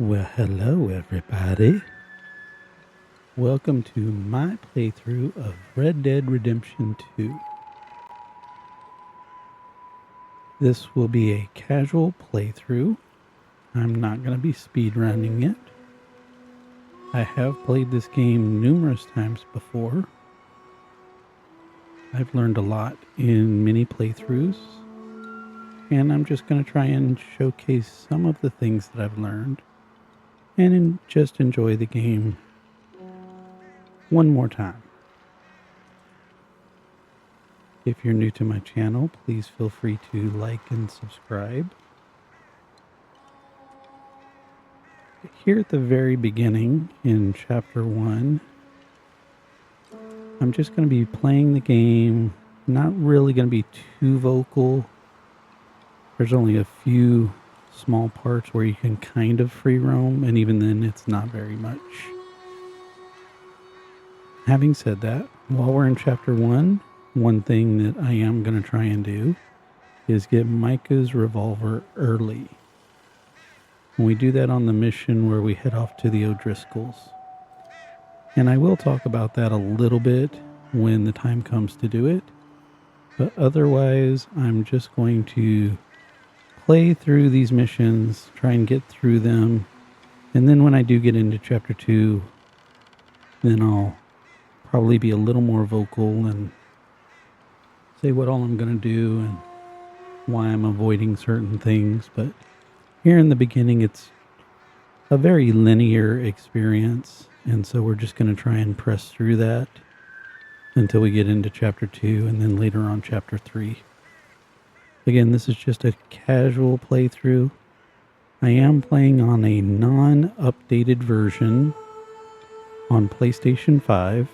Well, hello everybody. Welcome to my playthrough of Red Dead Redemption 2. This will be a casual playthrough. I'm not going to be speedrunning it. I have played this game numerous times before. I've learned a lot in many playthroughs, and I'm just going to try and showcase some of the things that I've learned and just enjoy the game one more time. If you're new to my channel, please feel free to like and subscribe. Here at the very beginning in Chapter 1, I'm just going to be playing the game, not really going to be too vocal. There's only a few small parts where you can kind of free roam, and even then it's not very much. Having said that, while we're in Chapter 1, one thing that I am going to try and do is get Micah's revolver early. And we do that on the mission where we head off to the O'Driscolls. And I will talk about that a little bit when the time comes to do it. But otherwise, I'm just going to play through these missions, try and get through them. And then when I do get into Chapter 2, then I'll probably be a little more vocal and say what all I'm going to do and why I'm avoiding certain things. But here in the beginning, it's a very linear experience. And so we're just going to try and press through that until we get into Chapter 2 and then later on Chapter 3. Again, this is just a casual playthrough. I am playing on a non-updated version on PlayStation 5.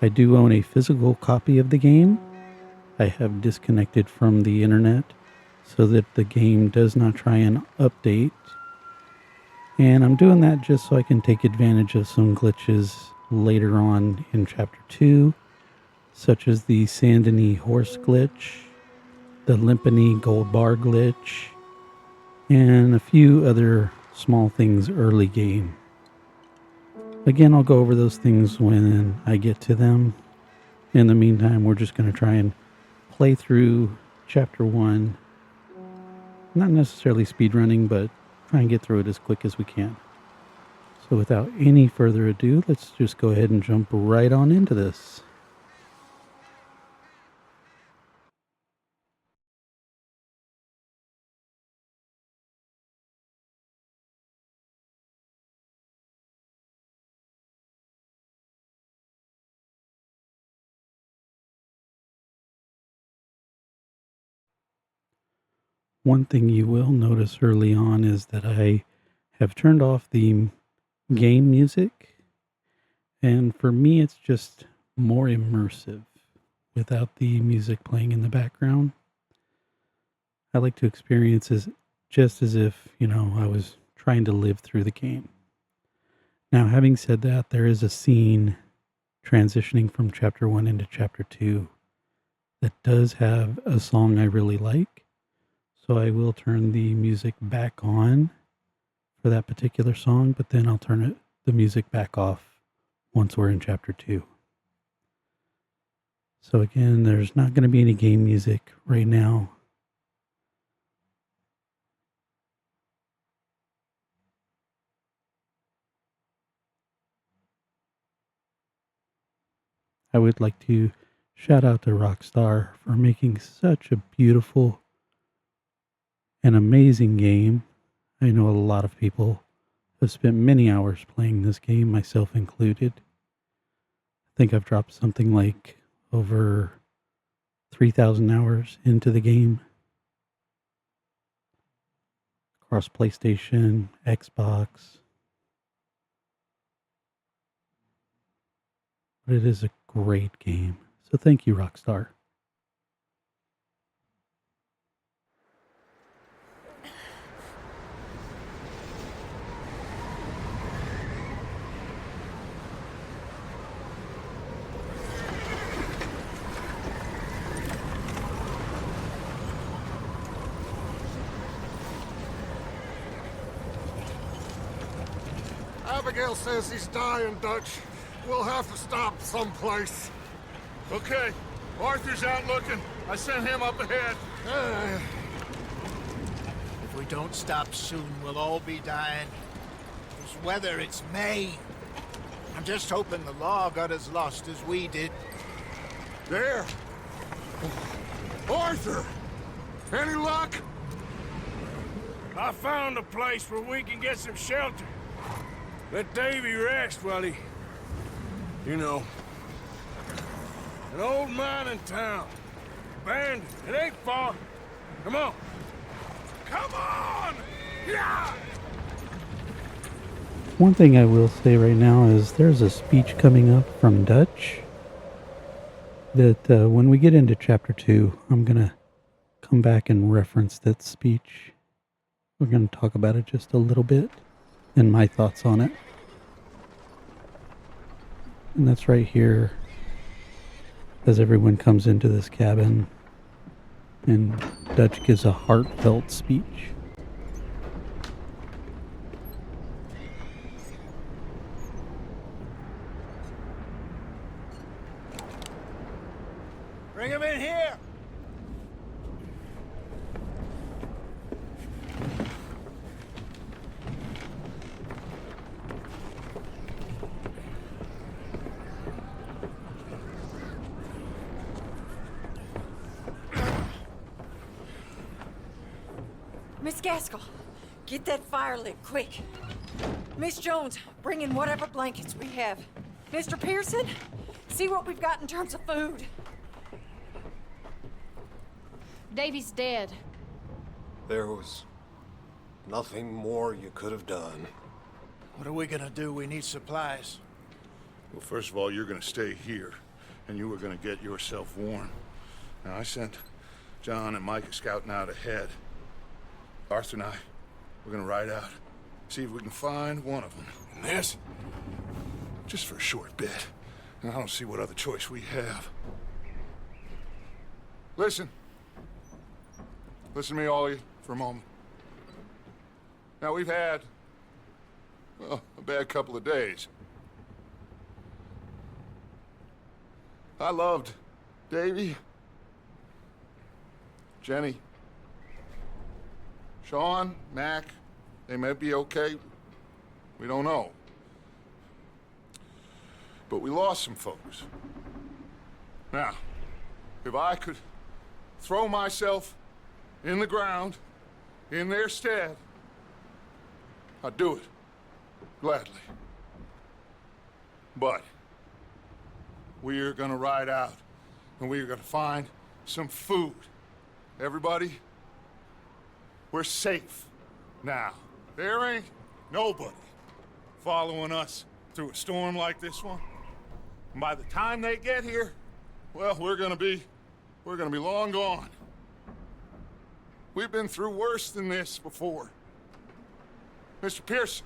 I do own a physical copy of the game. I have disconnected from the internet so that the game does not try and update. And I'm doing that just so I can take advantage of some glitches later on in Chapter 2, such as the Saint Denis horse glitch, the Limpany Gold Bar glitch, and a few other small things early game. Again, I'll go over those things when I get to them. In the meantime, we're just going to try and play through Chapter 1. Not necessarily speedrunning, but try and get through it as quick as we can. So without any further ado, let's just go ahead and jump right on into this. One thing you will notice early on is that I have turned off the game music, and for me it's just more immersive without the music playing in the background. I like to experience it just as if, I was trying to live through the game. Now, having said that, there is a scene transitioning from Chapter 1 into Chapter 2 that does have a song I really like. So I will turn the music back on for that particular song, but then I'll turn the music back off once we're in Chapter 2. So again, there's not going to be any game music right now. I would like to shout out to Rockstar for making such a beautiful and amazing game. I know a lot of people have spent many hours playing this game, myself included. I think I've dropped something like over 3,000 hours into the game. Across PlayStation, Xbox. But it is a great game. So thank you, Rockstar. Abigail says he's dying, Dutch. We'll have to stop someplace. Okay. Arthur's out looking. I sent him up ahead. If we don't stop soon, we'll all be dying. This weather, it's May. I'm just hoping the law got as lost as we did. There! Arthur! Any luck? I found a place where we can get some shelter. Let Davy rest while he... You know. An old mining town. Abandoned. It ain't far. Come on. Come on! Yeah! One thing I will say right now is there's a speech coming up from Dutch that when we get into chapter 2, I'm going to come back and reference that speech. We're going to talk about it just a little bit and my thoughts on it. And that's right here as everyone comes into this cabin and Dutch gives a heartfelt speech. Bring him in here! Miss Gaskell, get that fire lit, quick. Miss Jones, bring in whatever blankets we have. Mr. Pearson, see what we've got in terms of food. Davy's dead. There was nothing more you could have done. What are we gonna do? We need supplies. Well, first of all, you're gonna stay here, and you were gonna get yourself warm. Now, I sent John and Micah scouting out ahead. Arthur and I, we're gonna ride out, see if we can find one of them. And this, just for a short bit. And I don't see what other choice we have. Listen. Listen to me, all of you, for a moment. Now, we've had, well, a bad couple of days. I loved Davy, Jenny, Sean, Mac. They may be okay. We don't know. But we lost some folks. Now, if I could throw myself in the ground in their stead, I'd do it. Gladly. But we're gonna ride out and we're gonna find some food. Everybody, we're safe now. There ain't nobody following us through a storm like this one. And by the time they get here, well, we're gonna be long gone. We've been through worse than this before. Mr. Pearson,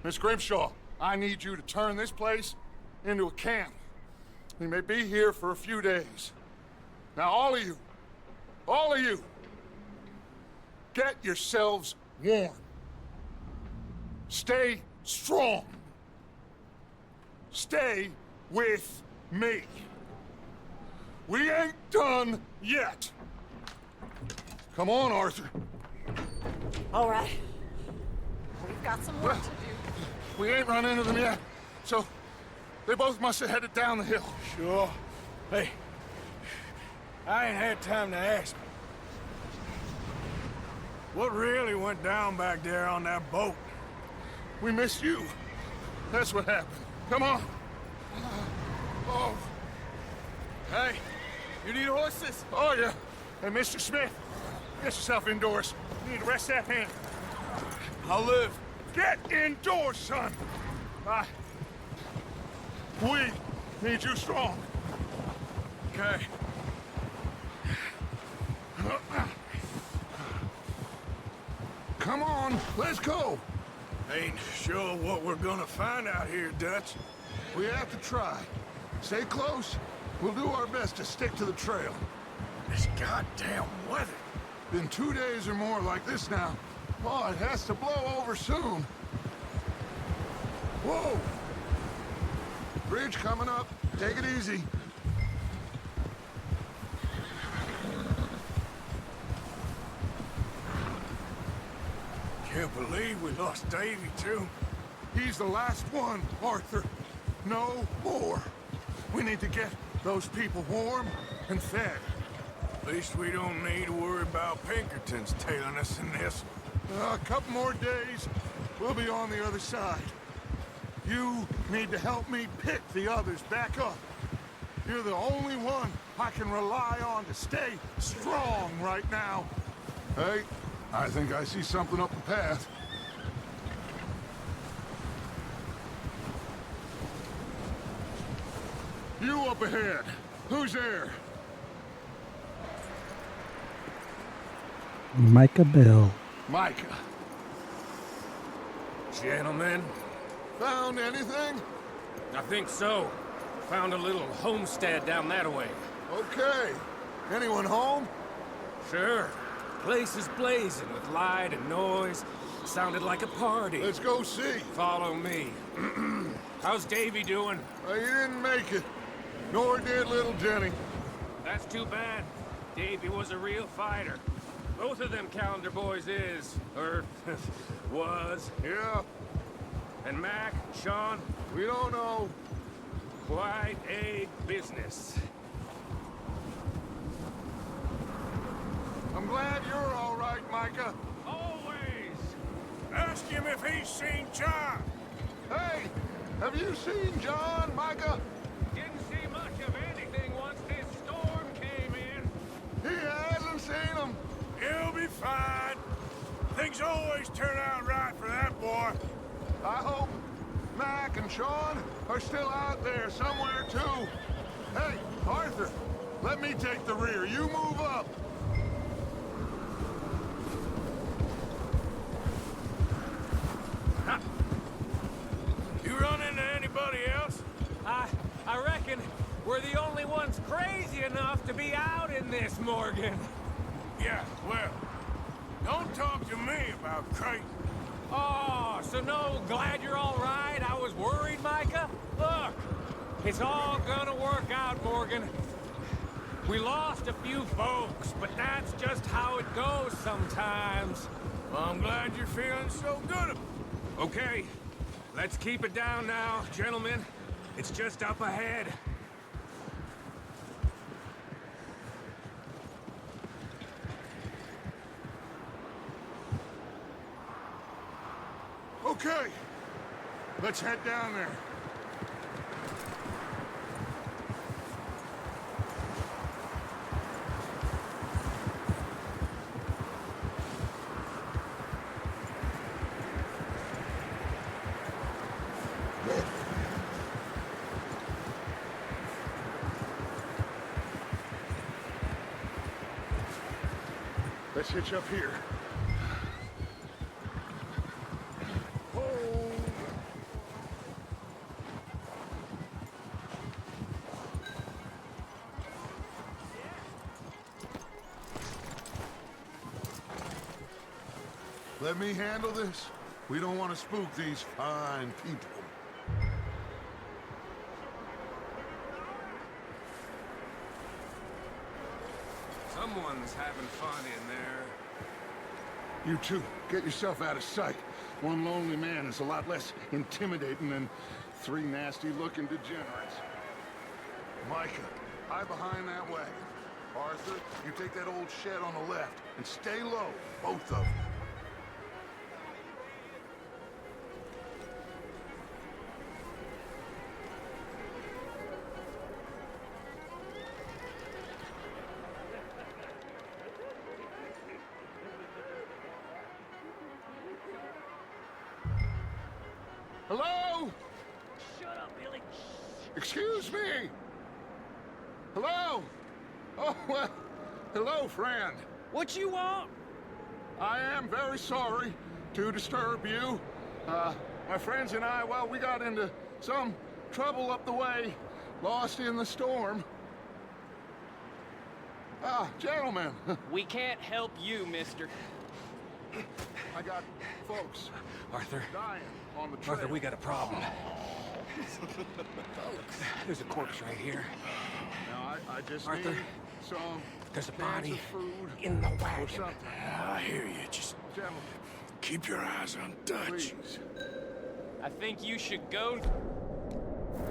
Miss Grimshaw, I need you to turn this place into a camp. We may be here for a few days. Now, all of you, get yourselves warm. Stay strong. Stay with me. We ain't done yet. Come on, Arthur. All right. We've got some work to do. We ain't run into them yet, so they both must have headed down the hill. Sure. Hey, I ain't had time to ask. What really went down back there on that boat? We missed you. That's what happened. Come on. Oh. Hey, you need horses? Oh, yeah. Hey, Mr. Smith, get yourself indoors. You need to rest that hand. I'll live. Get indoors, son. We need you strong. Okay. Come on, let's go. Ain't sure what we're gonna find out here, Dutch. We have to try. Stay close. We'll do our best to stick to the trail. This goddamn weather. Been 2 days or more like this now. Oh, it has to blow over soon. Whoa! Bridge coming up. Take it easy. Can't believe we lost Davy, too. He's the last one, Arthur. No more. We need to get those people warm and fed. At least we don't need to worry about Pinkertons tailing us in this. A couple more days, we'll be on the other side. You need to help me pick the others back up. You're the only one I can rely on to stay strong right now. Hey, I think I see something up the path. You up ahead. Who's there? Micah Bell. Micah. Gentlemen, Found anything? I think so. Found a little homestead down that way. Okay. Anyone home? Sure. Place is blazing with light and noise. Sounded like a party. Let's go see. Follow me. How's Davy doing? He didn't make it. Nor did little Jenny. That's too bad. Davy was a real fighter. Both of them calendar boys is, or was. Yeah, And Mac, Sean, we don't know. quite a business. I'm glad you're all right, Micah. Always! Ask him if he's seen John. Hey, have you seen John, Micah? Didn't see much of anything once this storm came in. He hasn't seen him. He'll be fine. Things always turn out right for that boy. I hope Mac and Sean are still out there somewhere, too. Hey, Arthur, let me take the rear. You move up. You run into anybody else? I reckon we're the only ones crazy enough to be out in this, Morgan. Yeah, well, don't talk to me about Creighton. Oh, so no, glad you're all right. I was worried, Micah. Look, it's all gonna work out, Morgan. We lost a few folks, but that's just how it goes sometimes. Well, I'm glad you're feeling so good. Okay, let's keep it down now, gentlemen. It's just up ahead. Okay, let's head down there. Let's hitch up here. Oh. Let me handle this. We don't want to spook these fine people. Someone's having fun in there. You two, get yourself out of sight. One lonely man is a lot less intimidating than three nasty-looking degenerates. Micah, hide behind that wagon. Arthur, you take that old shed on the left, and stay low, both of you. Hello? Shut up, Billy. Excuse me? Hello? Oh, well, hello, friend. What you want? I am very sorry to disturb you. My friends and I, well, we got into some trouble up the way, lost in the storm. Gentlemen. We can't help you, mister. I got folks Arthur, dying on the trail. Arthur, we got a problem. There's a corpse right here. Now, I just Arthur, need some there's a cans body of food in the or wagon. something. I hear you. Just Gentlemen, keep your eyes on Dutch. please. I think you should go.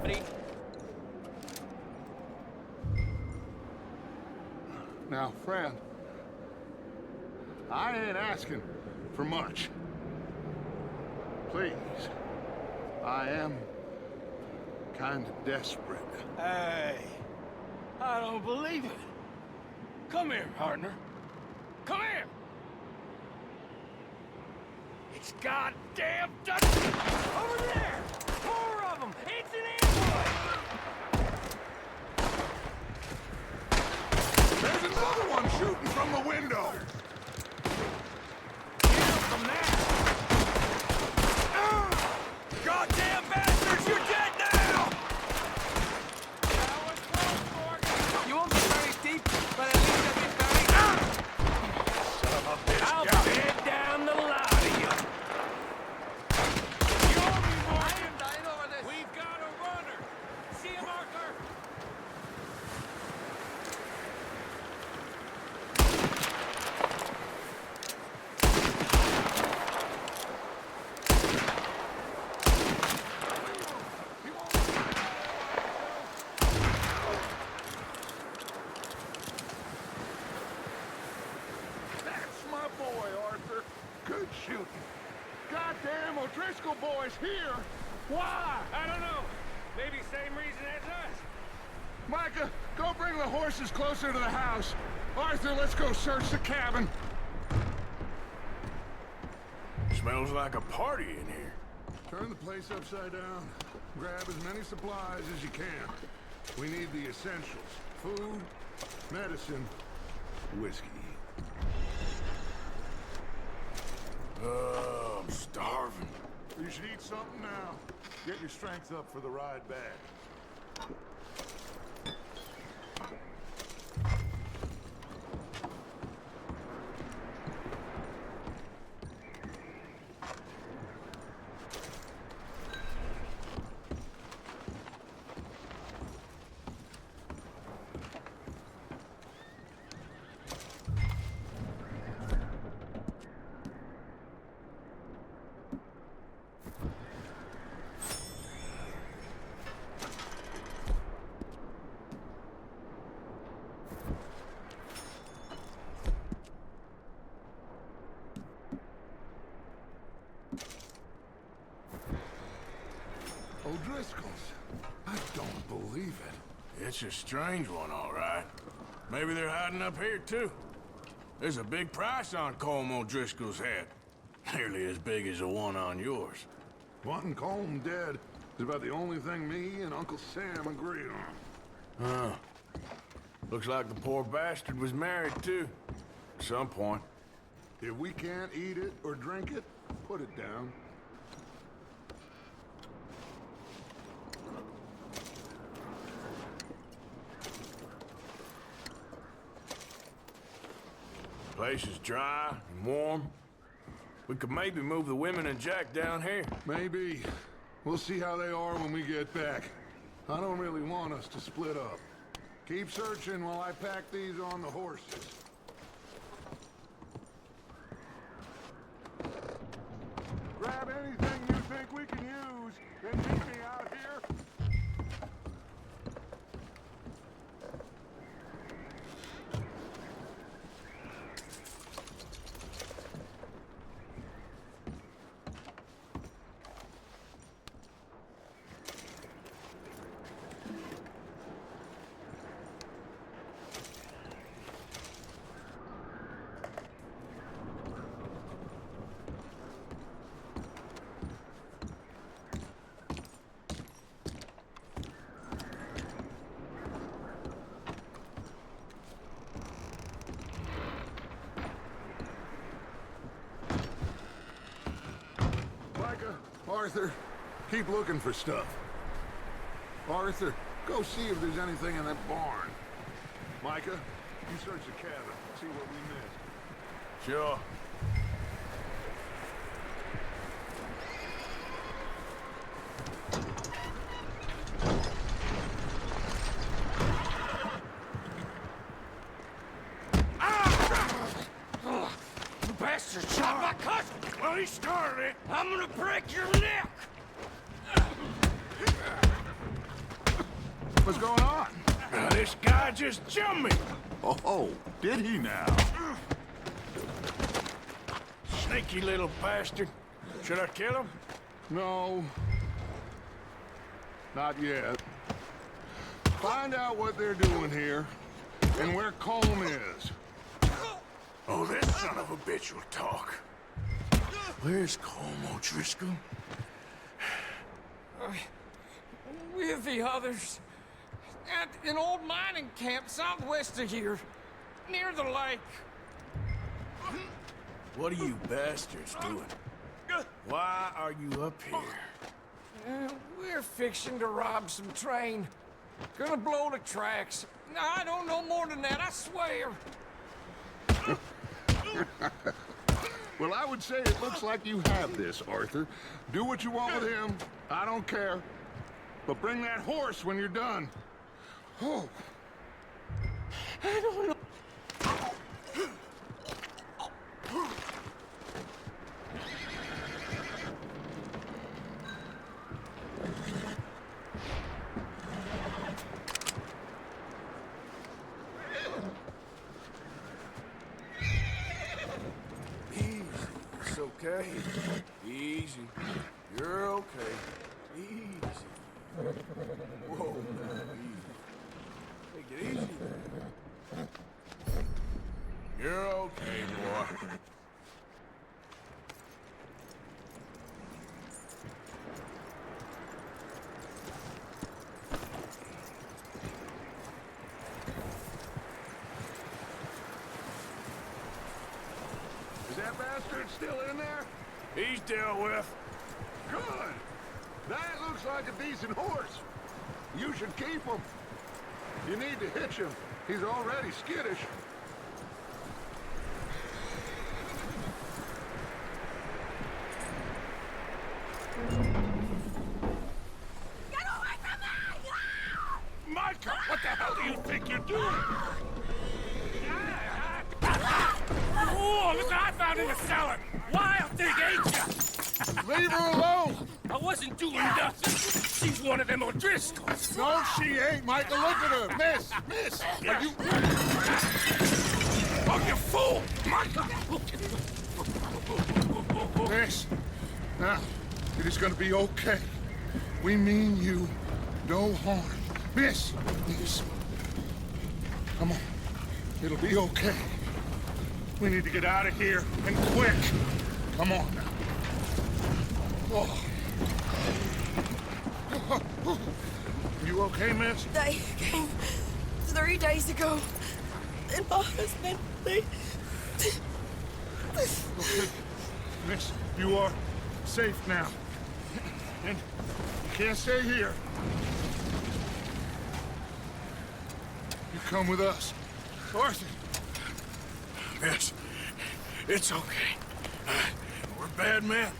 Buddy. Now, friend, I ain't asking for much. Please, I am kind of desperate. Hey, I don't believe it. Come here, partner. Come here. It's goddamn Dutch. Over there! 4 of them! It's an ambush! There's another one shooting from the window. Get up from there! Goddamn bastards, you're dead now! That was close, Morgan! You won't be very deep, but at least I'll be very... Son of a bitch, I'll got bed down the lot of you! You owe me, Morgan! We've got a runner! See him, Arthur? That's my boy, Arthur. Good shooting. Goddamn O'Driscoll boy's here. Why? I don't know. Maybe same reason as us. Micah, go bring the horses closer to the house. Arthur, let's go search the cabin. Smells like a party in here. Turn the place upside down. Grab as many supplies as you can. We need the essentials. Food, medicine, whiskey. I'm starving. You should eat something now. Get your strength up for the ride back. O'Driscoll's. I don't believe it. It's a strange one, all right. Maybe they're hiding up here, too. There's a big price on Colm O'Driscoll's head. Nearly as big as the one on yours. Wanting Colm dead is about the only thing me and Uncle Sam agree on. Huh. Looks like the poor bastard was married, too. At some point. If we can't eat it or drink it, put it down. Place is dry and warm. We could maybe move the women and Jack down here. Maybe. We'll see how they are when we get back. I don't really want us to split up. Keep searching while I pack these on the horses. Grab anything you think we can use, then meet me out here. Micah, Arthur, keep looking for stuff. Arthur, go see if there's anything in that barn. Micah, you search the cabin, see what we missed. Sure. bastard shot my cousin! Well, he started it. I'm gonna break your neck! What's going on? Now, this guy just jumped me. Oh, did he now? Sneaky little bastard. Should I kill him? No. Not yet. Find out what they're doing here and where Colm is. Oh, this son of a bitch will talk. Where's Colm O'Driscoll? With the others. At an old mining camp southwest of here. Near the lake. What are you bastards doing? Why are you up here? We're fixing to rob some train. Gonna blow the tracks. I don't know more than that, I swear. Well, I would say it looks like you have this, Arthur. Do what you want with him. I don't care. But bring that horse when you're done. Oh. I don't know. Easy. It's okay. Easy. You're okay. Easy. Whoa. Easy. Take it easy. You're okay, boy. Is that bastard still in there? He's dealt with. Good. That looks like a decent horse. You should keep him. You need to hitch him. He's already skittish. Get away from me! Micah, what the hell do you think you're doing? Oh, look what I found in the cellar! Wild thing, ain't ya? Leave her alone! I wasn't doing nothing. She's one of them O'Driscolls. No, she ain't, Micah. Look at her. Miss, miss. Are you... Oh, you fool! Micah! Miss, now, it is gonna be okay. We mean you no harm. Miss, miss. Come on. It'll be okay. We need to get out of here, and quick. Come on now. Oh. You okay, miss? They came 3 days ago. And my husband, they... Okay. Miss, you are safe now. And you can't stay here. You come with us. Arthur. Yes, it's okay. We're bad men.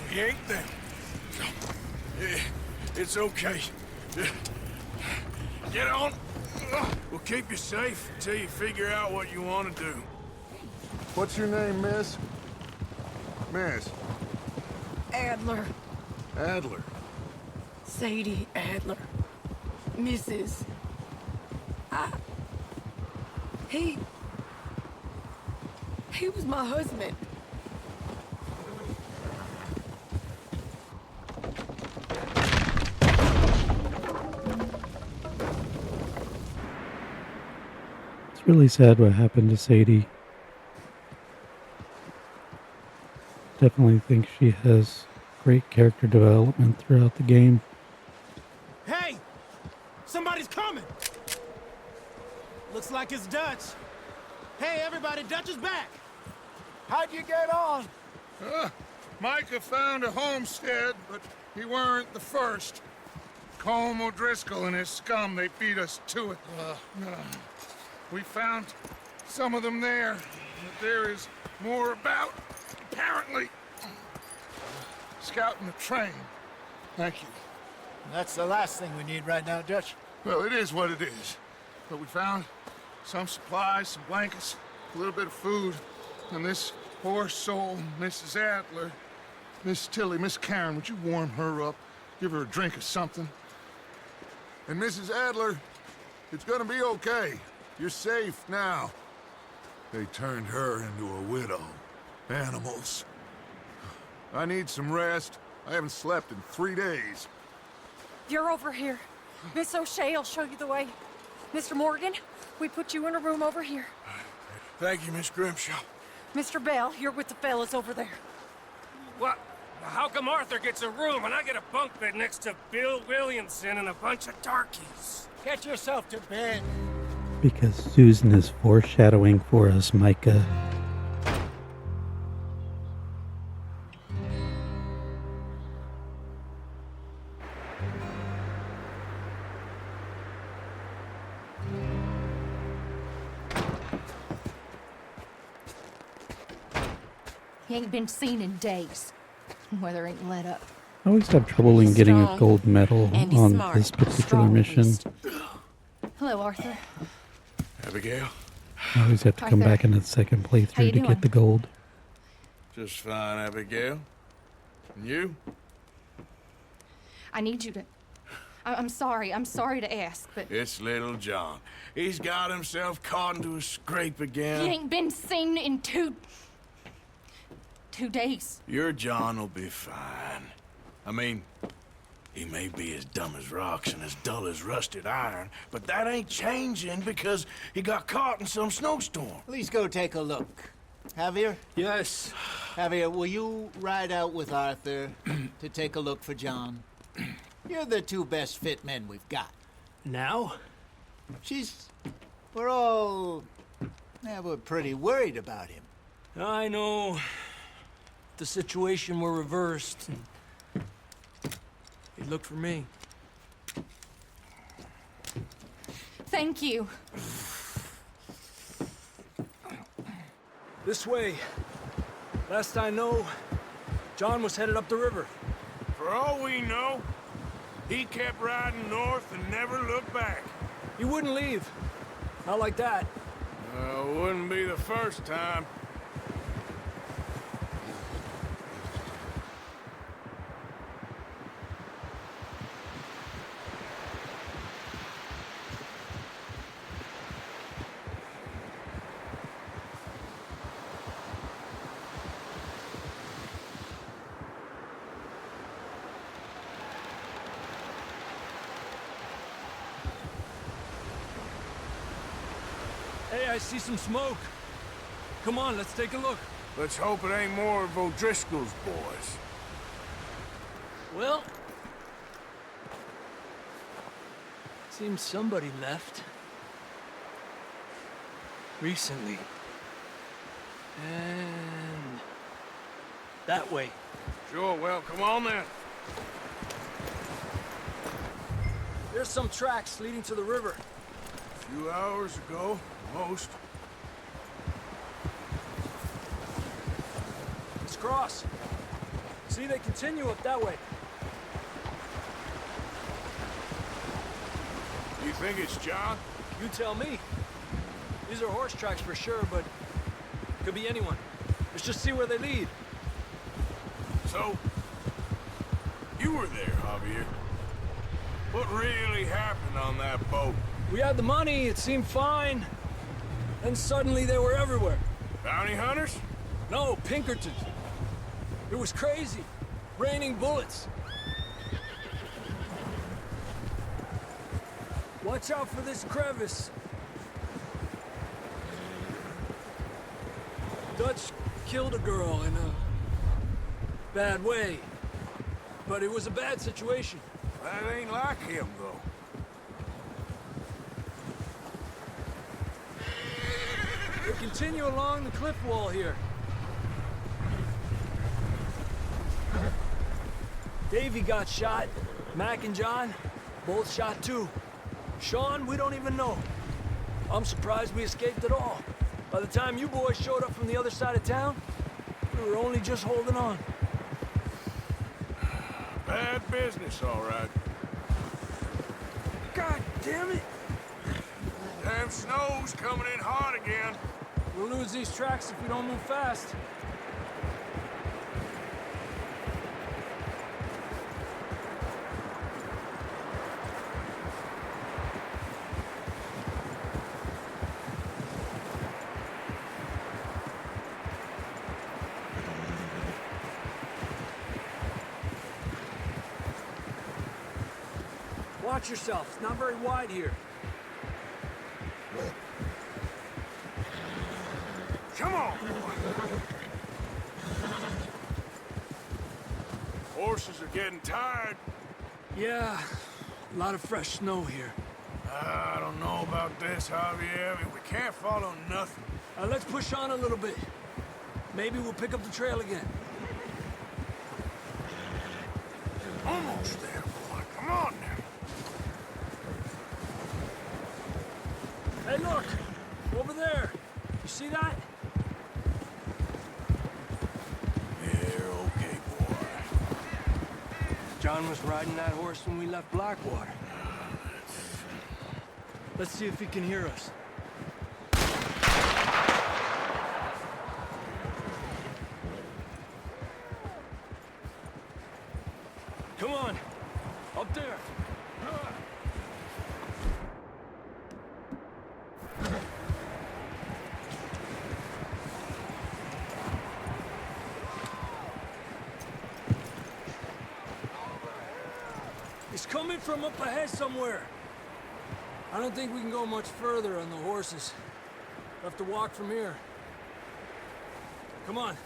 We ain't them. It's okay. Get on. We'll keep you safe until you figure out what you want to do. What's your name, miss? Miss. Adler. Adler. Sadie Adler. Mrs. He was my husband. It's really sad what happened to Sadie. Definitely think she has great character development throughout the game. Hey! Somebody's coming! Looks like it's Dutch. Hey, everybody, Dutch is back! How'd you get on? Micah found a homestead, but he weren't the first. Colm O'Driscoll and his scum, they beat us to it. We found some of them there, but there is more about, apparently. Scouting the train. Thank you. That's the last thing we need right now, Dutch. Well, it is what it is. But we found some supplies, some blankets, a little bit of food, and this Poor soul, Mrs. Adler. Miss Tilly, Miss Karen, would you warm her up? Give her a drink or something? And Mrs. Adler, it's gonna be okay. You're safe now. They turned her into a widow. Animals. I need some rest. I haven't slept in 3 days. You're over here. Miss O'Shea will show you the way. Mr. Morgan, we put you in a room over here. Thank you, Miss Grimshaw. Mr. Bell, you're with the fellas over there. What? How come Arthur gets a room and I get a bunk bed next to Bill Williamson and a bunch of darkies? Get yourself to bed. Because Susan is foreshadowing for us, Micah. He ain't been seen in days. Weather ain't let up. I always have trouble in getting a Strong. gold medal And he's on smart. this particular Strong mission. beast. Hello, Arthur. Abigail? I always have to come Arthur. back in the second How you playthrough to doing? get the gold. Just fine, Abigail. And you? I need you to... I'm sorry to ask, but... It's little John. He's got himself caught into a scrape He again. ain't been seen in 2 days. Your John will be fine. I mean, he may be as dumb as rocks and as dull as rusted iron, but that ain't changing because he got caught in some snowstorm. Please go take a look. Javier? Yes. Javier, will you ride out with Arthur to take a look for John? You're the 2 best fit men we've got. Now? We're pretty worried about him. I know. The situation were reversed. He looked for me. Thank you. This way. Last I know, John was headed up the river. For all we know, he kept riding north and never looked back. He wouldn't leave. Not like that. Wouldn't be the first time. Hey, I see some smoke. Come on, let's take a look. Let's hope it ain't more of O'Driscoll's boys. Well... seems somebody left. Recently. And... that way. Sure, well, come on then. There's some tracks leading to the river. A few hours ago, most. Let's cross. See, they continue up that way. You think it's John? You tell me. These are horse tracks for sure, but could be anyone. Let's just see where they lead. So, you were there, Javier. What really happened on that boat? We had the money, it seemed fine. Then suddenly they were everywhere. Bounty hunters? No, Pinkertons. It was crazy. Raining bullets. Watch out for this crevice. Dutch killed a girl in a bad way. But it was a bad situation. That ain't like him, though. They continue along the cliff wall here. Davey got shot. Mac and John, both shot too. Sean, we don't even know. I'm surprised we escaped at all. By the time you boys showed up from the other side of town, we were only just holding on. Bad business, all right. God damn it! Damn snow's coming in hot again. We'll lose these tracks if we don't move fast. Watch yourself. It's not very wide here. Come on! Horses are getting tired. Yeah, a lot of fresh snow here. I don't know about this, Javier. We can't follow nothing. Let's push on a little bit. Maybe we'll pick up the trail again. Almost there, boy. Come on now. Hey, look! Over there! You see that? You're okay, boy. John was riding that horse when we left Blackwater. Let's see if he can hear us. Come on! Up there! He's coming from up ahead somewhere. I don't think we can go much further on the horses. We'll have to walk from here. Come on.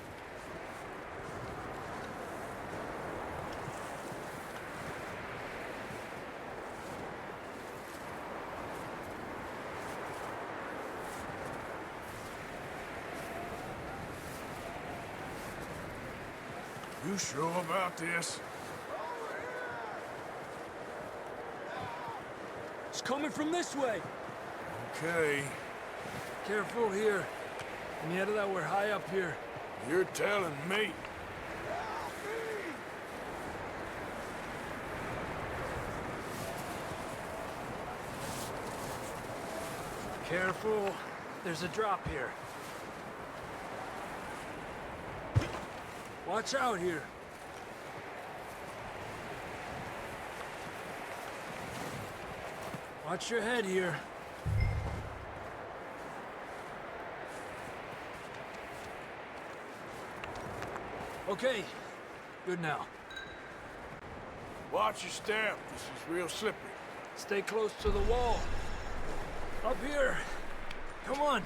You sure about this? It's coming from this way. Okay. Careful here. And the that we're high up here. You're telling me. Careful. There's a drop here. Watch out here. Watch your head here. Okay. Good now. Watch your step. This is real slippery. Stay close to the wall. Up here. Come on.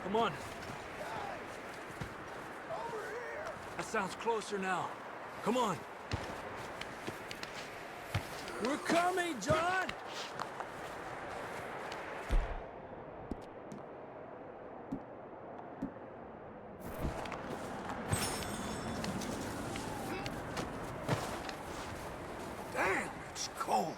Come on. That sounds closer now. Come on. We're coming, John! Damn, it's cold.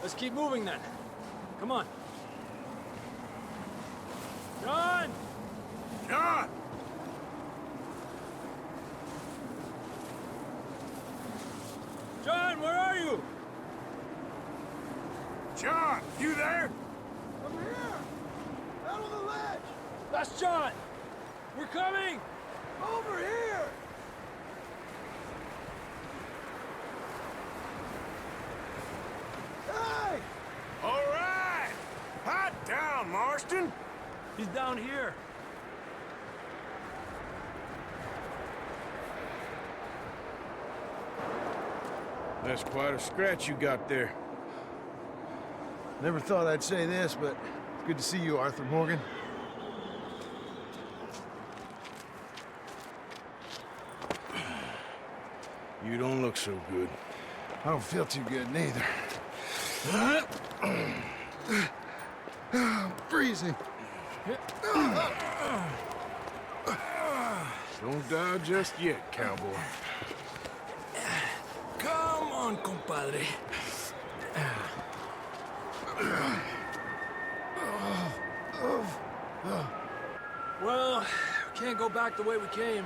Let's keep moving then. Come on. John! John! John, where are you? John, you there? I'm here! Out on the ledge! That's John! We're coming! Over here! Hey! All right! Hot down, Marston! He's down here. That's quite a scratch you got there. Never thought I'd say this, but it's good to see you, Arthur Morgan. You don't look so good. I don't feel too good, neither. Freezing. Don't die just yet, cowboy. Come on, compadre. Well, we can't go back the way we came.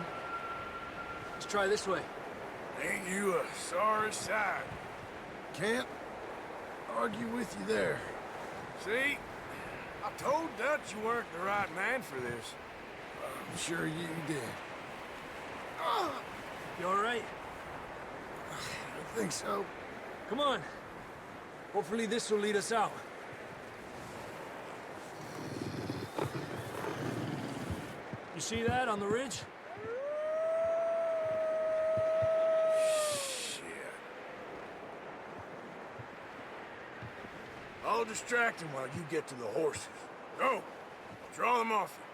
Let's try this way. Ain't you a sorry sight? Can't argue with you there. See? I told Dutch you weren't the right man for this. I'm sure you did. You all right? I think so. Come on. Hopefully this will lead us out. You see that on the ridge? Shit. I'll distract him while you get to the horses. Go! Draw them off you.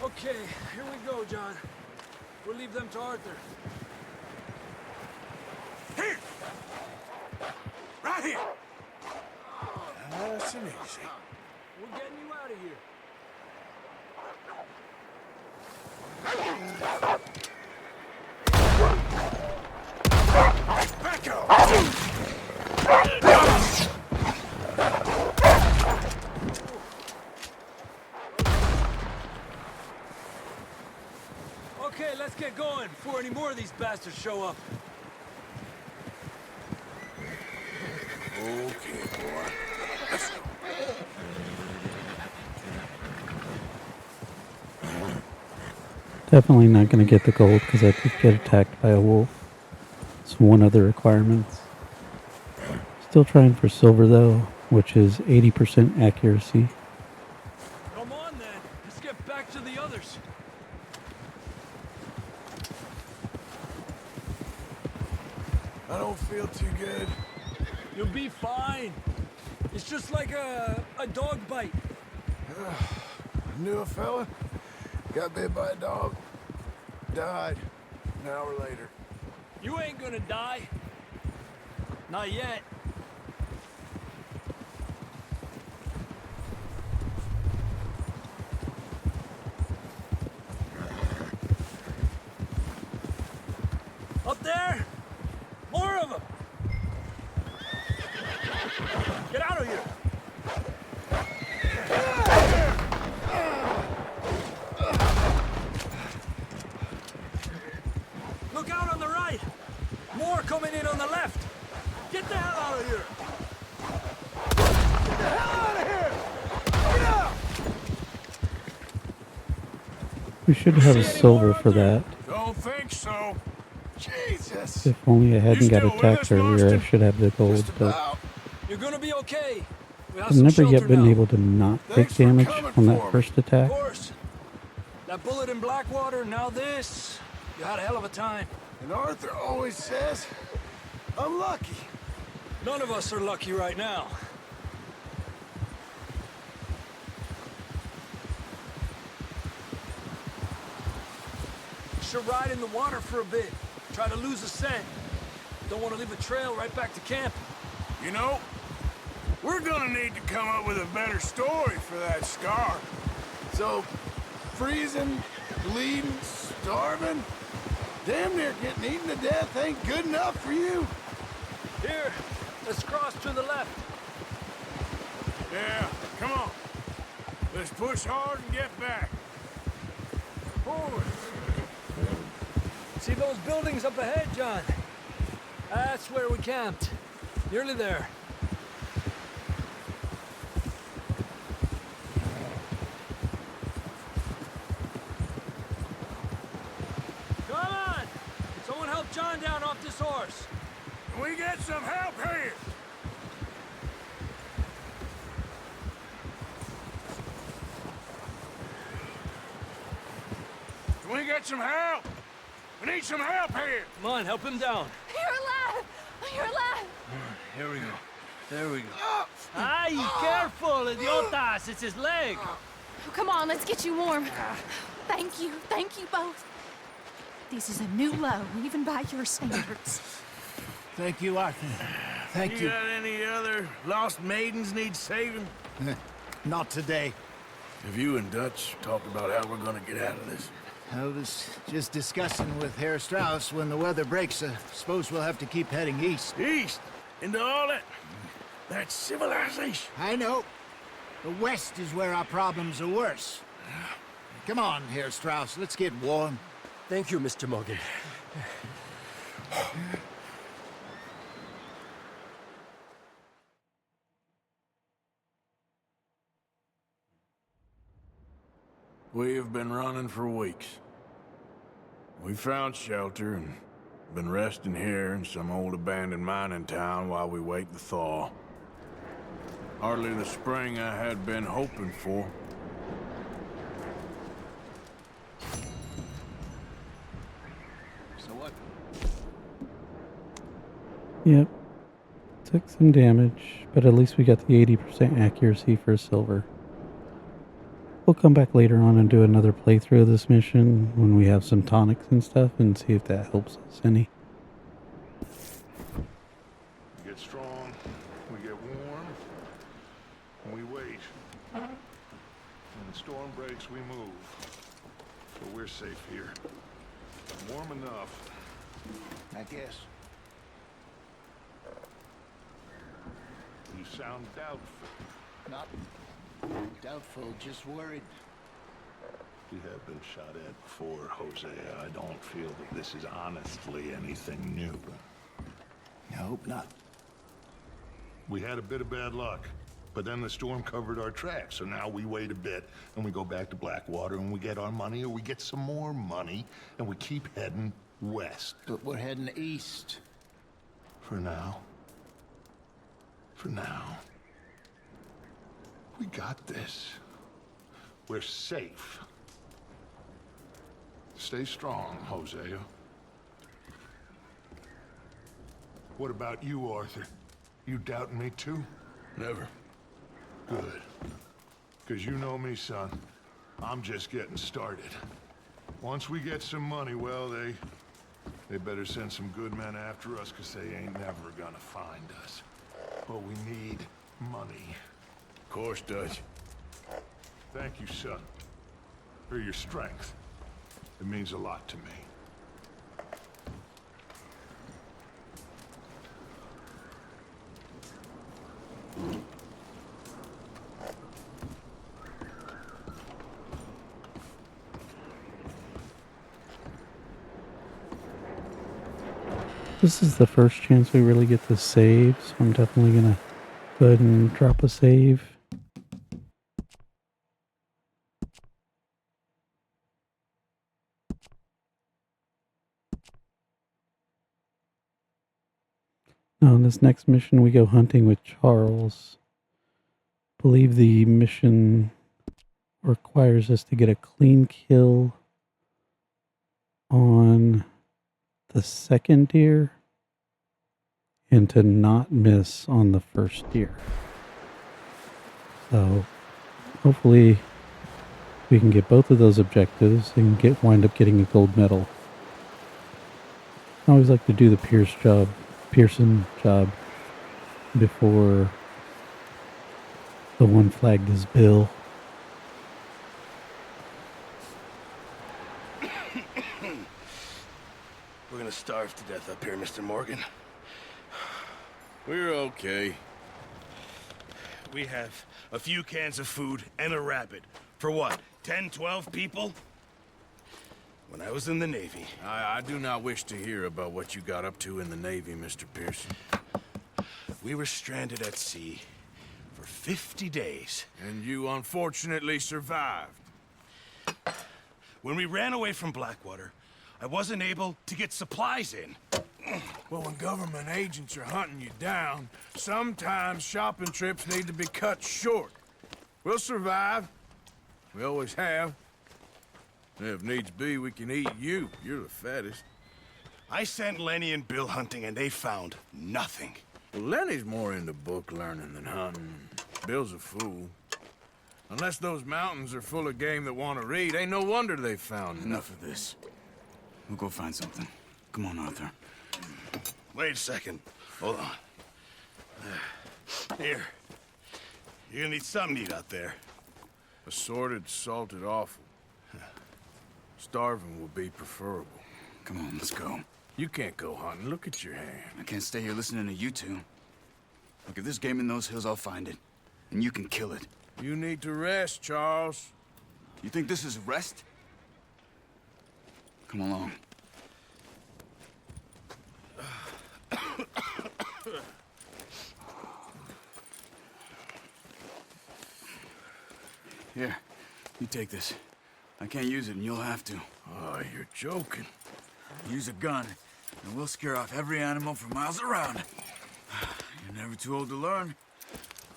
Okay, here we go, John. We'll leave them to Arthur. Here! Right here! Nice and easy. We're getting you out of here. Back up! Okay, let's get going before any more of these bastards show up. Okay, boy. Let's go. Definitely not going to get the gold because I could get attacked by a wolf. It's one of the requirements. Still trying for silver though, which is 80% accuracy. Come on then, let's get back to the others. I don't feel too good. You'll be fine. It's just like a dog bite. Knew a fella, got bit by a dog, died an hour later. You ain't gonna die. Not yet. Up there! More of them! Get out of here! Look out on the right! More coming in on the left! Get the hell out of here! Get the hell out of here! Get out! We should have a silver for that. Don't think so. Jesus! If only I hadn't You got still with attacked us, earlier, I Marston? should have the gold, Just but about. You're gonna be okay. We have I've some never yet shelter been now. able to not take Thanks for damage coming on that for me. first attack. Of course. That bullet in Blackwater, now this. You had a hell of a time. And Arthur always says, I'm lucky. None of us are lucky right now. Should ride in the water for a bit. Try to lose a scent. Don't want to leave a trail right back to camp. You know, we're gonna need to come up with a better story for that scar. So, freezing, bleeding, starving, damn near getting eaten to death ain't good enough for you. Here, let's cross to the left. Yeah, come on. Let's push hard and get back. Forward. See those buildings up ahead, John? That's where we camped. Nearly there. Come on! Someone help John down off this horse. Can we get some help here? Can we get some help? We need some help here. Come on, help him down. You're alive! You're alive! Here we go. There we go. Ay, careful, idiotas! It's his leg. Oh, come on, let's get you warm. Thank you both. This is a new low, even by your standards. Thank you, Arthur. Thank you. You got any other lost maidens need saving? Not today. Have you and Dutch talked about how we're gonna get out of this? I was just discussing with Herr Strauss when the weather breaks. Suppose we'll have to keep heading east. East? Into all that civilization? I know. The west is where our problems are worse. Come on, Herr Strauss, let's get warm. Thank you, Mr. Morgan. We have been running for weeks. We found shelter and been resting here in some old abandoned mining town while we wait the thaw. Hardly the spring I had been hoping for. So what? Yep. Took some damage, but at least we got the 80% accuracy for silver. We'll come back later on and do another playthrough of this mission when we have some tonics and stuff and see if that helps us any. We get strong, we get warm, and we wait. When the storm breaks, we move. So we're safe here. Warm enough, I guess. you sound doubtful. Not doubtful, just worried. We have been shot at before, Hosea. I don't feel that this is honestly anything new. I hope not. We had a bit of bad luck, but then the storm covered our tracks, so now we wait a bit, and we go back to Blackwater, and we get our money, or we get some more money, and we keep heading west. But we're heading east. For now. For now. We got this. We're safe. Stay strong, Hosea. What about you, Arthur? You doubting me too? Never. Good. Because you know me, son. I'm just getting started. Once we get some money, well, they better send some good men after us, because they ain't never gonna find us. But we need money. Of course, Dutch. Thank you, son. For your strength. It means a lot to me. This is the first chance we really get to save, so I'm definitely gonna go ahead and drop a save. Now in this next mission we go hunting with Charles. I believe the mission requires us to get a clean kill on the second deer and to not miss on the first deer. So hopefully we can get both of those objectives and wind up getting a gold medal. I always like to do the Pearson job before the one flagged is Bill. We're gonna starve to death up here, Mr. Morgan. We're okay. We have a few cans of food and a rabbit. For what, 10, 12 people? When I was in the Navy... I do not wish to hear about what you got up to in the Navy, Mr. Pearson. We were stranded at sea for 50 days. And you unfortunately survived. When we ran away from Blackwater, I wasn't able to get supplies in. Well, when government agents are hunting you down, sometimes shopping trips need to be cut short. We'll survive. We always have. And if needs be, we can eat you. You're the fattest. I sent Lenny and Bill hunting, and they found nothing. Well, Lenny's more into book learning than hunting. Bill's a fool. Unless those mountains are full of game that want to read, ain't no wonder they found Enough of this. We'll go find something. Come on, Arthur. Wait a second. Hold on. Here. You're gonna need something to eat out there. Assorted, salted offal. Starving will be preferable. Come on, let's go. You can't go hunting. Look at your hand. I can't stay here listening to you two. Look, if there's game in those hills, I'll find it. And you can kill it. You need to rest, Charles. You think this is rest? Come along. Here, you take this. I can't use it, and you'll have to. Oh, you're joking. Use a gun, and we'll scare off every animal for miles around. You're never too old to learn,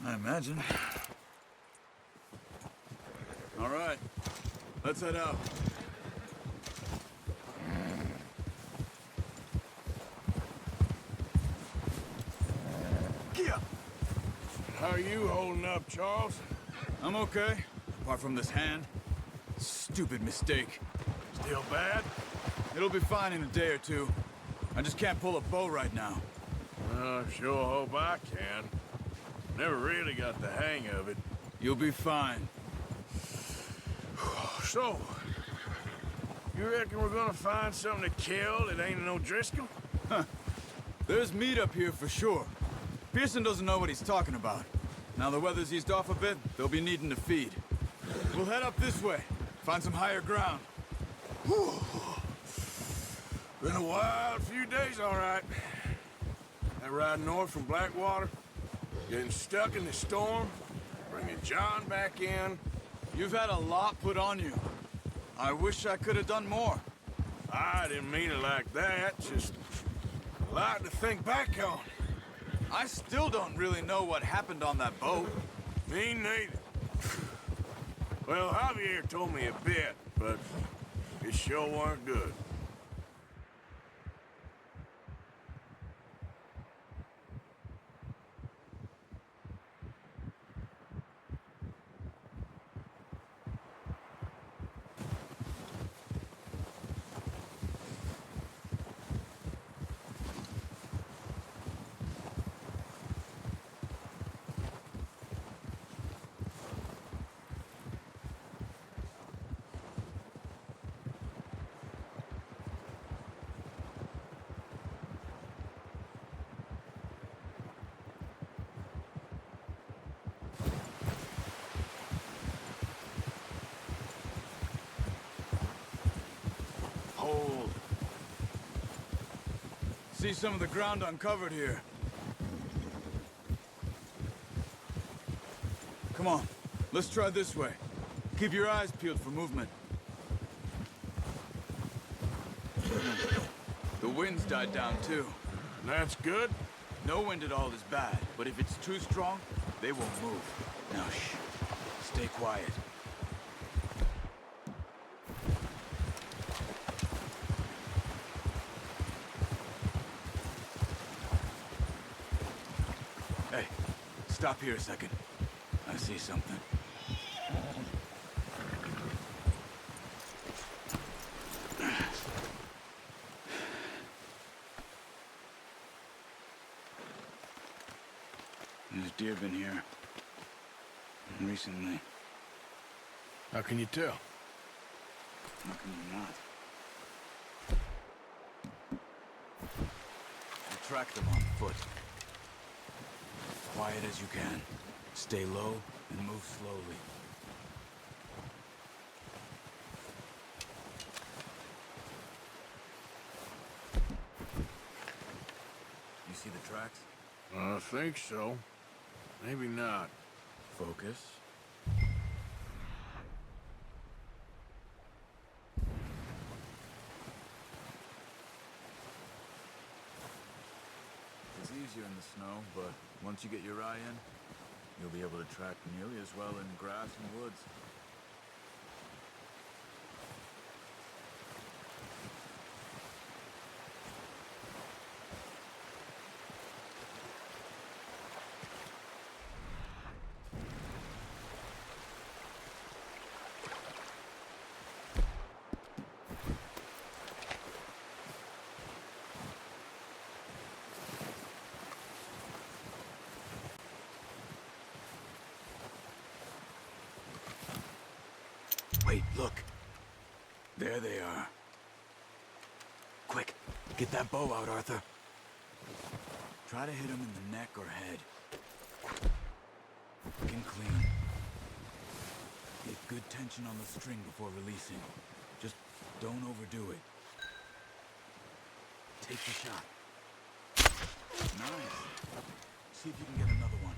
I imagine. All right, let's head out. How are you holding up, Charles? I'm okay, apart from this hand. Stupid mistake. Still bad? It'll be fine in a day or two. I just can't pull a bow right now. I sure hope I can. Never really got the hang of it. You'll be fine. So, you reckon we're gonna find something to kill that ain't no Driscoll? Huh. There's meat up here for sure. Pearson doesn't know what he's talking about. Now the weather's eased off a bit, they'll be needing to feed. We'll head up this way, find some higher ground. Whew. Been a wild few days, all right. That ride north from Blackwater, getting stuck in the storm, bringing John back in. You've had a lot put on you. I wish I could have done more. I didn't mean it like that, just a lot to think back on. I still don't really know what happened on that boat. Me neither. Well, Javier told me a bit, but it sure weren't good. Hold. See some of the ground uncovered here. Come on, let's try this way. Keep your eyes peeled for movement. The wind's died down too. That's good? No wind at all is bad, but if it's too strong, they won't move. Now shh, stay quiet. Hey, stop here a second. I see something. There's deer been here. Recently. How can you tell? How can you not? You track them on foot. Quiet as you can. Stay low and move slowly. You see the tracks? I think so. Maybe not. Focus. It's easier in the snow, but once you get your eye in, you'll be able to track nearly as well in grass and woods. Wait, look. There they are. Quick, get that bow out, Arthur. Try to hit him in the neck or head. Quick and clean. good tension on the string before releasing. Just don't overdo it. Take the shot. Nice. See if you can get another one.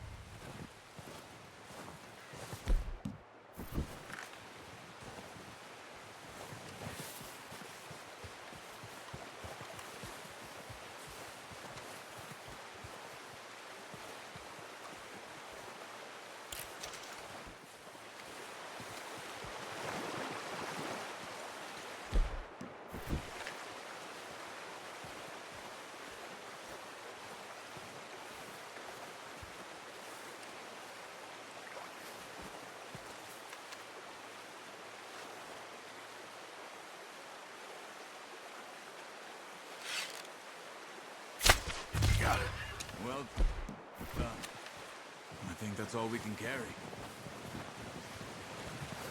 Got it. Well done. I think that's all we can carry.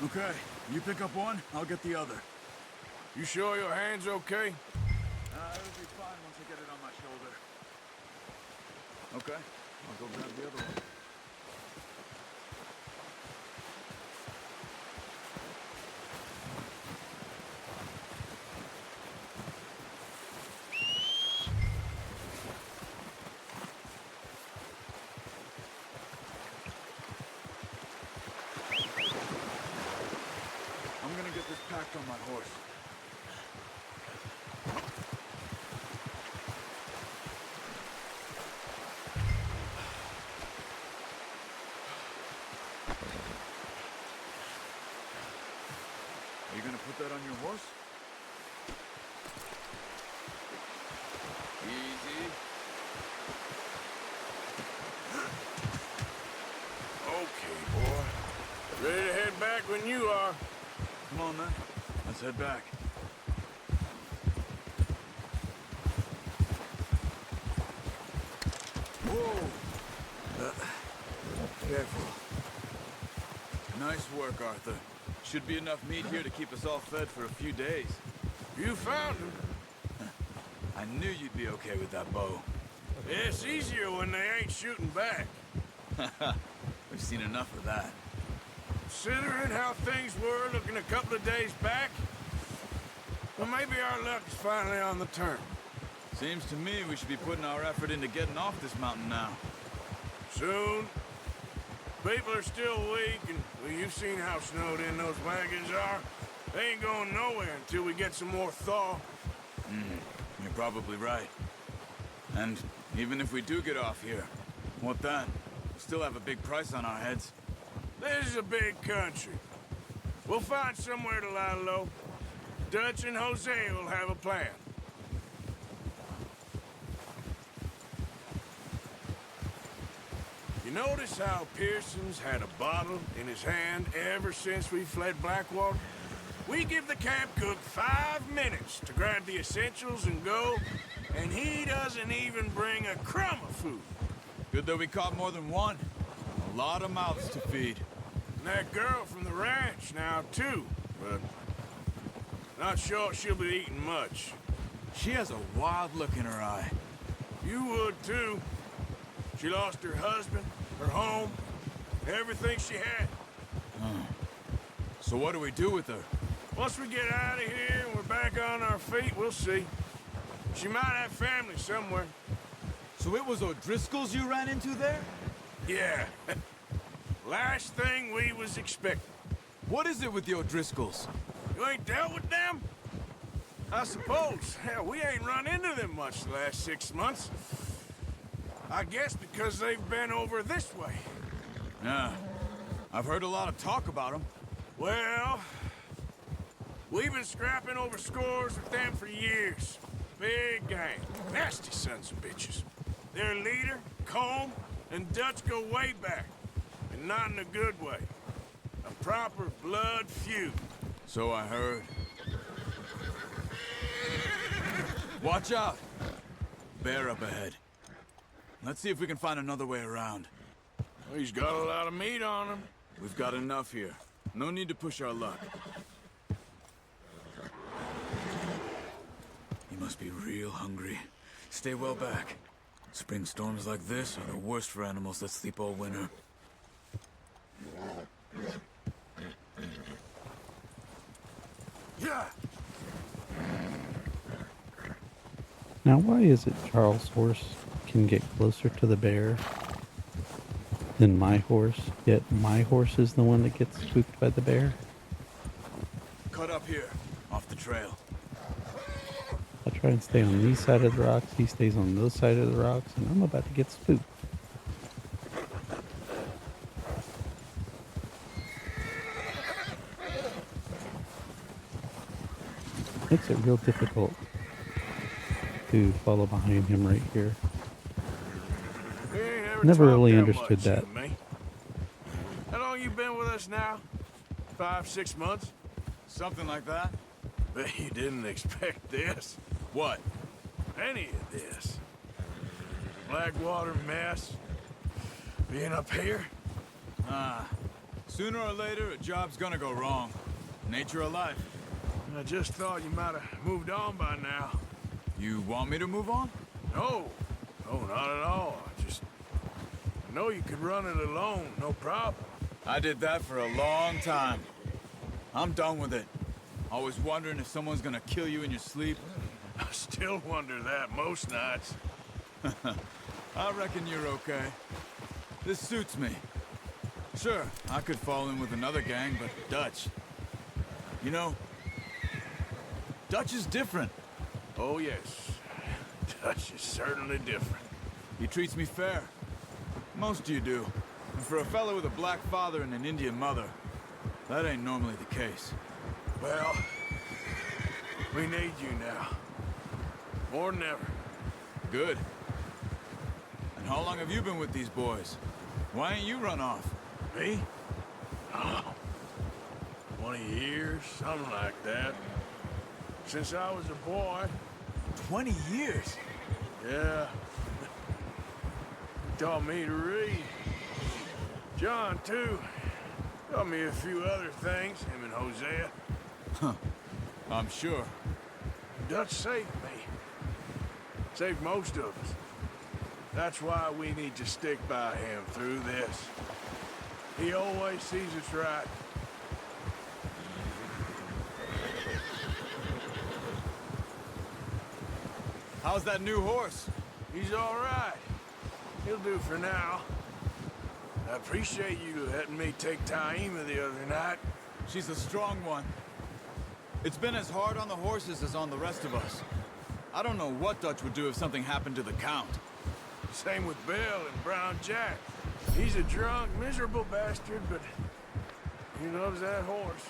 Okay, you pick up one, I'll get the other. You sure your hand's okay? It'll be fine once I get it on my shoulder. Okay, I'll go grab the other one. I'm gonna get this packed on my horse. Are you gonna put that on your horse? Easy. Okay, boy. Ready to head back when you are. Come on, then. Let's head back. Whoa! Careful. Nice work, Arthur. Should be enough meat here to keep us all fed for a few days. You found him. I knew you'd be okay with that bow. It's easier when they ain't shooting back. We've seen enough of that. Considering how things were looking a couple of days back, well, maybe our luck is finally on the turn. Seems to me we should be putting our effort into getting off this mountain now. Soon. People are still weak, and well, you've seen how snowed in those wagons are. They ain't going nowhere until we get some more thaw. You're probably right. And even if we do get off here, what then? We'll still have a big price on our heads. This is a big country. We'll find somewhere to lie low. Dutch and Jose will have a plan. You notice how Pearson's had a bottle in his hand ever since we fled Blackwater? We give the camp cook 5 minutes to grab the essentials and go, and he doesn't even bring a crumb of food. Good that we caught more than one. A lot of mouths to feed. And that girl from the ranch now, too, but not sure she'll be eating much. She has a wild look in her eye. You would, too. She lost her husband, her home, everything she had. So what do we do with her? Once we get out of here and we're back on our feet, we'll see. She might have family somewhere. So it was O'Driscoll's you ran into there? Yeah. Last thing we was expecting. What is it with the O'Driscolls? You ain't dealt with them? I suppose. Hell, we ain't run into them much the last 6 months. I guess because they've been over this way. Yeah. I've heard a lot of talk about them. Well, we've been scrapping over scores with them for years. Big gang. Nasty sons of bitches. Their leader, Combe, and Dutch go way back. And not in a good way. A proper blood feud. So I heard. Watch out! Bear up ahead. Let's see if we can find another way around. Well, he's got a lot of meat on him. We've got enough here. No need to push our luck. You must be real hungry. Stay well back. Spring storms like this are the worst for animals that sleep all winter. Now, why is it Charles' horse can get closer to the bear than my horse, yet my horse is the one that gets spooked by the bear? Cut up here, off the trail. I try and stay on these side of the rocks, he stays on those side of the rocks, and I'm about to get spooked. Makes it real difficult to follow behind him right here. Never really understood that. How long you been with us now? 5, 6 months? Something like that? Bet you didn't expect this. What? Any of this. Blackwater mess. Being up here? Sooner or later, a job's gonna go wrong. Nature of life. I just thought you might have moved on by now. You want me to move on? No. No, not at all. I know you could run it alone, no problem. I did that for a long time. I'm done with it. Always wondering if someone's gonna kill you in your sleep. I still wonder that most nights. I reckon you're okay. This suits me. Sure, I could fall in with another gang, but Dutch. You know, Dutch is different. Oh, yes. Dutch is certainly different. He treats me fair. Most of you do. And for a fellow with a black father and an Indian mother, that ain't normally the case. Well, we need you now. More than ever. Good. And how long have you been with these boys? Why ain't you run off? Me? Oh, 20 years, something like that. Since I was a boy. 20 years? Yeah. He taught me to read. John, too. Taught me a few other things, him and Hosea. Huh. I'm sure. Dutch saved me. Saved most of us. That's why we need to stick by him through this. He always sees us right. How's that new horse? He's all right. He'll do for now. I appreciate you letting me take Taima the other night. She's a strong one. It's been as hard on the horses as on the rest of us. I don't know what Dutch would do if something happened to the Count. Same with Bill and Brown Jack. He's a drunk, miserable bastard, but he loves that horse.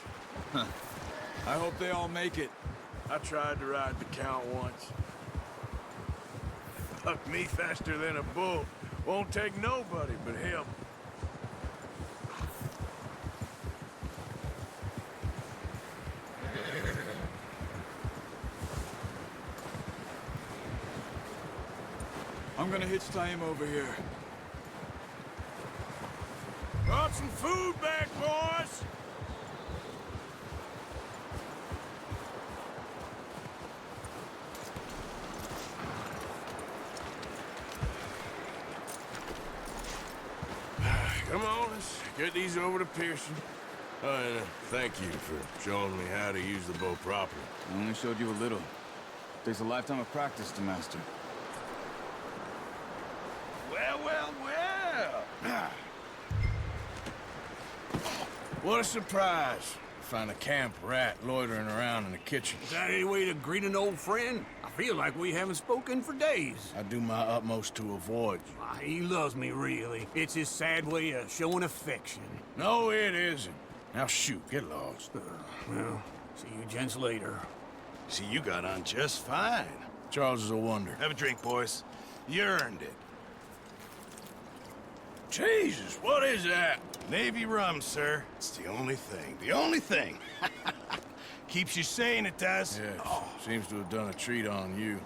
Huh. I hope they all make it. I tried to ride the Count once. Bucked me faster than a bull. Won't take nobody but him. I'm gonna hitch Taima over here. Brought some food back, boys! Come on, let's get these over to Pearson. And thank you for showing me how to use the bow properly. I only showed you a little. Takes a lifetime of practice to master. Well, well, well! What a surprise. Find a camp rat loitering around in the kitchen. Is that any way to greet an old friend? I feel like we haven't spoken for days. I do my utmost to avoid you. He loves me, really. It's his sad way of showing affection. No, it isn't. Now shoot, get lost. Well, see you gents later. See, you got on just fine. Charles is a wonder. Have a drink, boys. You earned it. Jesus, what is that? Navy rum, sir. It's the only thing. The only thing. Keeps you sane, it does. Yes. Oh. Seems to have done a treat on you.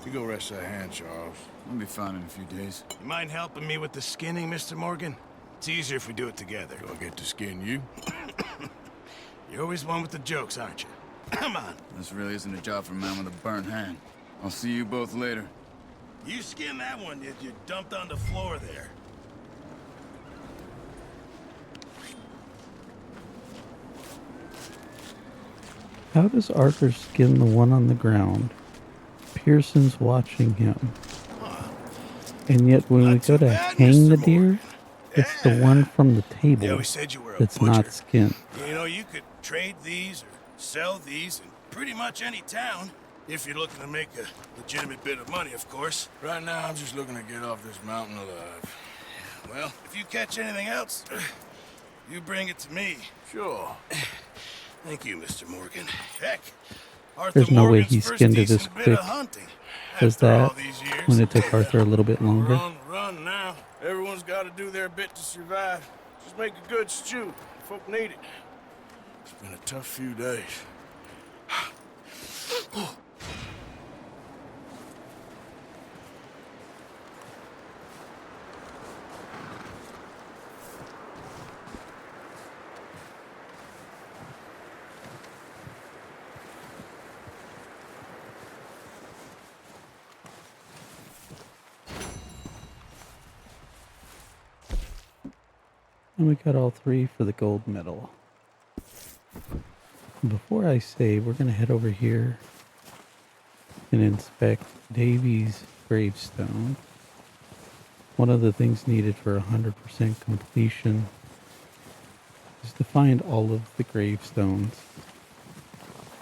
You go rest that hand, Charles. I'll be fine in a few days. You mind helping me with the skinning, Mr. Morgan? It's easier if we do it together. Do I get to skin you? You're always one with the jokes, aren't you? Come on. This really isn't a job for a man with a burnt hand. I'll see you both later. You skin that one you dumped on the floor there. How does Arthur skin the one on the ground? Pearson's watching him. And yet when we go to hang the deer, it's the one from the table Yeah, we said you were a that's butcher. not skinned. You know, you could trade these or sell these in pretty much any town. If you're looking to make a legitimate bit of money, of course. Right now, I'm just looking to get off this mountain alive. Well, if you catch anything else, you bring it to me. Sure. Thank you, Mr. Morgan. Heck, There's no way Morgan's he first skinned it this decent bit quick of hunting. as After all that. these years. When it took Arthur a little bit longer. Run now. Everyone's got to do their bit to survive. Just make a good stew. Folk need it. It's been a tough few days. And we got all 3 for the gold medal. Before I save, we're going to head over here and inspect Davy's gravestone. One of the things needed for 100% completion is to find all of the gravestones.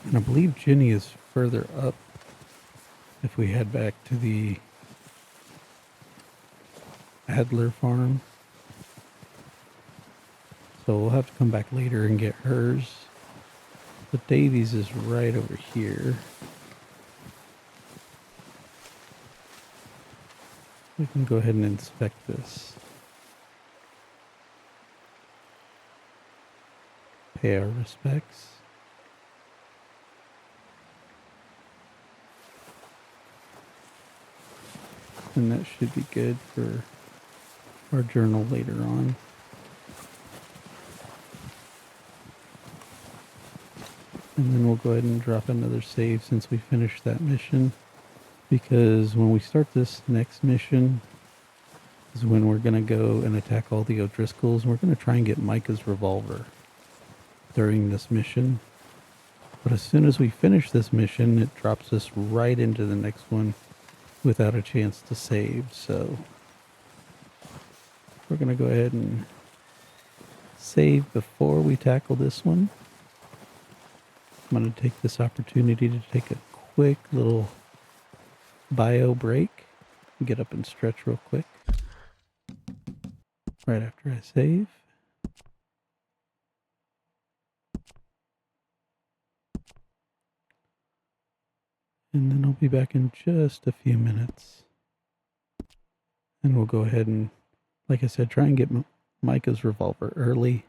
And I believe Ginny is further up if we head back to the Adler farm. So we'll have to come back later and get hers. But Davy's is right over here. We can go ahead and inspect this. Pay our respects. And that should be good for our journal later on. And then we'll go ahead and drop another save since we finished that mission. Because when we start this next mission is when we're going to go and attack all the O'Driscolls. We're going to try and get Micah's revolver during this mission. But as soon as we finish this mission, it drops us right into the next one without a chance to save. So we're going to go ahead and save before we tackle this one. I'm going to take this opportunity to take a quick little bio break. Get up and stretch real quick. Right after I save. And then I'll be back in just a few minutes. And we'll go ahead and, like I said, try and get Micah's revolver early.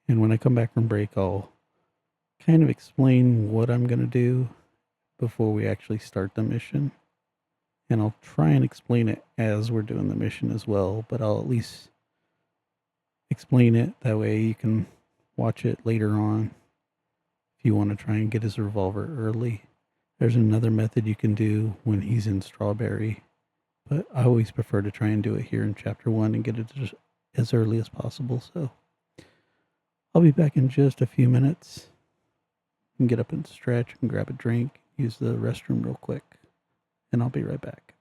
And when I come back from break, I'll kind of explain what I'm going to do before we actually start the mission. And I'll try and explain it as we're doing the mission as well, but I'll at least explain it. That way you can watch it later on if you want to try and get his revolver early. There's another method you can do when he's in Strawberry, but I always prefer to try and do it here in Chapter 1 and get it as early as possible. So I'll be back in just a few minutes. And get up and stretch and grab a drink, use the restroom real quick, and I'll be right back.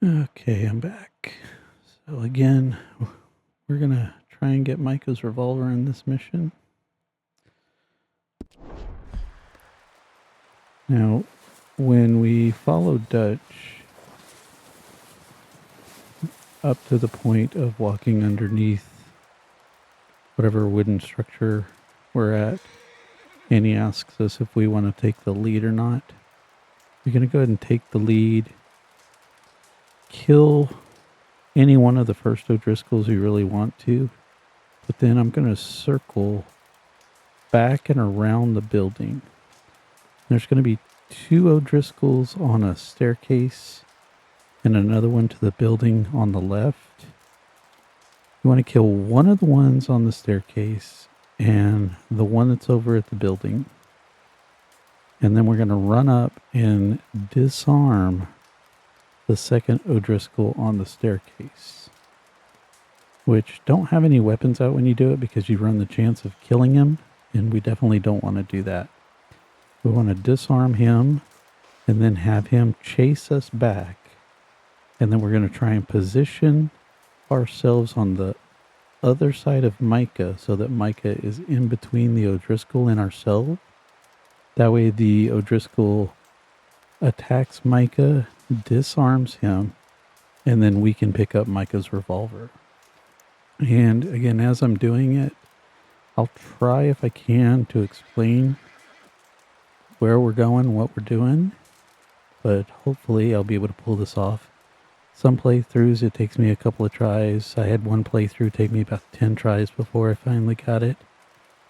Okay, I'm back. So again, we're going to try and get Micah's revolver in this mission. Now, when we followed Dutch up to the point of walking underneath whatever wooden structure we're at, and he asks us if we want to take the lead or not, we're going to go ahead and take the lead, kill any one of the first O'Driscolls we really want to, but then I'm going to circle back and around the building. There's going to be 2 O'Driscolls on a staircase and another one to the building on the left. You want to kill one of the ones on the staircase and the one that's over at the building. And then we're going to run up and disarm the second O'Driscoll on the staircase. Which, don't have any weapons out when you do it because you run the chance of killing him, and we definitely don't want to do that. We want to disarm him and then have him chase us back. And then we're going to try and position ourselves on the other side of Micah so that Micah is in between the O'Driscoll and ourselves. That way the O'Driscoll attacks Micah, disarms him, and then we can pick up Micah's revolver. And again, as I'm doing it, I'll try if I can to explain where we're going, what we're doing, but hopefully I'll be able to pull this off. Some playthroughs, it takes me a couple of tries. I had one playthrough take me about 10 tries before I finally got it.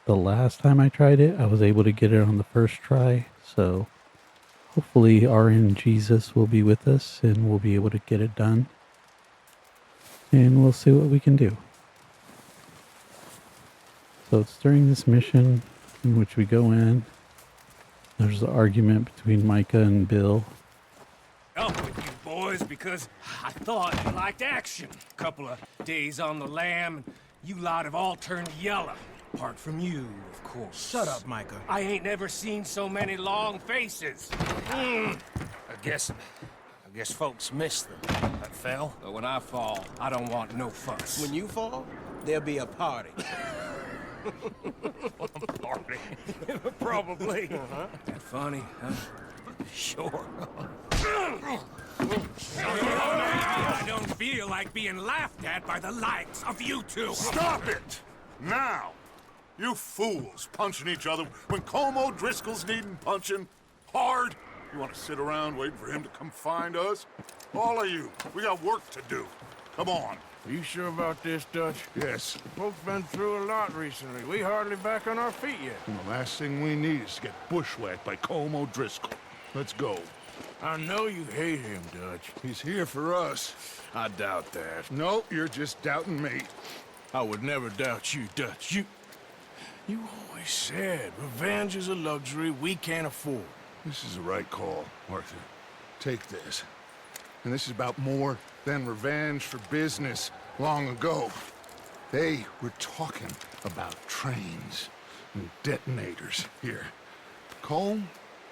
The last time I tried it, I was able to get it on the first try, so hopefully RN Jesus will be with us and we'll be able to get it done. And we'll see what we can do. So it's during this mission in which we go in. There's the argument between Micah and Bill. Up with you boys because I thought you liked action. Couple of days on the lam, and you lot have all turned yellow. Apart from you, of course. Shut up, Micah. I ain't never seen so many long faces. I guess folks miss them. That fell. But when I fall, I don't want no fuss. When you fall, there'll be a party. Party. Probably. That funny, huh? Sure. I don't feel like being laughed at by the likes of you two. Stop it! Now! You fools punching each other when Como Driscoll's needing punching hard. You want to sit around waiting for him to come find us? All of you, we got work to do. Come on. Are you sure about this, Dutch? Yes. Folks been through a lot recently. We hardly back on our feet yet. And the last thing we need is to get bushwhacked by Como Driscoll. Let's go. I know you hate him, Dutch. He's here for us. I doubt that. No, you're just doubting me. I would never doubt you, Dutch. You always said revenge is a luxury we can't afford. This is the right call, Arthur. Take this. And this is about more than revenge for business long ago. They were talking about trains and detonators here. Colm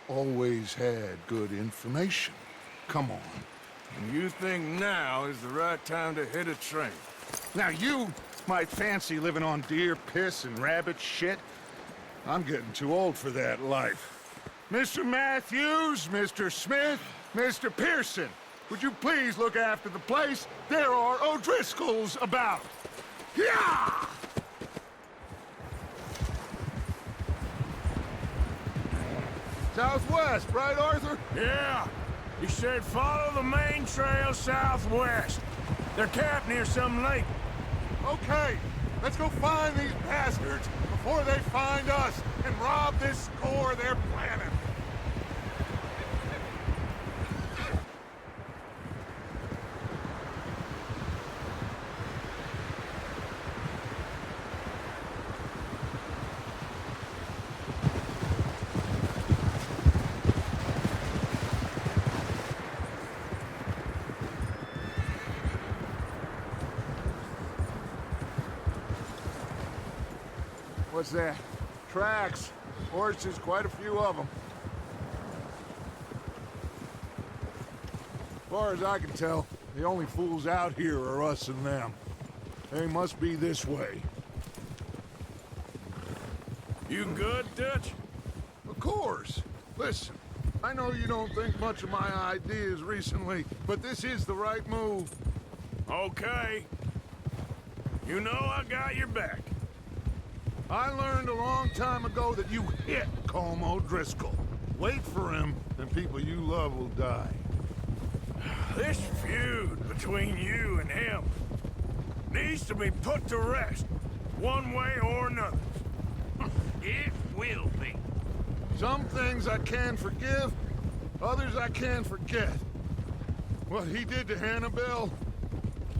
always had good information. Come on. And you think now is the right time to hit a train? Now you might fancy living on deer piss and rabbit shit. I'm getting too old for that life. Mr. Matthews, Mr. Smith, Mr. Pearson, would you please look after the place? There are O'Driscolls about. Yeah! Southwest, right, Arthur? Yeah. He said follow the main trail southwest. They're camped near some lake. Okay, let's go find these bastards before they find us and rob this score they're planning. What's that? Tracks. Horses, quite a few of them. As far as I can tell, The only fools out here are us and them. They must be this way. You good, Dutch? Of course. Listen, I know you don't think much of my ideas recently, but this is the right move. Okay. You know I got your back. I learned a long time ago that you hit Colm O'Driscoll. Wait for him, and people you love will die. This feud between you and him needs to be put to rest, one way or another. It will be. Some things I can forgive, others I can't forget. What he did to Hannibal,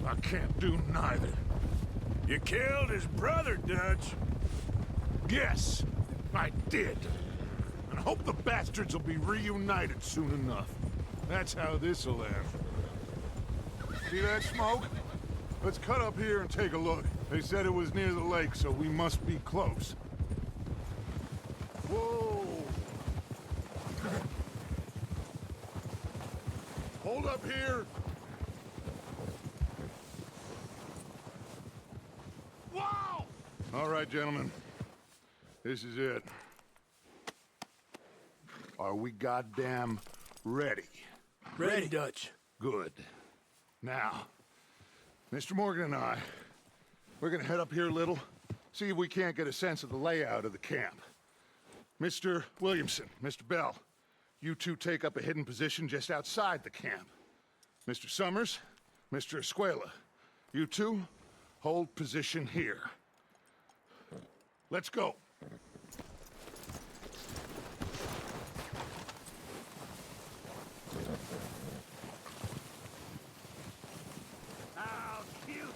I can't do neither. You killed his brother, Dutch. Yes, I did. And I hope the bastards will be reunited soon enough. That's how this'll end. See that smoke? Let's cut up here and take a look. They said it was near the lake, so we must be close. Whoa! Hold up here! Whoa! All right, gentlemen. This is it. Are we goddamn ready? Ready, Dutch. Good. Now, Mr. Morgan and I, we're gonna head up here a little, see if we can't get a sense of the layout of the camp. Mr. Williamson, Mr. Bell, you two take up a hidden position just outside the camp. Mr. Summers, Mr. Escuela, you two hold position here. Let's go. How cute.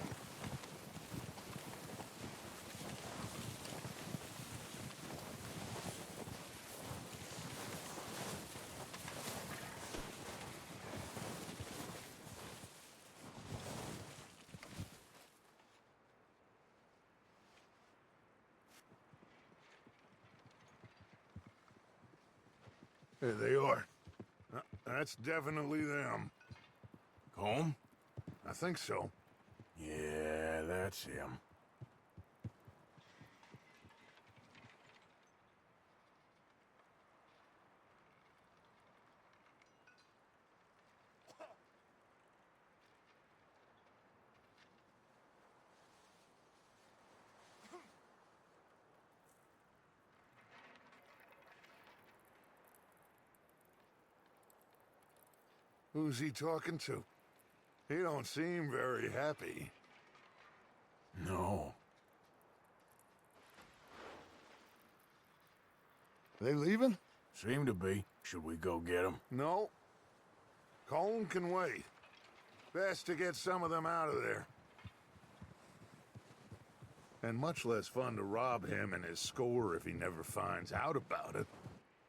There they are. That's definitely them. Colm? I think so. Yeah, that's him. Who's he talking to? He don't seem very happy. No. They leaving? Seem to be. Should we go get him? No. Colm can wait. Best to get some of them out of there. And much less fun to rob him and his score if he never finds out about it.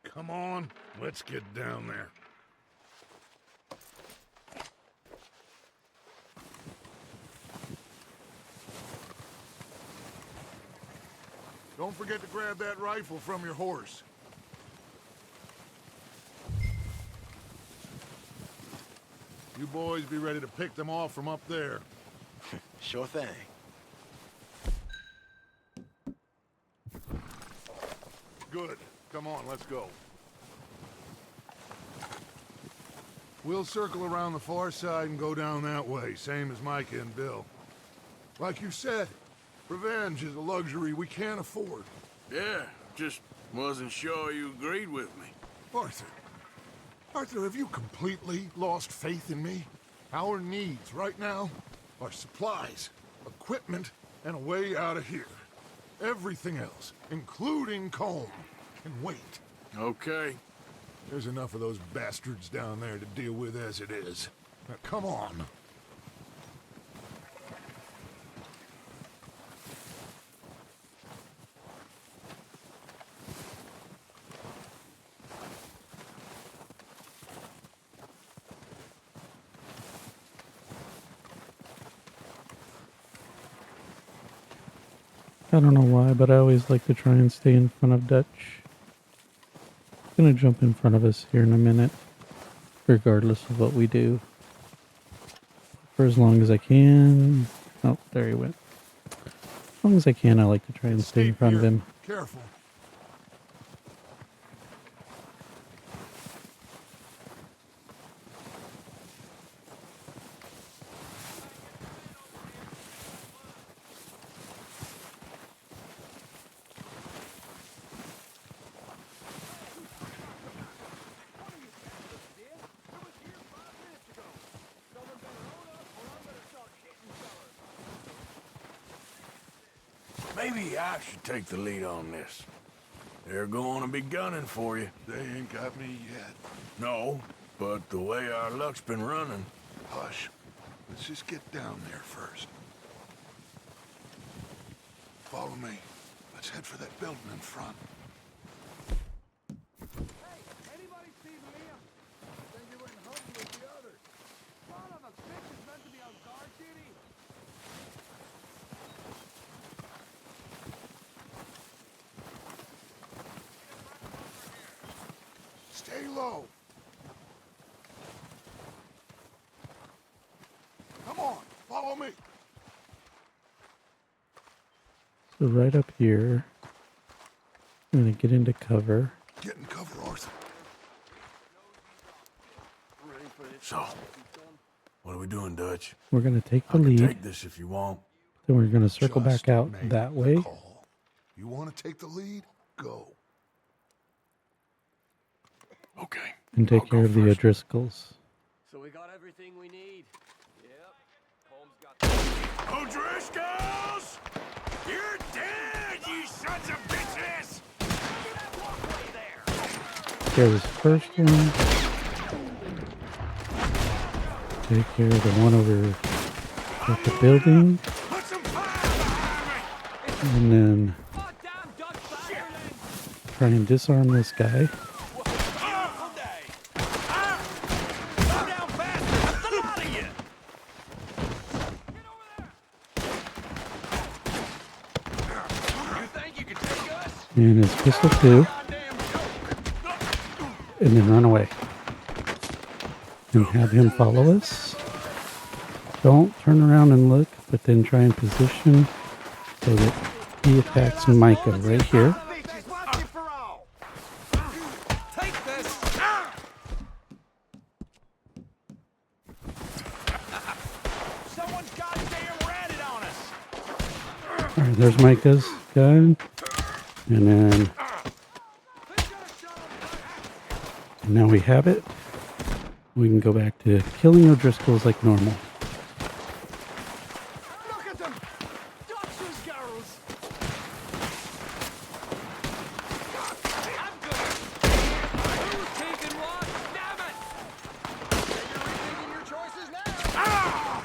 Come on, let's get down there. Don't forget to grab that rifle from your horse. You boys be ready to pick them off from up there. Sure thing. Good. Come on, let's go. We'll circle around the far side and go down that way, same as Micah and Bill. Like you said, revenge is a luxury we can't afford. Yeah, just wasn't sure you agreed with me. Arthur. Arthur, have you completely lost faith in me? Our needs right now are supplies, equipment, and a way out of here. Everything else, including Colm, can wait. Okay. There's enough of those bastards down there to deal with as it is. Now, come on. I don't know why, but I always like to try and stay in front of Dutch. He's gonna jump in front of us here in a minute, regardless of what we do. for as long as I can. Oh, there he went. As long as I can, I like to try and stay in front of him. Careful. Maybe I should take the lead on this. They're going to be gunning for you. They ain't got me yet. No, but the way our luck's been running... Hush. Let's just get down there first. Follow me. Let's head for that building in front. Stay low. Come on, follow me. So right up here, I'm going to get into cover. Get in cover, Arthur. So, what are we doing, Dutch? We're going to take the I can lead. take this if you want. Then we're going to circle Just back out make that the way. call. You want to take the lead? Go. Okay. And take care of the O'Driscolls. So we got everything we need. Yep. Holmes got O'Driscolls! You're dead, you sons of bitches! Care of this first one. Take care of the one over at the building. And then try and disarm this guy. And his pistol too. And then run away. And have him follow us. Don't turn around and look, but then try and position so that he attacks Micah right here. Alright, there's Micah's gun. And then now we have it. We can go back to killing O'Driscolls like normal. Look at them! Doctor's girls! I'm good. Who's taking what? Damn it! You're rethinking your choices now! Ah!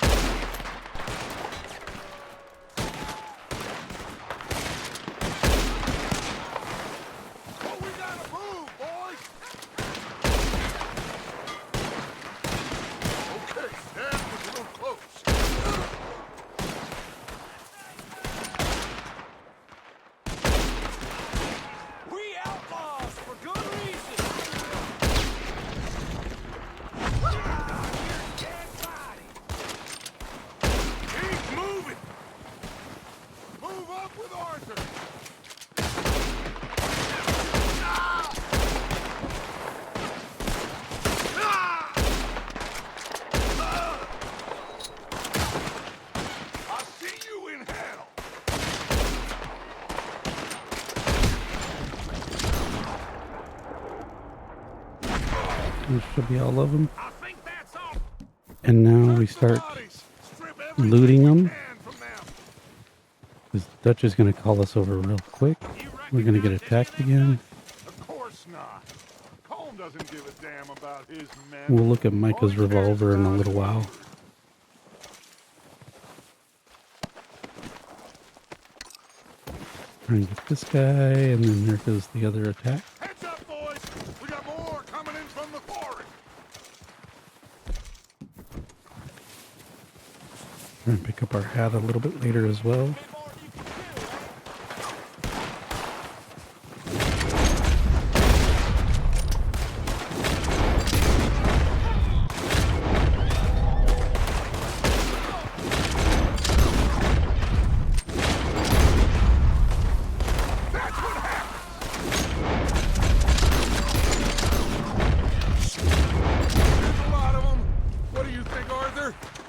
Oh, we gotta move, boys! Okay, that was a little close. We outlaws for good reason! Dead body! Keep moving! Move up with Arthur. I'll see you in hell. This should be all of them. And now we start looting them. This Dutch is going to call us over real quick. We're going to get attacked again. Of course not. Colm doesn't give a damn about his men. We'll look at Micah's revolver in a little while. Try and get this guy, and then here goes the other attack. Heads up, boys. We got more coming in from the forest. Try and pick up our hat a little bit later as well.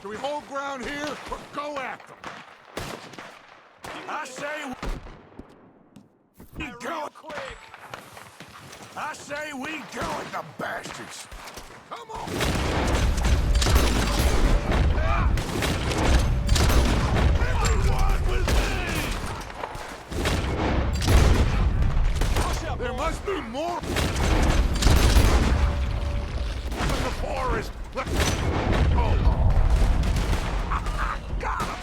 Should we hold ground here or go after them? I say we go quick. I say we go at the bastards. Come on! Everyone with me! There must be more in the forest. Let's go. Got him.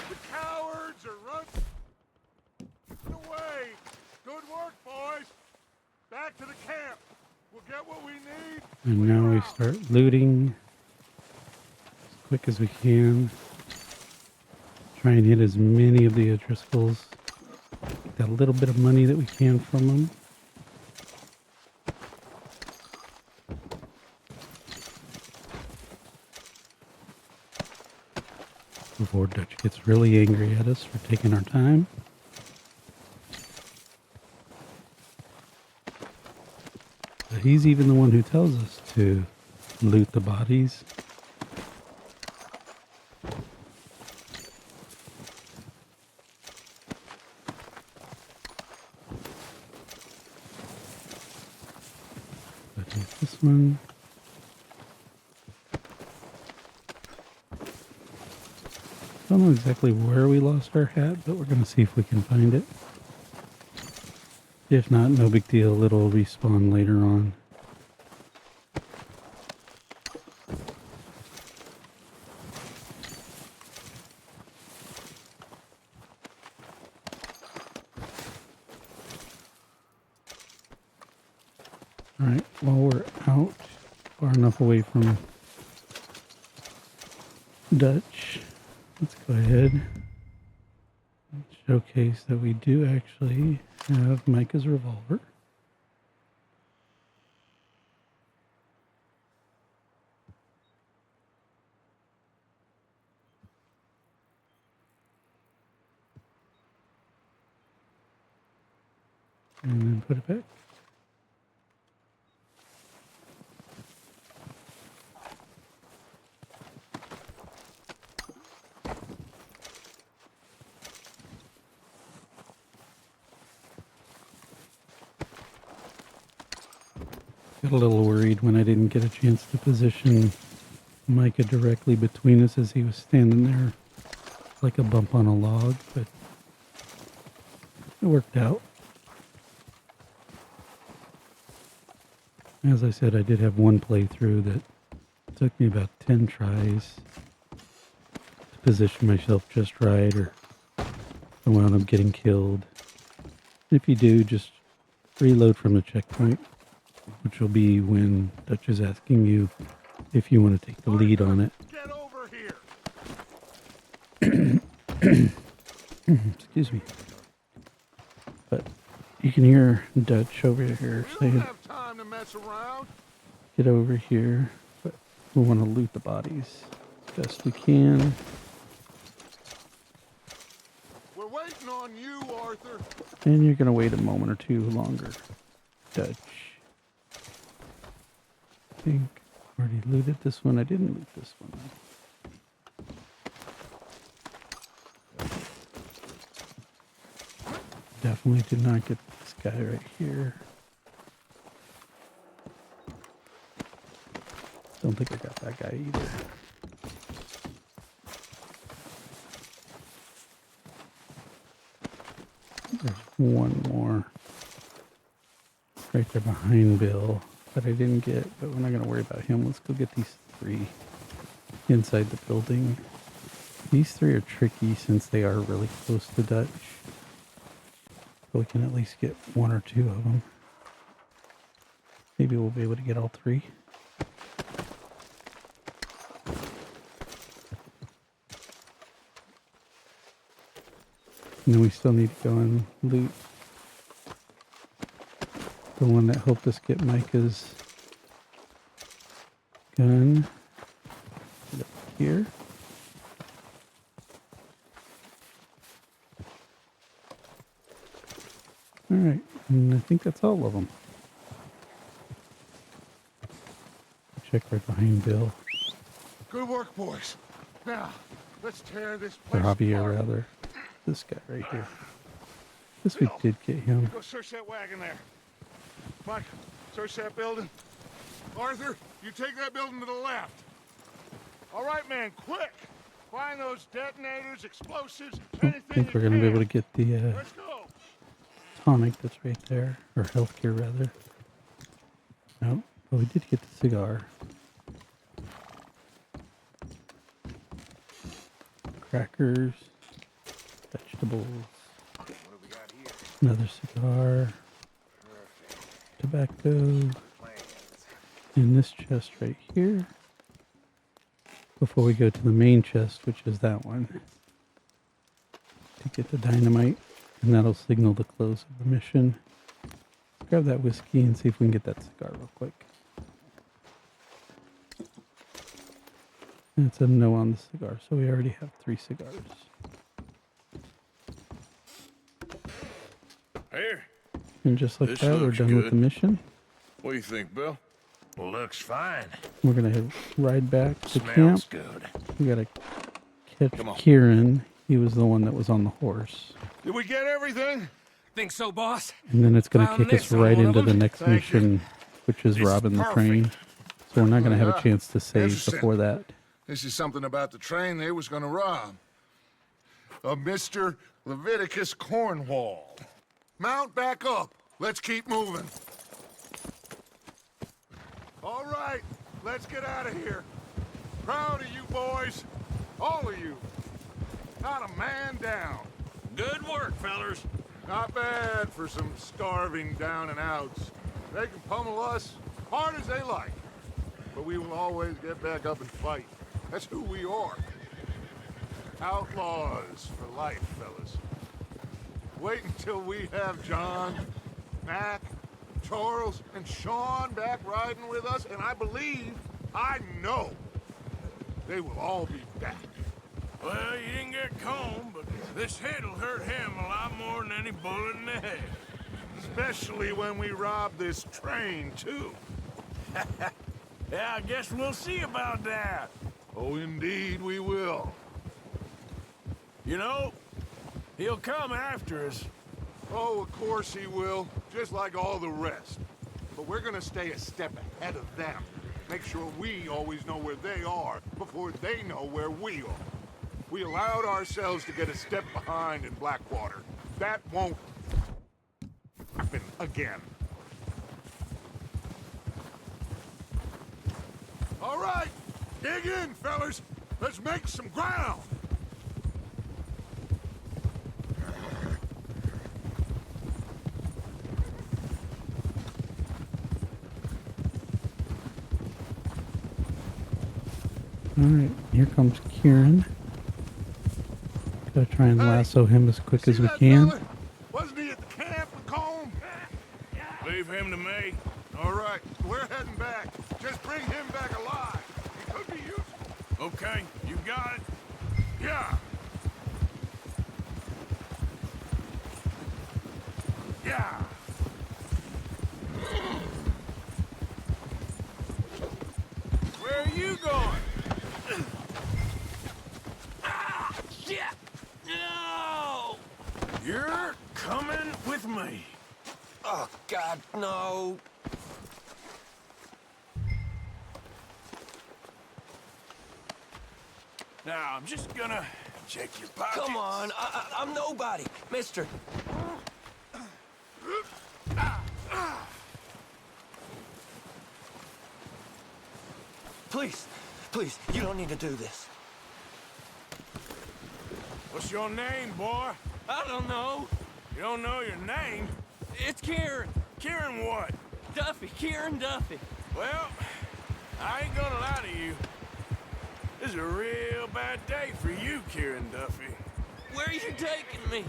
The cowards are running away. Good work, boys. Back to the camp. We'll get what we need. And now we start looting as quick as we can. Try and hit as many of the O'Driscolls. Get that little bit of money that we can from them. Before Dutch gets really angry at us for taking our time. But he's even the one who tells us to loot the bodies. But here's this one. I don't know exactly where we lost our hat, but we're going to see if we can find it. If not, no big deal. It'll respawn later on. Alright, while we're out, far enough away from Dutch, let's go ahead and showcase that we do actually have Micah's revolver. And then put it back. Got a little worried when I didn't get a chance to position Micah directly between us as he was standing there like a bump on a log, but it worked out. As I said, I did have one playthrough that took me about 10 tries to position myself just right, or I wound up getting killed. If you do, just reload from the checkpoint, which will be when Dutch is asking you if you want to take the lead on it. Get over here. Excuse me. But you can hear Dutch over here saying, Have time to mess around. get over here. But we want to loot the bodies as best we can. We're waiting on you, Arthur. And you're going to wait a moment or two longer. Dutch. I think I already looted this one. I didn't loot this one. Definitely did not get this guy right here. Don't think I got that guy either. There's one more right there behind Bill that I didn't get, but we're not going to worry about him. Let's go get these three inside the building. These three are tricky since they are really close to Dutch. But we can at least get one or two of them. Maybe we'll be able to get all three. And then we still need to go and loot the one that helped us get Micah's gun. Put it up here. All right, and I think that's all of them. Check right behind Bill. Good work, boys. Now, let's tear this Or place Javier, apart. rather. This guy right here. This we did get him. Go search that wagon there. Mike, search that building. Arthur, you take that building to the left. All right, man, quick. Find those detonators, explosives, I anything think we're you going to be can. able to get the Let's go. tonic that's right there. Or healthcare, rather. No, but we did get the cigar. Crackers. Vegetables. Another cigar. Tobacco. In this chest right here. Before we go to the main chest, which is that one. To get the dynamite. And that'll signal the close of the mission. Let's grab that whiskey and see if we can get that cigar real quick. And it said no on the cigar, so we already have 3 cigars. Here. And just like This that, we're looks done with good. the mission. What do you think, Bill? Looks fine. We're going to ride back to Smells camp. good. We got to catch Come on. Kieran. He was the one that was on the horse. Did we get everything? Think so, boss? And then it's going to Found kick us this on right one of into the them. next Thank you. mission, which is This is robbing the perfect. train. So we're not going to have Yeah. a chance to save Interesting. before that. This is something about the train they was gonna rob. A Mr. Leviticus Cornwall. Mount back up. Let's keep moving. All right, let's get out of here. Proud of you boys. All of you. Not a man down. Good work, fellers. Not bad for some starving down and outs. They can pummel us hard as they like. But we will always get back up and fight. That's who we are. Outlaws for life, fellas. Wait until we have John, Mac, Charles, and Sean back riding with us, and I believe, I know, they will all be back. Well, you didn't get Combe, but this hit'll hurt him a lot more than any bullet in the head. Especially when we rob this train, too. Yeah, I guess we'll see about that. Oh, indeed we will. You know, he'll come after us. Oh, of course he will, just like all the rest. But we're gonna stay a step ahead of them. Make sure we always know where they are before they know where we are. We allowed ourselves to get a step behind in Blackwater. That won't happen again. All right, dig in, fellas. Let's make some ground. Alright, here comes Kieran. Gotta try and lasso him as quick as we can. Fella? Wasn't he at the camp with Combe? Leave him to me. All right, we're heading back. Just bring him back alive. He could be useful. Okay, you got it. Yeah. Yeah. Where are you going? Ah, shit! No! You're coming with me. Oh, God, no. Now, I'm just gonna check your pockets. Come on, I'm nobody, mister. Please, please, you don't need to do this. What's your name, boy? I don't know. You don't know your name? It's Kieran. Kieran what? Duffy, Kieran Duffy. Well, I ain't gonna lie to you. This is a real bad day for you, Kieran Duffy. Where are you taking me?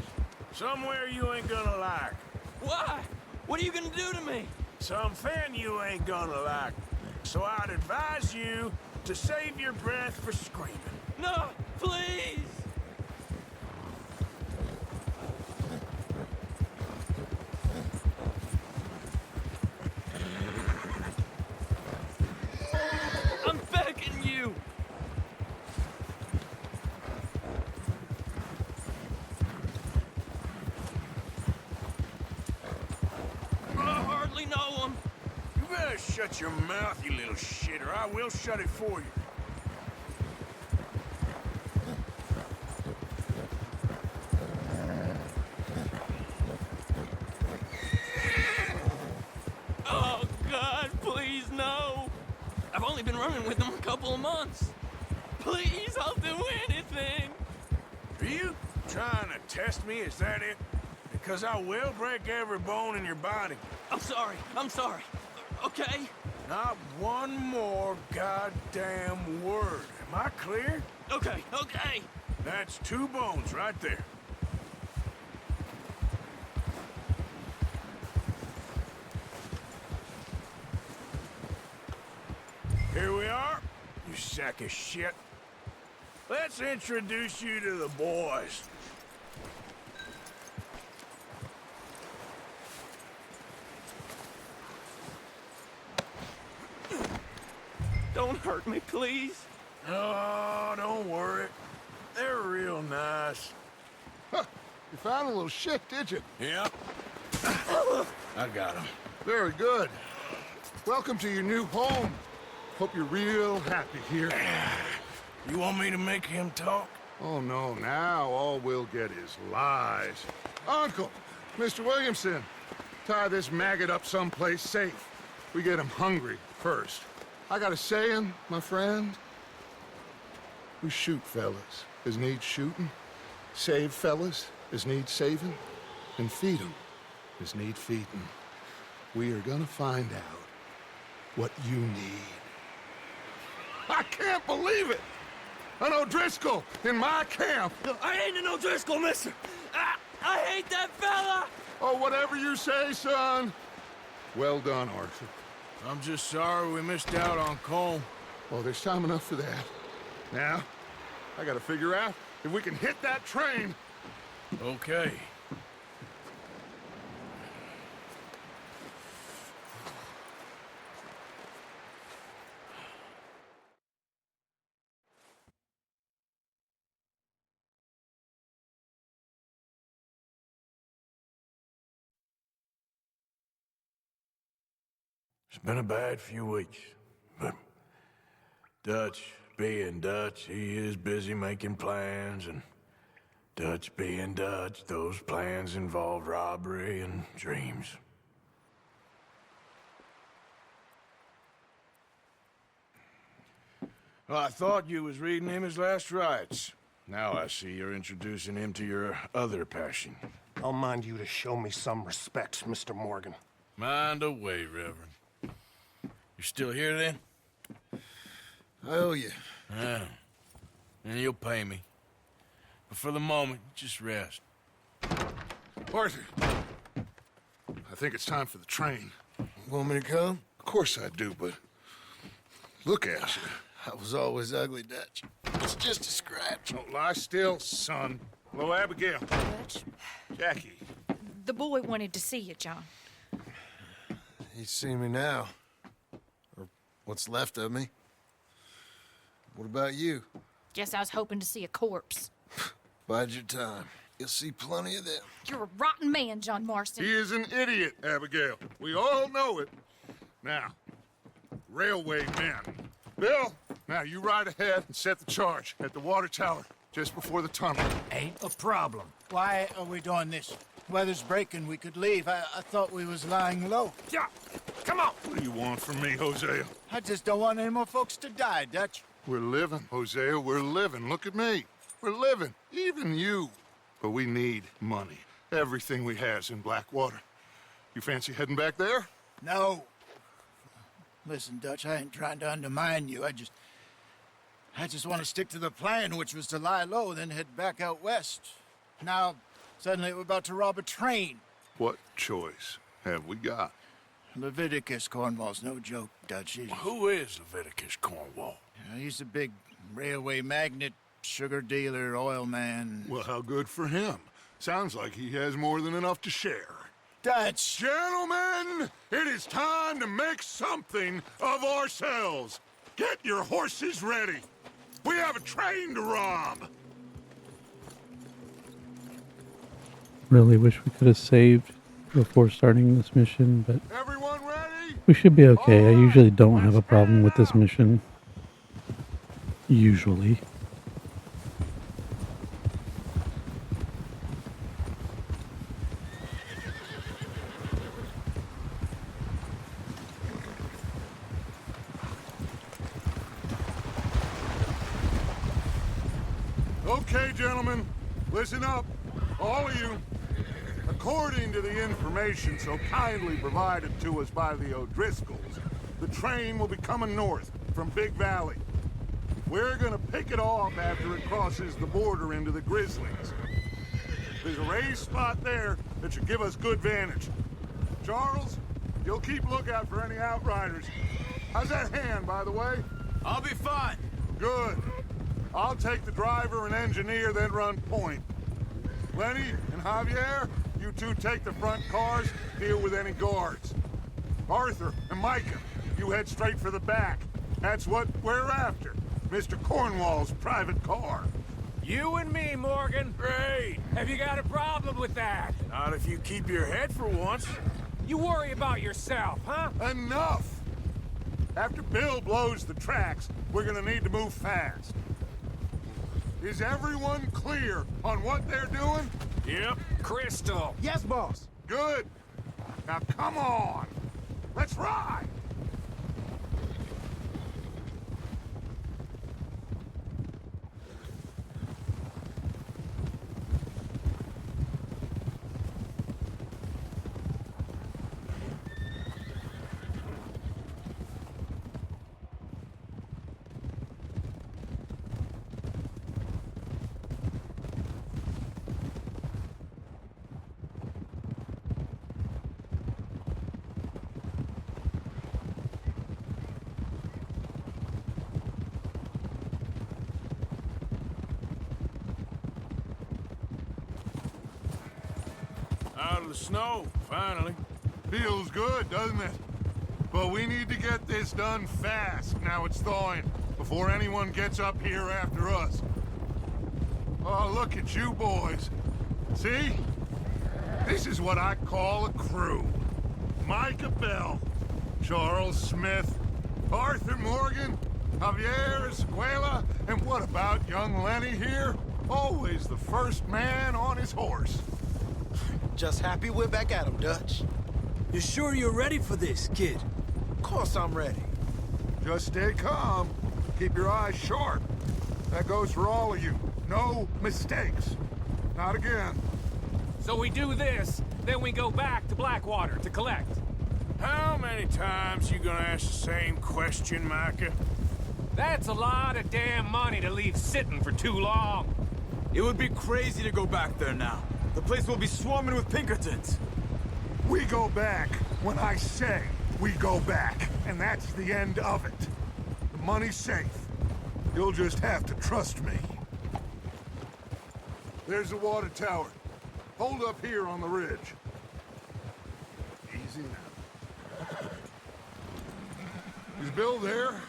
Somewhere you ain't gonna like. Why? What are you gonna do to me? Something you ain't gonna like. So I'd advise you to save your breath for screaming. No, please. know him. You better shut your mouth, you little shit, or I will shut it for you. Oh, God, please, no. I've only been running with him a couple of months. Please, I'll do anything. Are you trying to test me? Is that it? Because I will break every bone in your body. I'm sorry. Okay? Not one more goddamn word. Am I clear? Okay. That's 2 bones right there. Here we are, you sack of shit. Let's introduce you to the boys. Don't hurt me, please. Oh, don't worry. They're real nice. Huh. You found a little shit, did you? Yep. I got him. Very good. Welcome to your new home. Hope you're real happy here. You want me to make him talk? Oh, no. Now all we'll get is lies. Uncle, Mr. Williamson, tie this maggot up someplace safe. We get him hungry first. I got a saying, my friend. We shoot fellas as need shooting, save fellas as need saving, and feed 'em as need feeding. We are gonna find out what you need. I can't believe it! An O'Driscoll in my camp! I ain't an O'Driscoll, mister! I hate that fella! Oh, whatever you say, son. Well done, Arthur. I'm just sorry we missed out on Colm. Oh, there's time enough for that. Now, I gotta figure out if we can hit that train. Okay. It's been a bad few weeks, but Dutch being Dutch, he is busy making plans, and Dutch being Dutch, those plans involve robbery and dreams. Well, I thought you was reading him his last rites. Now I see you're introducing him to your other passion. I'll mind you to show me some respect, Mr. Morgan. Mind away, Reverend. You still here, then? I owe you. Yeah. And you'll pay me. But for the moment, just rest. Arthur, I think it's time for the train. Want me to come? Of course I do, but look at you. I was always ugly, Dutch. It's just a scratch. Don't lie still, son. Hello, Abigail. Dutch, Jackie. the boy wanted to see you, John. You see me now. Or what's left of me. What about you? Guess I was hoping to see a corpse. Bide your time. You'll see plenty of them. You're a rotten man, John Marston. He is an idiot, Abigail. We all know it. Now, railway men. Bill, now you ride ahead and set the charge at the water tower just before the tunnel. Ain't a problem. Why are we doing this? Weather's breaking. We could leave. I thought we was lying low. Yeah, come on. What do you want from me, Hosea? I just don't want any more folks to die, Dutch. We're living, Hosea. We're living. Look at me. We're living. Even you. But we need money. Everything we has in Blackwater. You fancy heading back there? No. Listen, Dutch, I ain't trying to undermine you. I just want to stick to the plan, which was to lie low, then head back out west. Now, suddenly we're about to rob a train. What choice have we got? Leviticus Cornwall's no joke, Dutch. Who is Leviticus Cornwall? He's a big railway magnate, sugar dealer, oil man. Well, how good for him. Sounds like he has more than enough to share. Dutch! Gentlemen, it is time to make something of ourselves. Get your horses ready. We have a train to rob. Really wish we could have saved before starting this mission, but Everyone We should be okay. I usually don't have a problem with this mission. Usually. Okay, gentlemen, listen up, all of you. According to the information so kindly provided to us by the O'Driscolls, the train will be coming north from Big Valley. We're gonna pick it off after it crosses the border into the Grizzlies. There's a raised spot there that should give us good vantage. Charles, you'll keep lookout for any outriders. How's that hand, by the way? I'll be fine. Good. I'll take the driver and engineer, then run point. Lenny and Javier, you two take the front cars, deal with any guards. Arthur and Micah, you head straight for the back. That's what we're after. Mr. Cornwall's private car. You and me, Morgan. Great. Have you got a problem with that? Not if you keep your head for once. You worry about yourself, huh? Enough! After Bill blows the tracks, we're gonna need to move fast. Is everyone clear on what they're doing? Yep. Crystal. Yes, boss. Good. Now come on. Let's ride. Out of the snow, finally. Feels good, doesn't it? But we need to get this done fast, now it's thawing, before anyone gets up here after us. Oh, look at you boys. See? This is what I call a crew. Micah Bell, Charles Smith, Arthur Morgan, Javier Escuela, and what about young Lenny here? Always the first man on his horse. Just happy we're back at him, Dutch. You sure you're ready for this, kid? Of course I'm ready. Just stay calm. Keep your eyes sharp. That goes for all of you. No mistakes. Not again. So we do this, then we go back to Blackwater to collect. How many times you gonna ask the same question, Micah? That's a lot of damn money to leave sitting for too long. It would be crazy to go back there now. The place will be swarming with Pinkertons. We go back when I say we go back, and that's the end of it. The money's safe. You'll just have to trust me. There's the water tower. Hold up here on the ridge. Easy now. Is Bill there?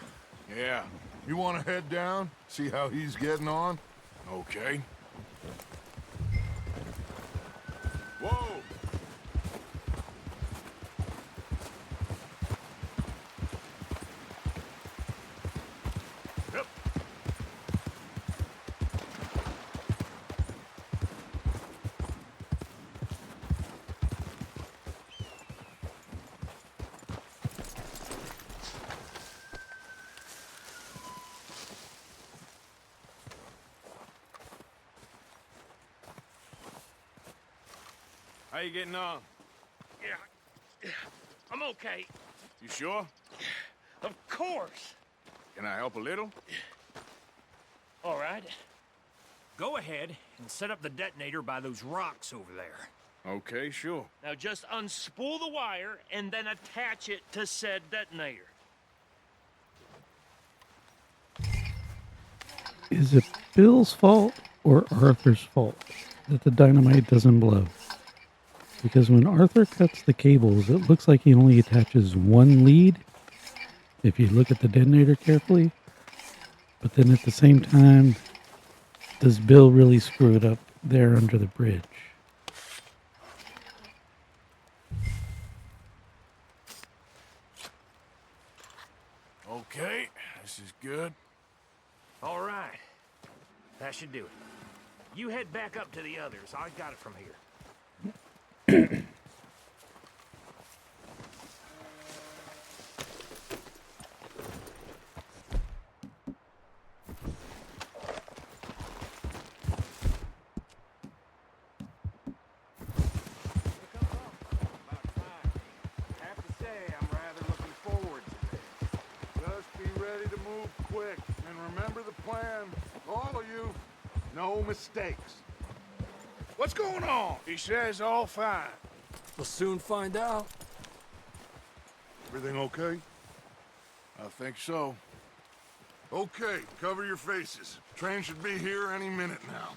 Yeah. You want to head down, see how he's getting on? Okay. Whoa! Yep. How you getting on? Yeah, I'm okay. You sure? Of course. Can I help a little? All right. Go ahead and set up the detonator by those rocks over there. Okay, sure. Now just unspool the wire and then attach it to said detonator. Is it Bill's fault or Arthur's fault that the dynamite doesn't blow? Because when Arthur cuts the cables, it looks like he only attaches one lead, if you look at the detonator carefully. But then at the same time, does Bill really screw it up there under the bridge? Okay, this is good. All right. That should do it. You head back up to the others. I got it from here. Quick, and remember the plan. All of you, no mistakes. What's going on? He says all fine. We'll soon find out. Everything okay? I think so. Okay, cover your faces. Train should be here any minute now.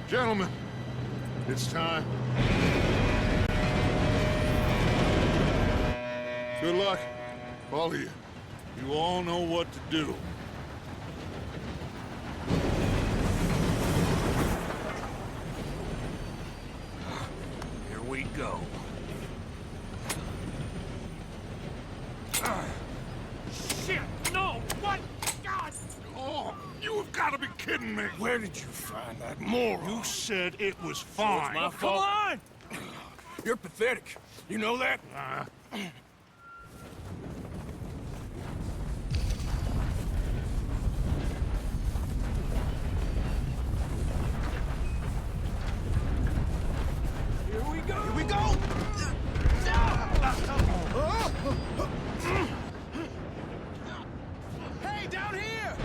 Gentlemen, it's time. Good luck, all of you. You all know what to do. Here we go. Shit, no! What? God! Oh, you have got to be kidding me! Where did you find that moron? You said it was fine. My fault. Come on! You're pathetic. You know that? Here we go! Here we go! Hey, down here!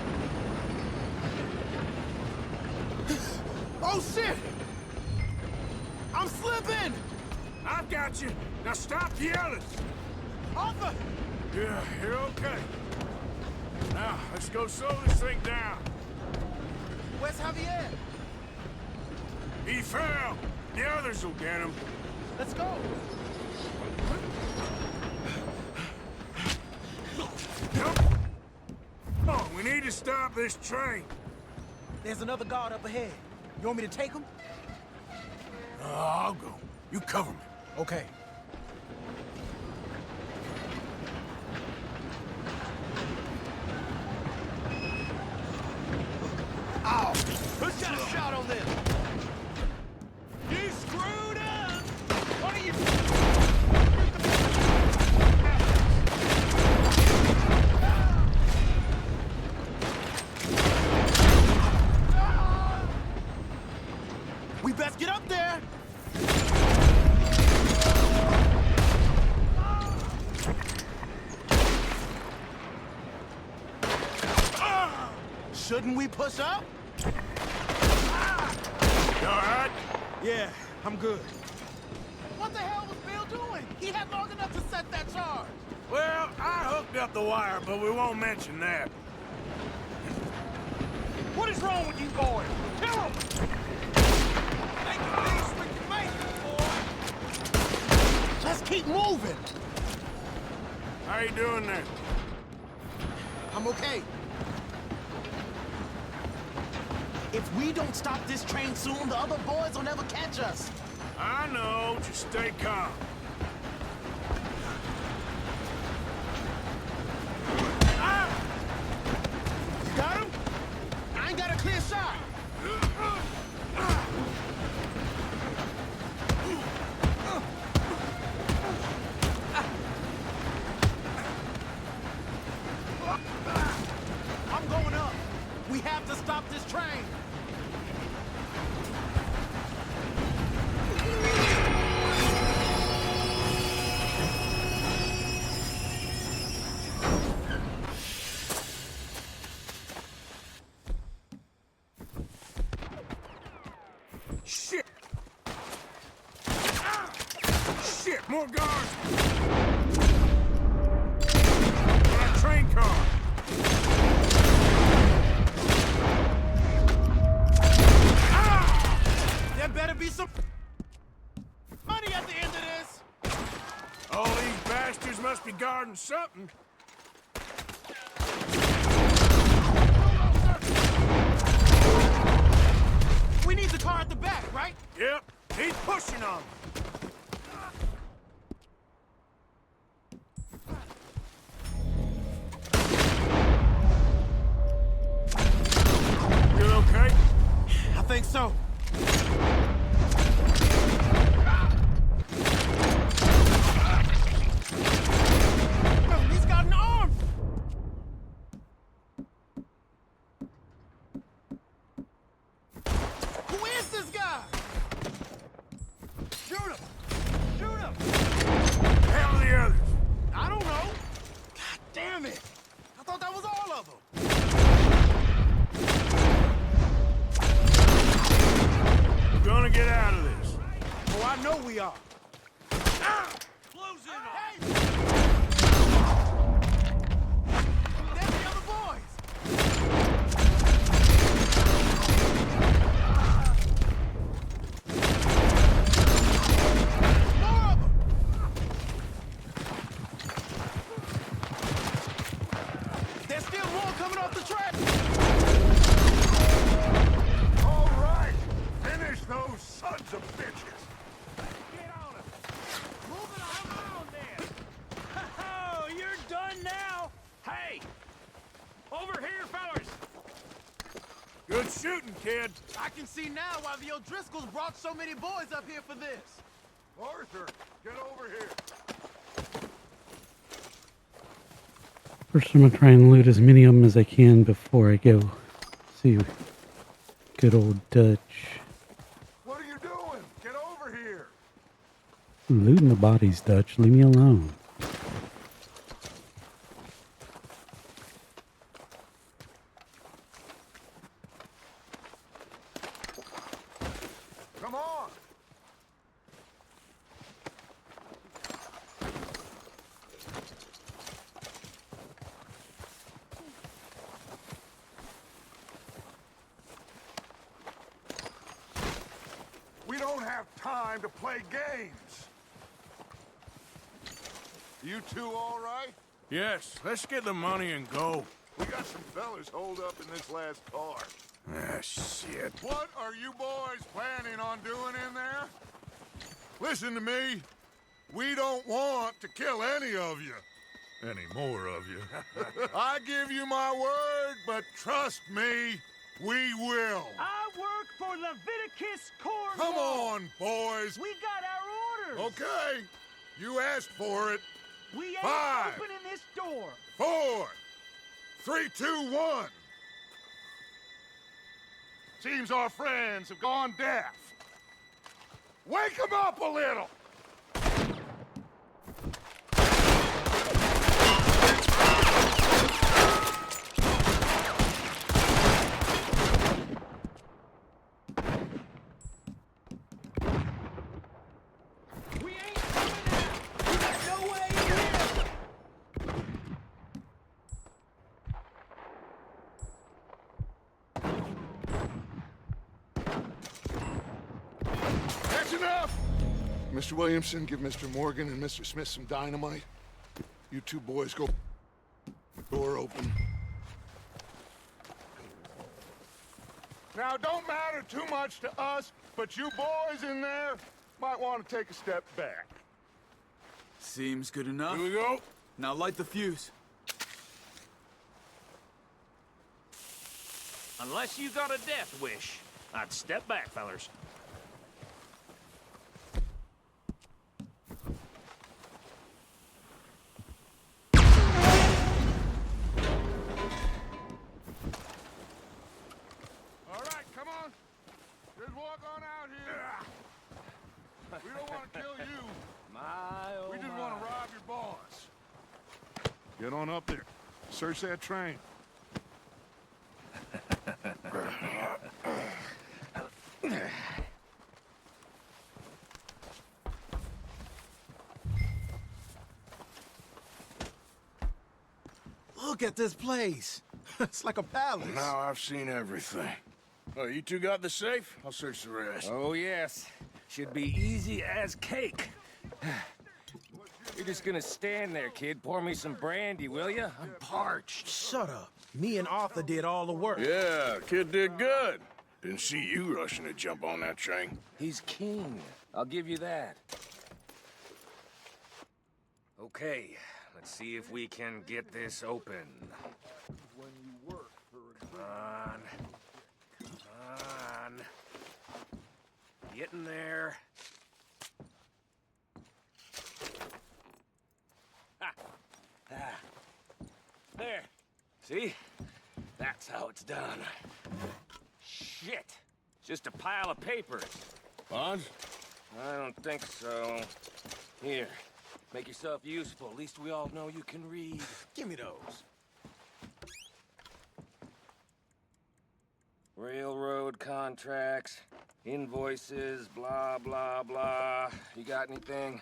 Oh, shit! I'm slipping! I've got you. Now stop yelling. Arthur! Yeah, you're okay. Now, let's go slow this thing down. Where's Javier? He fell. The others will get him. Let's go! Oh, we need to stop this train. There's another guard up ahead. You want me to take him? I'll go. You cover me. Okay. Ow! Who's got a shot on this? You screwed up! What are you... We best get up there! Shouldn't we push up? You all right? Yeah, I'm good. What the hell was Bill doing? He had long enough to set that charge. Well, I hooked up the wire, but we won't mention that. What is wrong with you boys? Kill him! Make a peace with your mate, boy! Let's keep moving! How you doing there? I'm okay. If we don't stop this train soon, the other boys will never catch us. I know. Just stay calm. You got him? I ain't got a clear shot. I'm going up. We have to stop this train. Shit! Shit! More guards! That train car! There better be some money at the end of this. All these bastards must be guarding something. We need the car at the back, right? Yep, he's pushing think so. He's got an arm! Who is this guy? Shoot him! Shoot him! Hell are the others? I don't know. God damn it! I thought that was all of them. We're gonna get out of this. Oh, I know we are. Close in on. Hey! There's the other boys! More of them! There's still more coming off the track! All right, finish those sons of bitches. Get on him! Move it around then! Oh, you're done now? Hey! Over here, fellas! Good shooting, kid. I can see now why the O'Driscolls brought so many boys up here for this. Arthur, get over here. First, I'm gonna try and loot as many of them as I can before I go see good old Dutch. What are you doing? Get over here. Looting the bodies, Dutch. Leave me alone. Come on. We don't have time to play games. You two all right? Yes, let's get the money and go. We got some fellas holed up in this last car. Ah, shit. What are you boys planning on doing in there? Listen to me. We don't want to kill any of you. Any more of you. I give you my word, but trust me, we will. I work for Leviticus Corps. Come on, boys. We got our orders. Okay. You asked for it. We ain't 5, opening this door. 4, 3, 2, 1. Seems our friends have gone deaf. Wake them up a little. We ain't coming out. You got no way in here. That's enough! Mr. Williamson, give Mr. Morgan and Mr. Smith some dynamite. You two boys go door open. Now, don't matter too much to us, but you boys in there might want to take a step back. Seems good enough. Here we go. Now light the fuse. Unless you got a death wish, I'd step back, fellers. All right, come on. Just walk on out here. We don't want to kill you. We just want to rob your boss. Get on up there. Search that train. Look at this place. It's like a palace. Now I've seen everything. Oh, you two got the safe? I'll search the rest. Oh, yes. Should be easy as cake. You're just gonna stand there, kid. Pour me some brandy, will you? I'm parched. Shut up. Me and Arthur did all the work. Yeah, kid did good. Didn't see you rushing to jump on that train. He's king. I'll give you that. Okay, let's see if we can get this open. Come on. Come on. Getting there. There. See? That's how it's done. Shit. Just a pile of papers. Bonds? I don't think so. Here. Make yourself useful. At least we all know you can read. Give me those. Railroad contracts, invoices, blah, blah, blah. You got anything?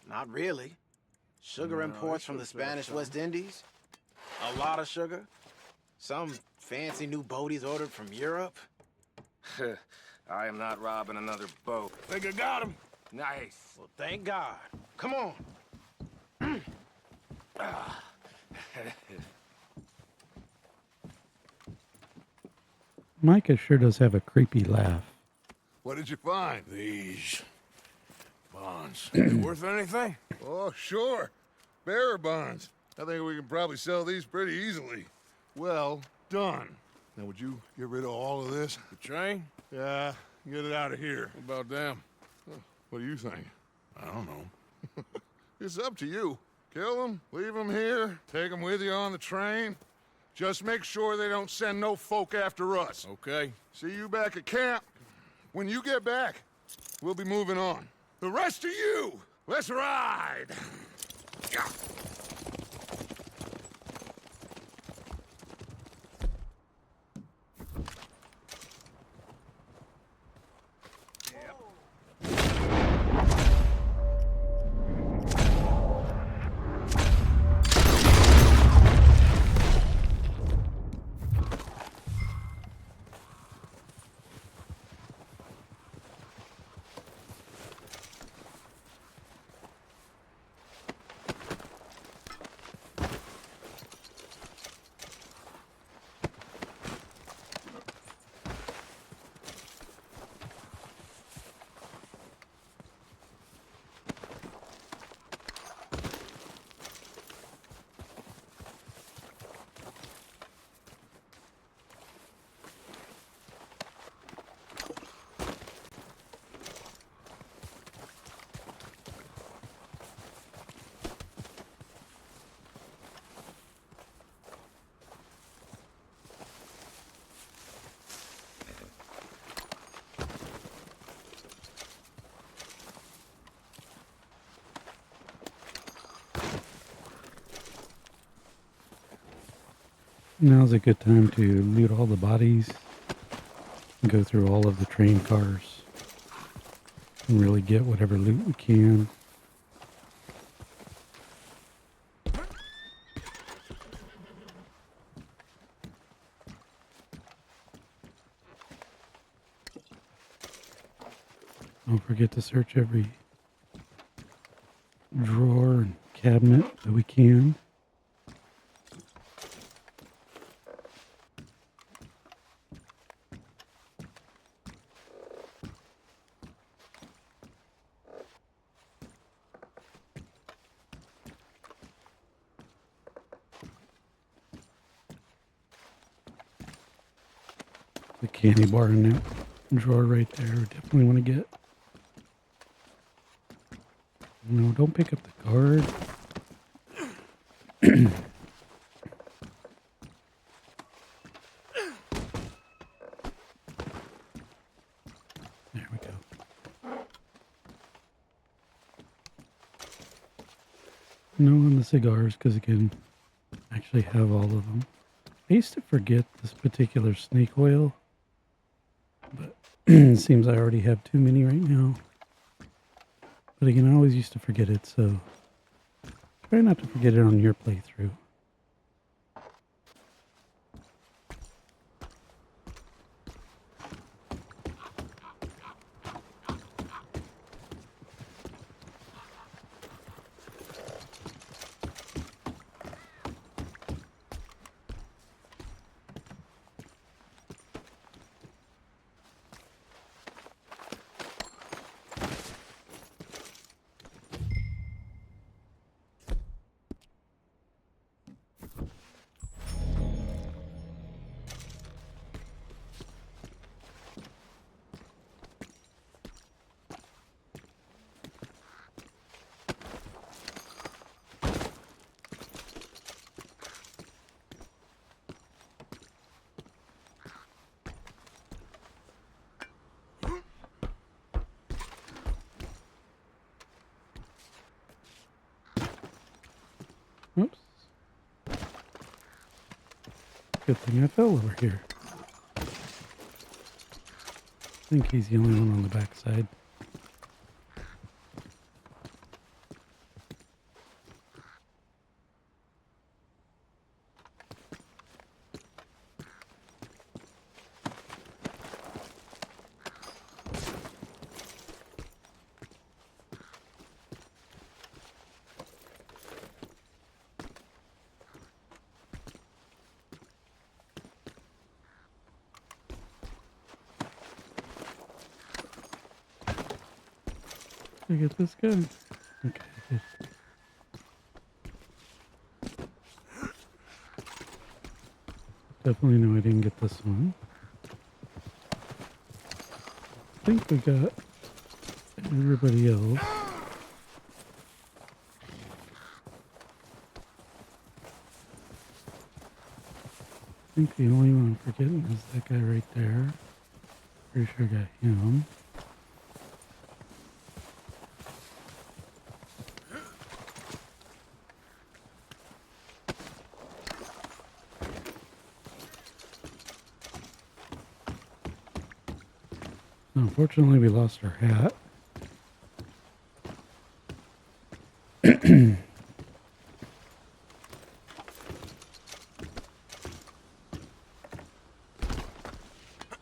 Not really. Sugar imports from the Spanish West Indies. A lot of sugar. Some fancy new boat he's ordered from Europe. I am not robbing another boat. Think I got him. Nice. Well, thank God. Come on. Micah sure does have a creepy laugh. What did you find? These bonds. Worth anything? Oh, sure. Bearer bonds. I think we can probably sell these pretty easily. Well done. Now, would you get rid of all of this? The train? Yeah, get it out of here. What about them? What do you think? I don't know. It's up to you. Kill them, leave them here, take them with you on the train. Just make sure they don't send no folk after us. Okay. See you back at camp. When you get back, we'll be moving on. The rest of you, let's ride! Yeah. Now's a good time to loot all the bodies and go through all of the train cars and really get whatever loot we can. Don't forget to search every drawer and cabinet that we can. The candy bar in that drawer right there. Definitely want to get. No, don't pick up the card. There we go. No on the cigars because I can actually have all of them. I used to forget this particular snake oil, but it seems I already have too many right now. But again, I always used to forget it, so try not to forget it on your playthrough. Good thing I fell over here. I think he's the only one on the backside. Did I get this guy? Okay, I did. Definitely know I didn't get this one. I think we got everybody else. I think the only one I'm forgetting is that guy right there. Pretty sure I got him. Unfortunately, we lost our hat.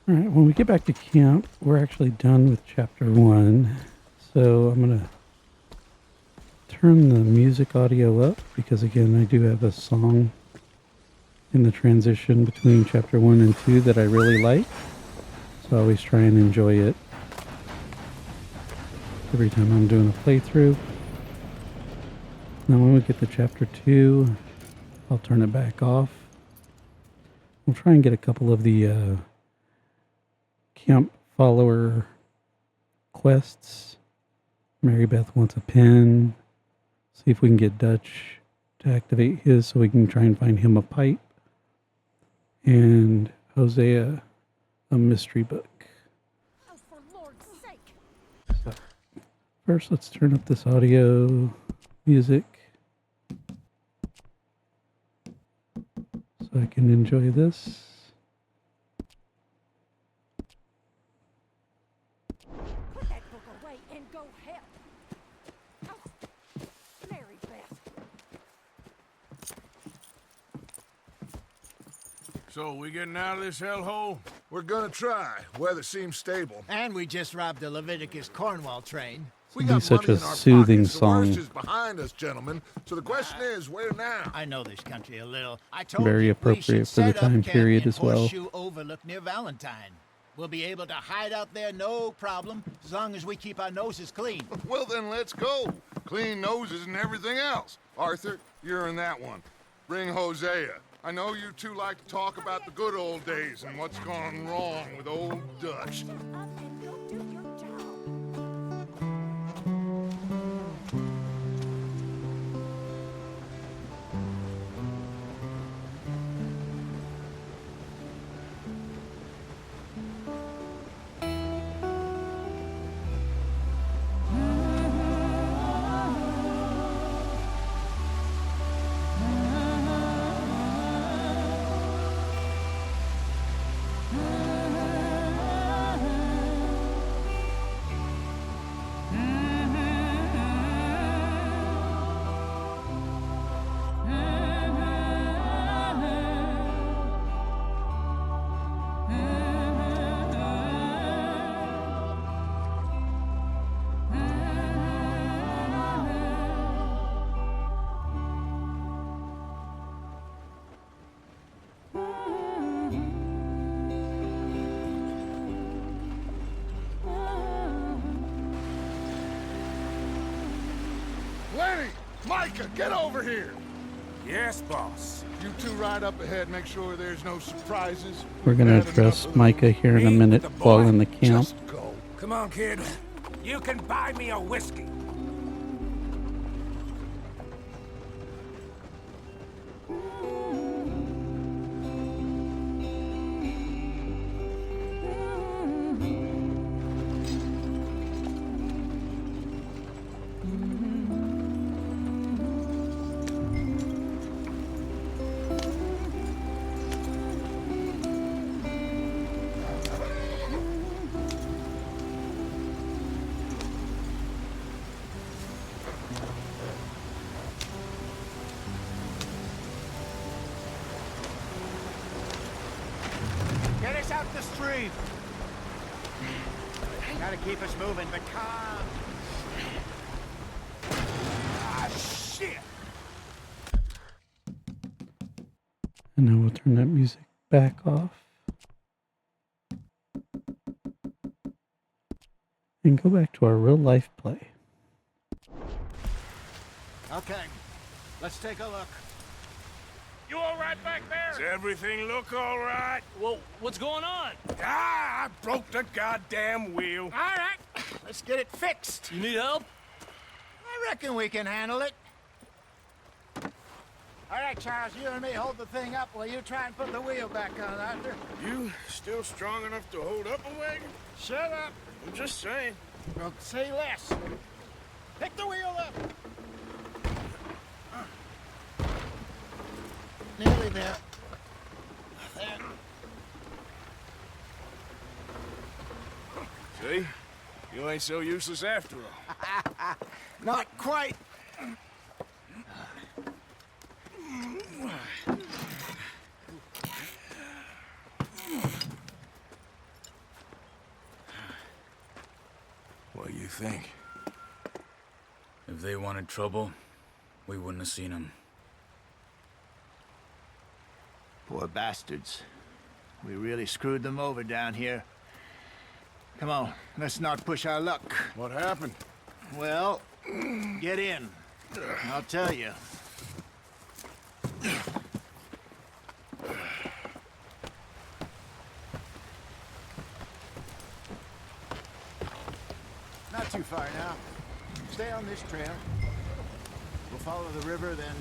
Alright, when we get back to camp, we're actually done with chapter 1. So I'm going to turn the music audio up because, again, I do have a song in the transition between chapter 1 and 2 that I really like. So I always try and enjoy it every time I'm doing a playthrough. Now when we get to chapter 2, I'll turn it back off. We'll try and get a couple of the camp follower quests. Mary Beth wants a pen. See if we can get Dutch to activate his so we can try and find him a pipe. And Hosea a mystery book. Oh, for Lord's sake. So, first, let's turn up this audio music so I can enjoy this. Put that book away and go help. Oh, Mary Beth. So, we getting out of this hellhole? We're gonna try. Weather seems stable. And we just robbed the Leviticus Cornwall train. We It'd be got such money a in our soothing pockets. The worst song. is behind us, gentlemen. So the question is, where now? I know this country a little. I told Very you we appropriate should for the set up time camp period in as well. Horseshoe Overlook near Valentine. We'll be able to hide out there, no problem, as long as we keep our noses clean. Well, then let's go. Clean noses and everything else. Arthur, you're in that one. Bring Hosea. I know you two like to talk about the good old days and what's gone wrong with old Dutch. Lenny! Micah, get over here! Yes, boss. You two ride up ahead, make sure there's no surprises. We're going to address Micah here in a minute while in the camp. Come on, kid. You can buy me a whiskey. out the stream. Gotta keep us moving. The car. Ah, shit! And now we'll turn that music back off. And go back to our real life play. Okay, let's take a look. You all right back there? Does everything look all right? Well, what's going on? Ah, I broke the goddamn wheel. All right, let's get it fixed. You need help? I reckon we can handle it. All right, Charles, you and me hold the thing up while you try and put the wheel back on, Arthur. You still strong enough to hold up a wagon? Shut up. I'm just saying. Well, say less. Pick the wheel up. Nearly there. There. See? You ain't so useless after all. Not quite. What do you think? If they wanted trouble, we wouldn't have seen them. Poor bastards. We really screwed them over down here. Come on, let's not push our luck. What happened? Well, get in. I'll tell you. Not too far now. Stay on this trail. We'll follow the river, then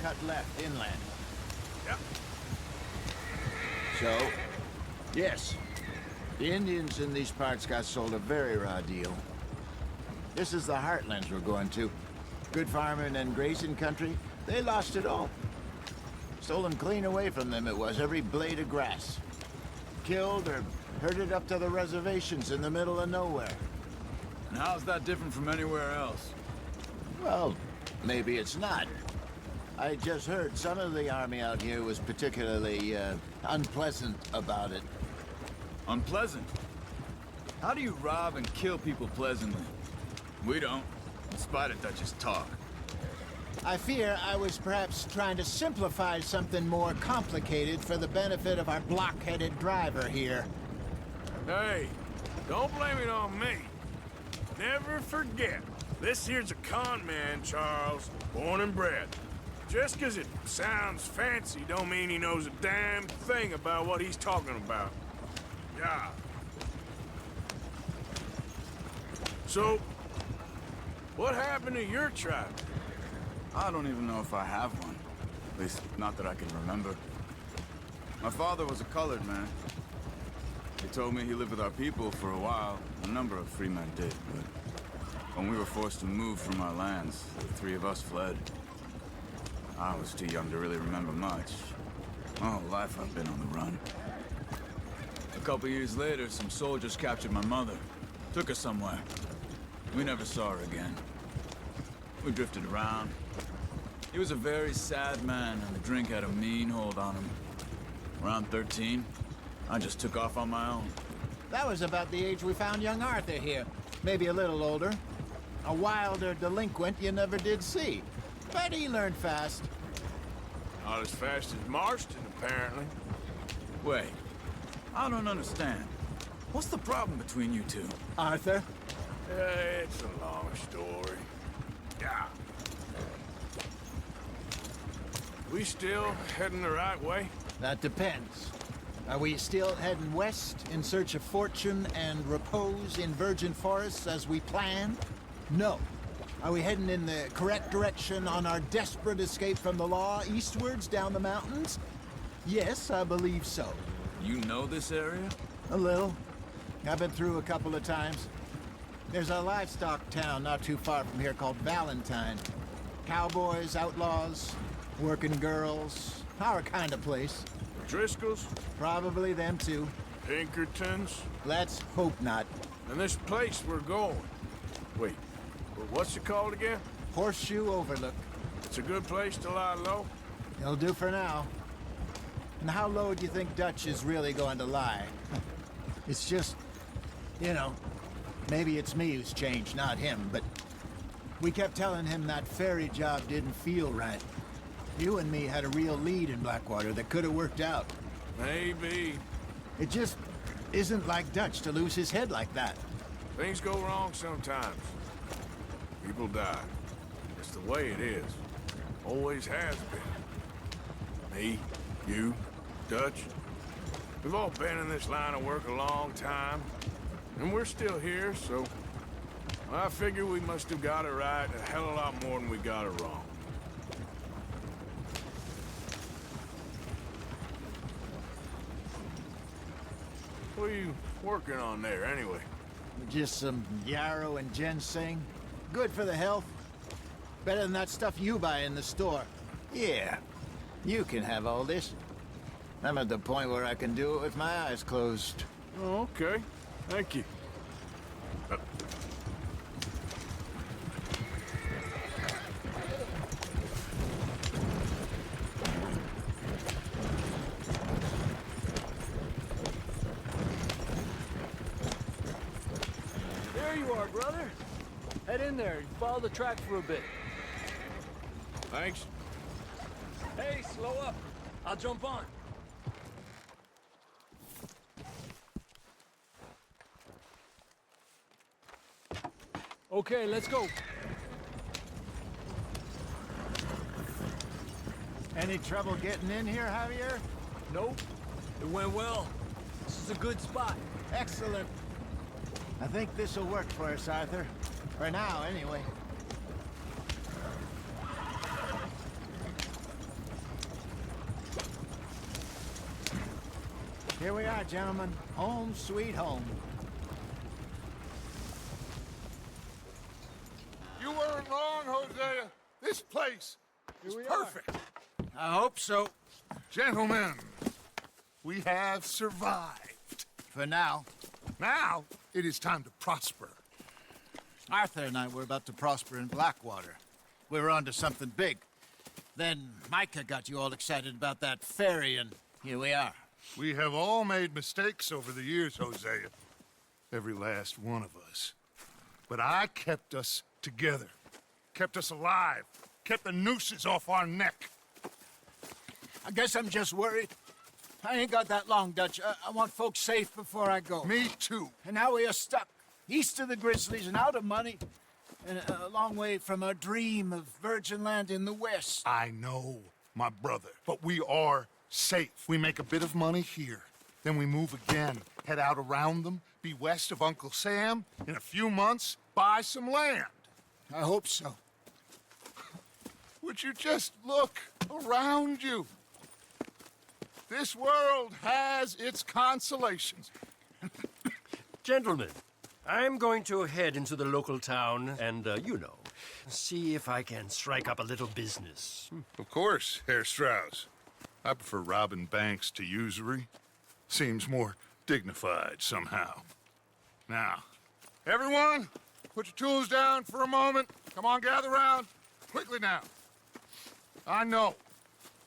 cut left inland. Yep. So, yes, the Indians in these parts got sold a very raw deal. This is the heartlands we're going to. Good farming and grazing country, they lost it all. Stolen clean away from them it was, every blade of grass. Killed or herded up to the reservations in the middle of nowhere. And how's that different from anywhere else? Well, maybe it's not. I just heard some of the army out here was particularly, unpleasant about it. Unpleasant? How do you rob and kill people pleasantly? We don't, in spite of Dutch's talk. I fear I was perhaps trying to simplify something more complicated for the benefit of our block-headed driver here. Hey, don't blame it on me. Never forget, this here's a con man, Charles, born and bred. Just 'cause it sounds fancy don't mean he knows a damn thing about what he's talking about. Yeah. So, what happened to your tribe? I don't even know if I have one. At least, not that I can remember. My father was a colored man. He told me he lived with our people for a while. A number of free men did, but when we were forced to move from our lands, the three of us fled. I was too young to really remember much. My whole life I've been on the run. A couple years later, some soldiers captured my mother. Took her somewhere. We never saw her again. We drifted around. He was a very sad man, and the drink had a mean hold on him. Around 13, I just took off on my own. That was about the age we found young Arthur here. Maybe a little older. A wilder delinquent you never did see. But he learned fast. Not as fast as Marston, apparently. Wait, I don't understand. What's the problem between you two? Arthur? It's a long story. Yeah. We still heading the right way? That depends. Are we still heading west in search of fortune and repose in virgin forests as we planned? No. Are we heading in the correct direction on our desperate escape from the law eastwards down the mountains? Yes, I believe so. You know this area? A little. I've been through a couple of times. There's a livestock town not too far from here called Valentine. Cowboys, outlaws, working girls, our kind of place. Driscolls? Probably them too. Pinkertons? Let's hope not. And this place we're going. Wait, what's it called again? Horseshoe Overlook. It's a good place to lie low? It'll do for now. And how low do you think Dutch is really going to lie? It's just, you know, maybe it's me who's changed, not him, but we kept telling him that ferry job didn't feel right. You and me had a real lead in Blackwater that could have worked out. Maybe. It just isn't like Dutch to lose his head like that. Things go wrong sometimes. People die. It's the way it is. Always has been. Me, you, Dutch. We've all been in this line of work a long time. And we're still here, so... I figure we must have got it right a hell of a lot more than we got it wrong. What are you working on there, anyway? Just some yarrow and ginseng. Good for the health. Better than that stuff you buy in the store. Yeah, you can have all this. I'm at the point where I can do it with my eyes closed. Oh, okay. Thank you. There you are, brother. Head in there and follow the track for a bit. Thanks. Hey, slow up. I'll jump on. Okay, let's go. Any trouble getting in here, Javier? Nope. It went well. This is a good spot. Excellent. I think this'll work for us, Arthur. For now, anyway. Here we are, gentlemen. Home sweet home. You weren't wrong, Hosea. This place is perfect. I hope so. Gentlemen, we have survived. For now. Now, it is time to prosper. Arthur and I were about to prosper in Blackwater. We were onto something big. Then Micah got you all excited about that ferry, and here we are. We have all made mistakes over the years, Hosea. Every last one of us. But I kept us together. Kept us alive. Kept the nooses off our neck. I guess I'm just worried. I ain't got that long, Dutch. I want folks safe before I go. Me too. And now we are stuck, east of the Grizzlies and out of money, and a long way from our dream of virgin land in the west. I know, my brother, but we are safe. We make a bit of money here, then we move again, head out around them, be west of Uncle Sam, in a few months, buy some land. I hope so. Would you just look around you? This world has its consolations. Gentlemen, I'm going to head into the local town and, you know, see if I can strike up a little business. Of course, Herr Strauss. I prefer robbing banks to usury. Seems more dignified somehow. Now, everyone, put your tools down for a moment. Come on, gather round. Quickly now. I know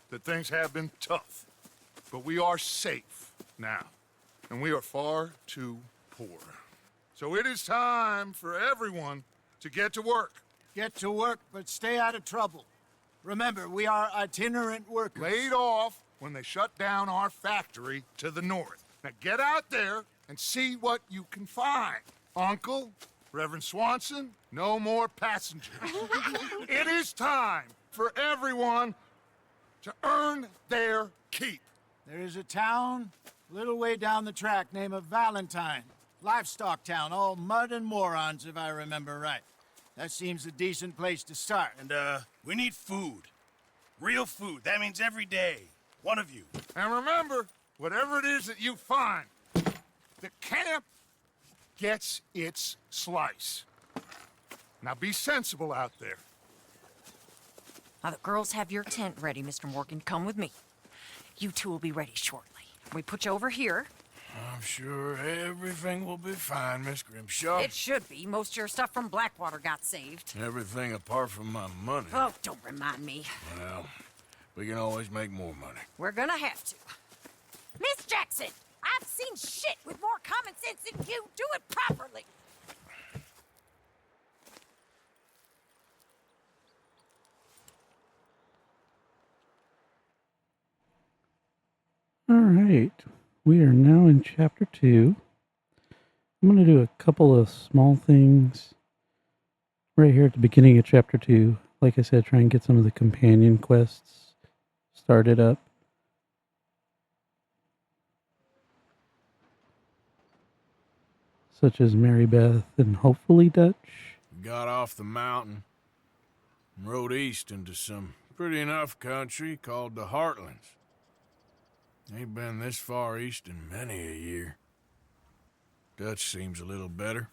that things have been tough, but we are safe now, and we are far too poor. So it is time for everyone to get to work. Get to work, but stay out of trouble. Remember, we are itinerant workers. Laid off when they shut down our factory to the north. Now get out there and see what you can find. Uncle, Reverend Swanson, no more passengers. It is time for everyone to earn their keep. There is a town a little way down the track named Valentine. Livestock town, all mud and morons, if I remember right. That seems a decent place to start. And, we need food. Real food. That means every day. One of you. And remember, whatever it is that you find, the camp gets its slice. Now be sensible out there. Now, the girls have your tent ready, Mr. Morgan. Come with me. You two will be ready shortly. We put you over here. I'm sure everything will be fine, Miss Grimshaw. It should be. Most of your stuff from Blackwater got saved. Everything apart from my money. Oh, don't remind me. Well, we can always make more money. We're gonna have to. Miss Jackson, I've seen shit with more common sense than you. Do it properly. All right. We are now in chapter 2. I'm going to do a couple of small things right here at the beginning of chapter 2. Like I said, try and get some of the companion quests started up. Such as Mary Beth and hopefully Dutch. Got off the mountain and rode east into some pretty enough country called the Heartlands. Ain't been this far east in many a year. Dutch seems a little better.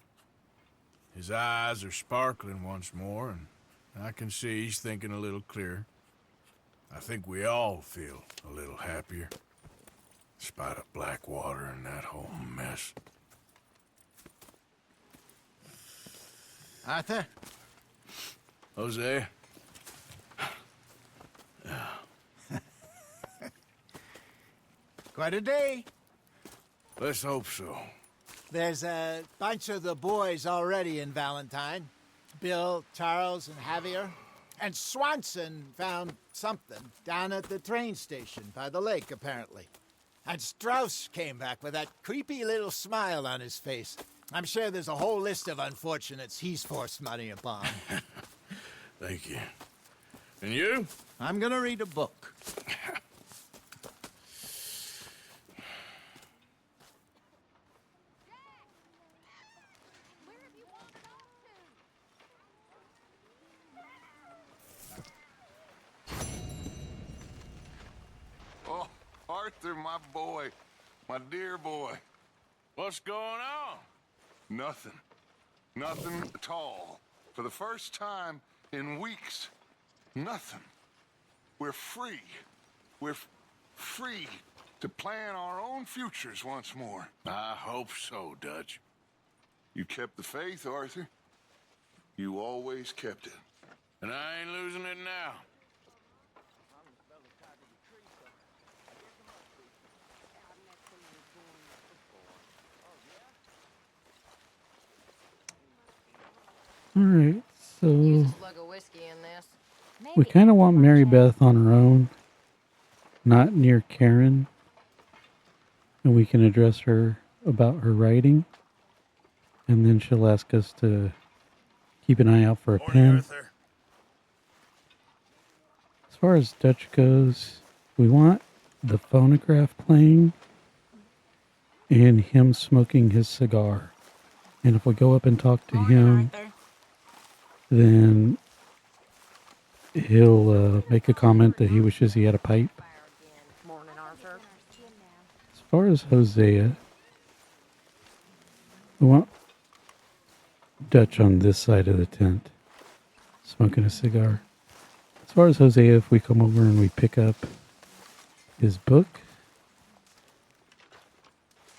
His eyes are sparkling once more, and I can see he's thinking a little clearer. I think we all feel a little happier, despite of Blackwater and that whole mess. Arthur? Jose? Quite a day. Let's hope so. There's a bunch of the boys already in Valentine. Bill, Charles, and Javier. And Swanson found something down at the train station by the lake, apparently. And Strauss came back with that creepy little smile on his face. I'm sure there's a whole list of unfortunates he's forced money upon. Thank you. And you? I'm gonna read a book. Oh, Arthur, my boy. My dear boy. What's going on? Nothing. Nothing at all. For the first time in weeks, nothing. We're free. We're free to plan our own futures once more. I hope so, Dutch. You kept the faith, Arthur. You always kept it. And I ain't losing it now. All right, so Use a slug of whiskey in this. we kind of want Mary Beth on her own, not near Karen, and we can address her about her writing, and then she'll ask us to keep an eye out for a pen. As far as Dutch goes, we want the phonograph playing and him smoking his cigar. And if we go up and talk to him, then he'll make a comment that he wishes he had a pipe. Morning, Arthur. As far as Hosea, we want Dutch on this side of the tent, smoking a cigar. As far as Hosea, if we come over and we pick up his book,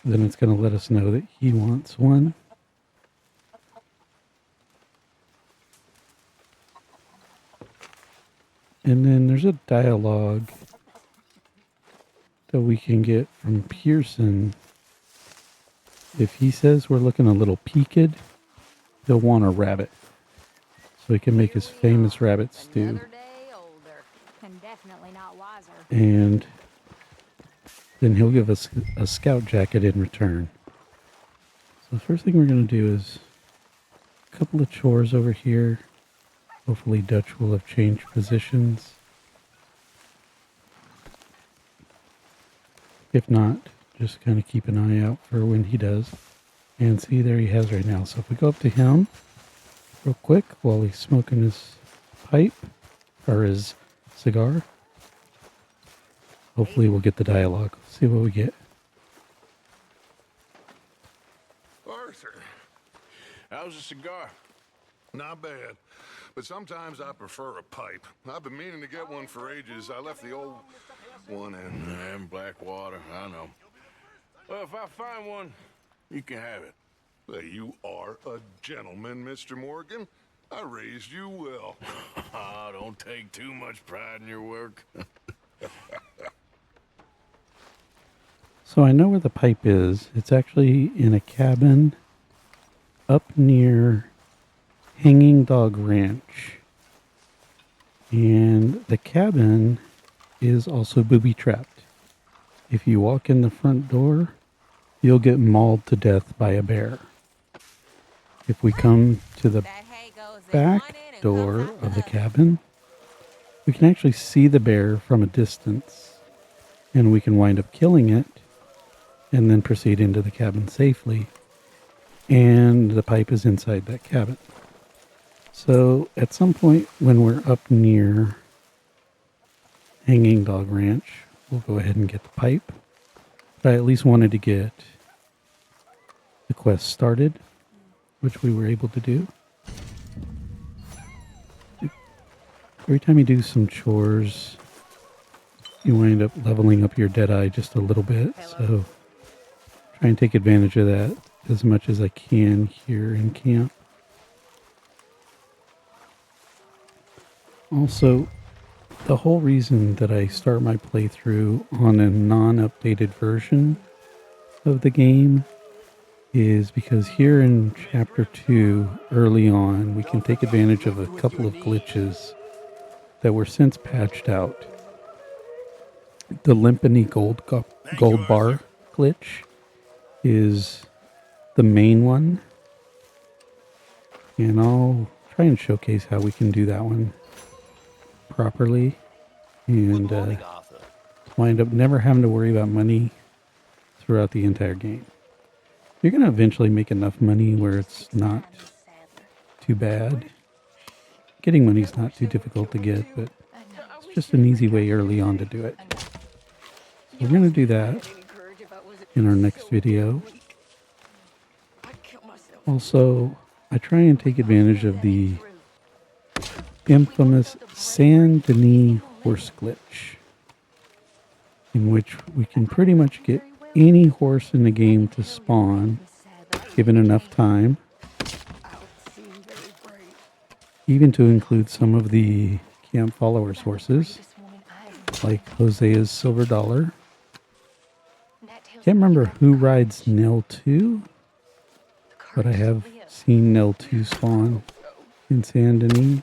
then it's going to let us know that he wants one. And then there's a dialogue that we can get from Pearson. If he says we're looking a little peaked, he'll want a rabbit. So he can make his famous rabbit stew. And definitely not wiser. And then he'll give us a scout jacket in return. So the first thing we're going to do is a couple of chores over here. Hopefully Dutch will have changed positions. If not, just kind of keep an eye out for when he does. And see, there he has right now. So if we go up to him real quick while he's smoking his pipe or his cigar, hopefully we'll get the dialogue. See what we get. Arthur, how's the cigar? Not bad. But sometimes I prefer a pipe. I've been meaning to get one for ages. I left the old one in Blackwater, I know. Well, if I find one, you can have it. You are a gentleman, Mr. Morgan. I raised you well. Don't take too much pride in your work. So I know where the pipe is. It's actually in a cabin up near Hanging Dog Ranch. And the cabin is also booby-trapped. If you walk in the front door, you'll get mauled to death by a bear. If we come to the back door of the cabin, we can actually see the bear from a distance, and we can wind up killing it and then proceed into the cabin safely. And the pipe is inside that cabin. So at some point when we're up near Hanging Dog Ranch, we'll go ahead and get the pipe. But I at least wanted to get the quest started, which we were able to do. Every time you do some chores, you wind up leveling up your Deadeye just a little bit. So try and take advantage of that as much as I can here in camp. Also, the whole reason that I start my playthrough on a non-updated version of the game is because here in Chapter 2, early on, we can take advantage of a couple of glitches that were since patched out. The Limpany Gold Bar glitch is the main one, and I'll try and showcase how we can do that one properly and wind up never having to worry about money throughout the entire game. You're going to eventually make enough money where it's not too bad. Getting money is not too difficult to get, but it's just an easy way early on to do it. We're going to do that in our next video. Also, I try and take advantage of the infamous Saint Denis horse glitch, in which we can pretty much get any horse in the game to spawn, given enough time, even to include some of the camp followers' horses, like Hosea's Silver Dollar. Can't remember who rides Nell 2, but I have seen Nell 2 spawn in Saint Denis.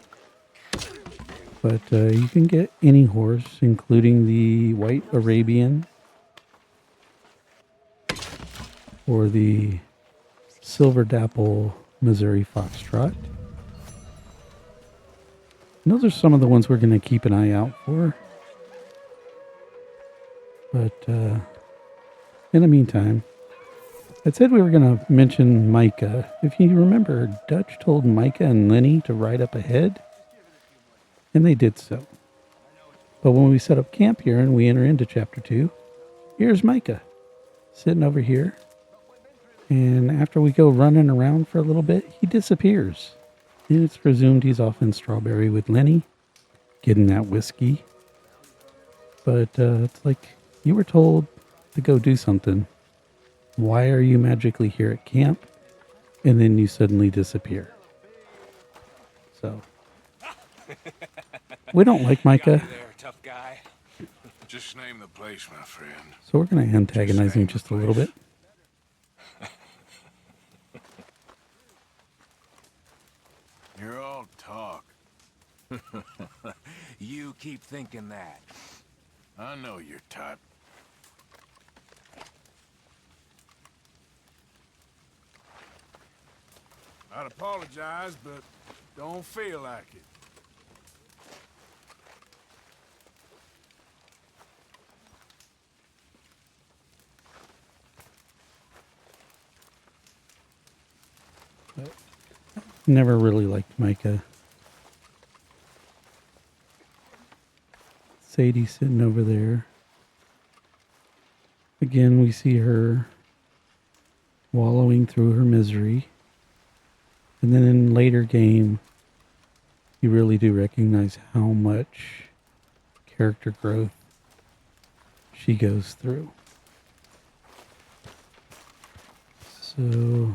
But you can get any horse, including the White Arabian or the Silver Dapple Missouri Foxtrot. And those are some of the ones we're going to keep an eye out for. But in the meantime, I said we were going to mention Micah. If you remember, Dutch told Micah and Lenny to ride up ahead, and they did so. But when we set up camp here and we enter into Chapter 2, here's Micah sitting over here. And after we go running around for a little bit, he disappears. And it's presumed he's off in Strawberry with Lenny, getting that whiskey. But it's like, you were told to go do something. Why are you magically here at camp? And then you suddenly disappear. So, we don't like Micah. Tough guy. Just name the place, my friend. So we're going to antagonize him just a little bit. You're all talk. You keep thinking that. I know your type. I'd apologize, but don't feel like it. But never really liked Micah. Sadie sitting over there. Again, we see her wallowing through her misery. And then in later game, you really do recognize how much character growth she goes through. So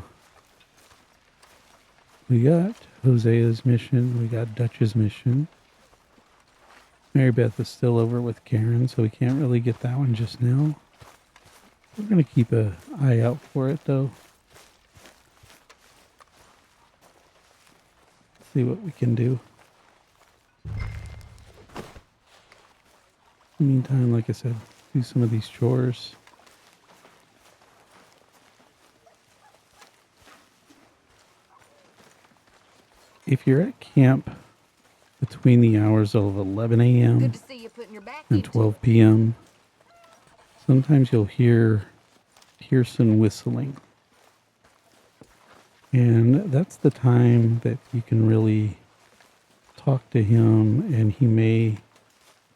we got Hosea's mission, we got Dutch's mission. Mary Beth is still over with Karen, so we can't really get that one just now. We're going to keep an eye out for it, though. See what we can do. In the meantime, like I said, do some of these chores. If you're at camp between the hours of 11 a.m. Good to see you putting your back and into 12 p.m., sometimes you'll hear Pearson whistling. And that's the time that you can really talk to him, and he may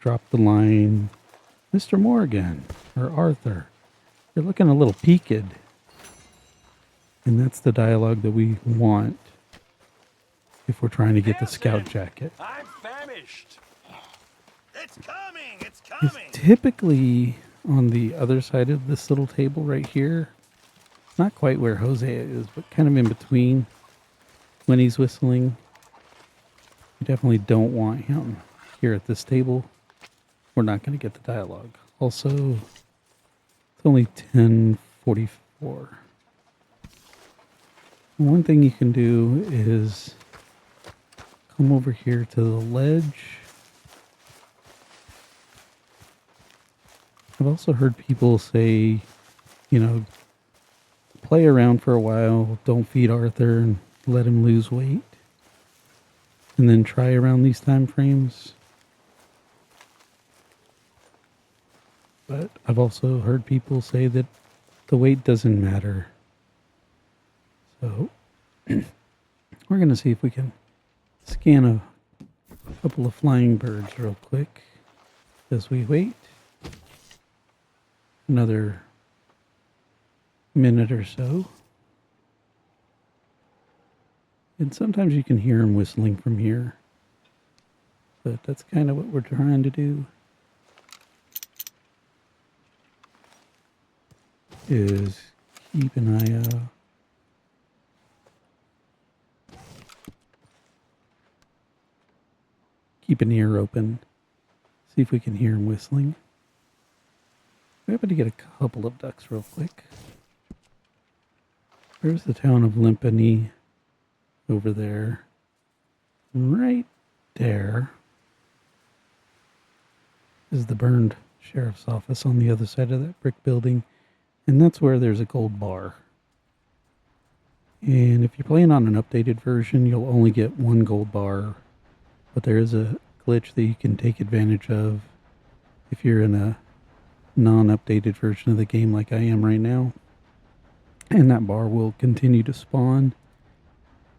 drop the line, "Mr. Morgan," or "Arthur, you're looking a little peaked." And that's the dialogue that we want if we're trying to get the scout jacket. I'm famished. It's coming! It's He's coming! typically on the other side of this little table right here. Not quite where Jose is, but kind of in between when he's whistling. You definitely don't want him here at this table. We're not going to get the dialogue. Also, it's only 10:44. One thing you can do is come over here to the ledge. I've also heard people say, you know, play around for a while, don't feed Arthur and let him lose weight, and then try around these time frames. But I've also heard people say that the weight doesn't matter. So we're going to see if we can scan a couple of flying birds real quick as we wait. Another minute or so. And sometimes you can hear him whistling from here. But that's kind of what we're trying to do. Is keep an eye out. Keep an ear open. See if we can hear him whistling. We're able to get a couple of ducks real quick. There's the town of Limpany over there. Right there is the burned sheriff's office on the other side of that brick building. And that's where there's a gold bar. And if you're playing on an updated version, you'll only get one gold bar. But there is a glitch that you can take advantage of if you're in a non-updated version of the game like I am right now. And that bar will continue to spawn.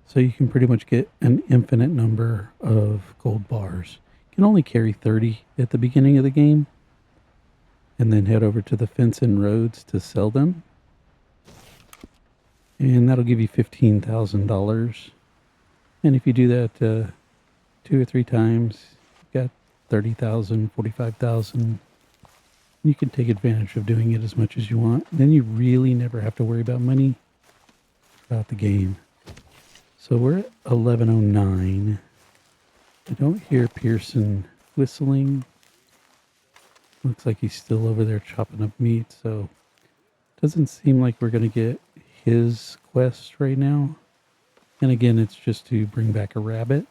So you can pretty much get an infinite number of gold bars. You can only carry 30 at the beginning of the game. And then head over to the fence and roads to sell them. And that'll give you $15,000. And if you do that 2 or 3 times, you've got 30,000, 45,000. You can take advantage of doing it as much as you want. Then you really never have to worry about money throughout the game. So we're at 11:09. I don't hear Pearson whistling. Looks like he's still over there chopping up meat, so doesn't seem like we're going to get his quest right now. And again, it's just to bring back a rabbit.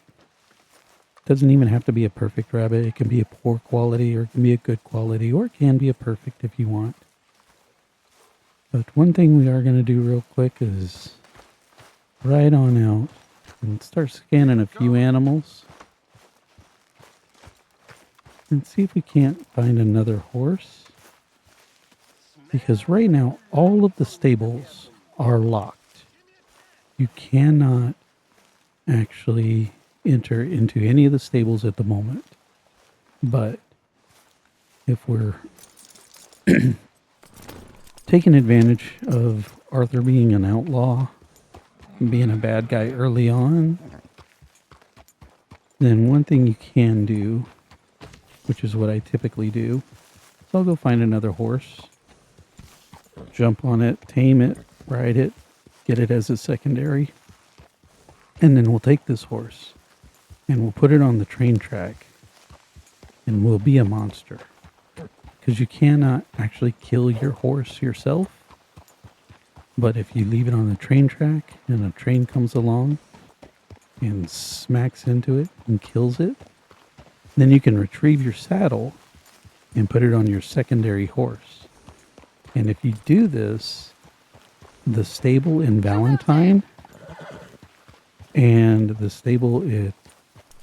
Doesn't even have to be a perfect rabbit. It can be a poor quality, or it can be a good quality, or it can be a perfect if you want. But one thing we are going to do real quick is ride on out and start scanning a few animals. And see if we can't find another horse. Because right now, all of the stables are locked. You cannot actually enter into any of the stables at the moment. But if we're taking advantage of Arthur being an outlaw, being a bad guy early on, then one thing you can do, which is what I typically do, is I'll go find another horse, jump on it, tame it, ride it, get it as a secondary, and then we'll take this horse and we'll put it on the train track and we'll be a monster. because you cannot actually kill your horse yourself. But if you leave it on a train track and a train comes along and smacks into it and kills it, then you can retrieve your saddle and put it on your secondary horse. And if you do this, the stable in Valentine and the stable at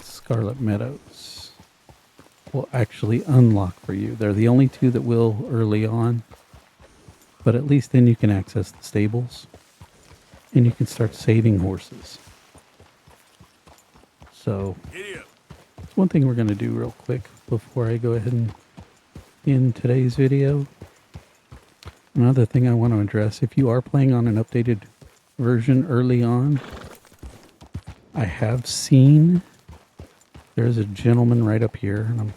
Scarlet Meadows will actually unlock for you. They're the only two that will early on, but at least then you can access the stables and you can start saving horses. So that's one thing we're going to do real quick before I go ahead and end today's video. Another thing I want to address, if you are playing on an updated version early on, I have seen there's a gentleman right up here, and I'm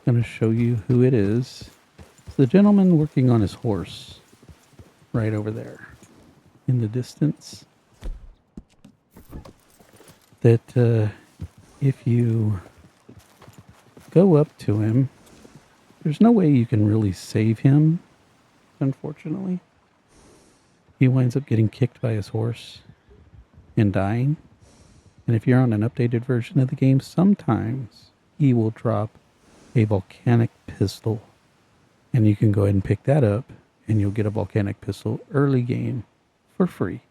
going to show you who it is. It's the gentleman working on his horse right over there in the distance. That if you go up to him, there's no way you can really save him, unfortunately. He winds up getting kicked by his horse and dying. And if you're on an updated version of the game, sometimes he will drop a volcanic pistol. And you can go ahead and pick that up, and you'll get a volcanic pistol early game for free.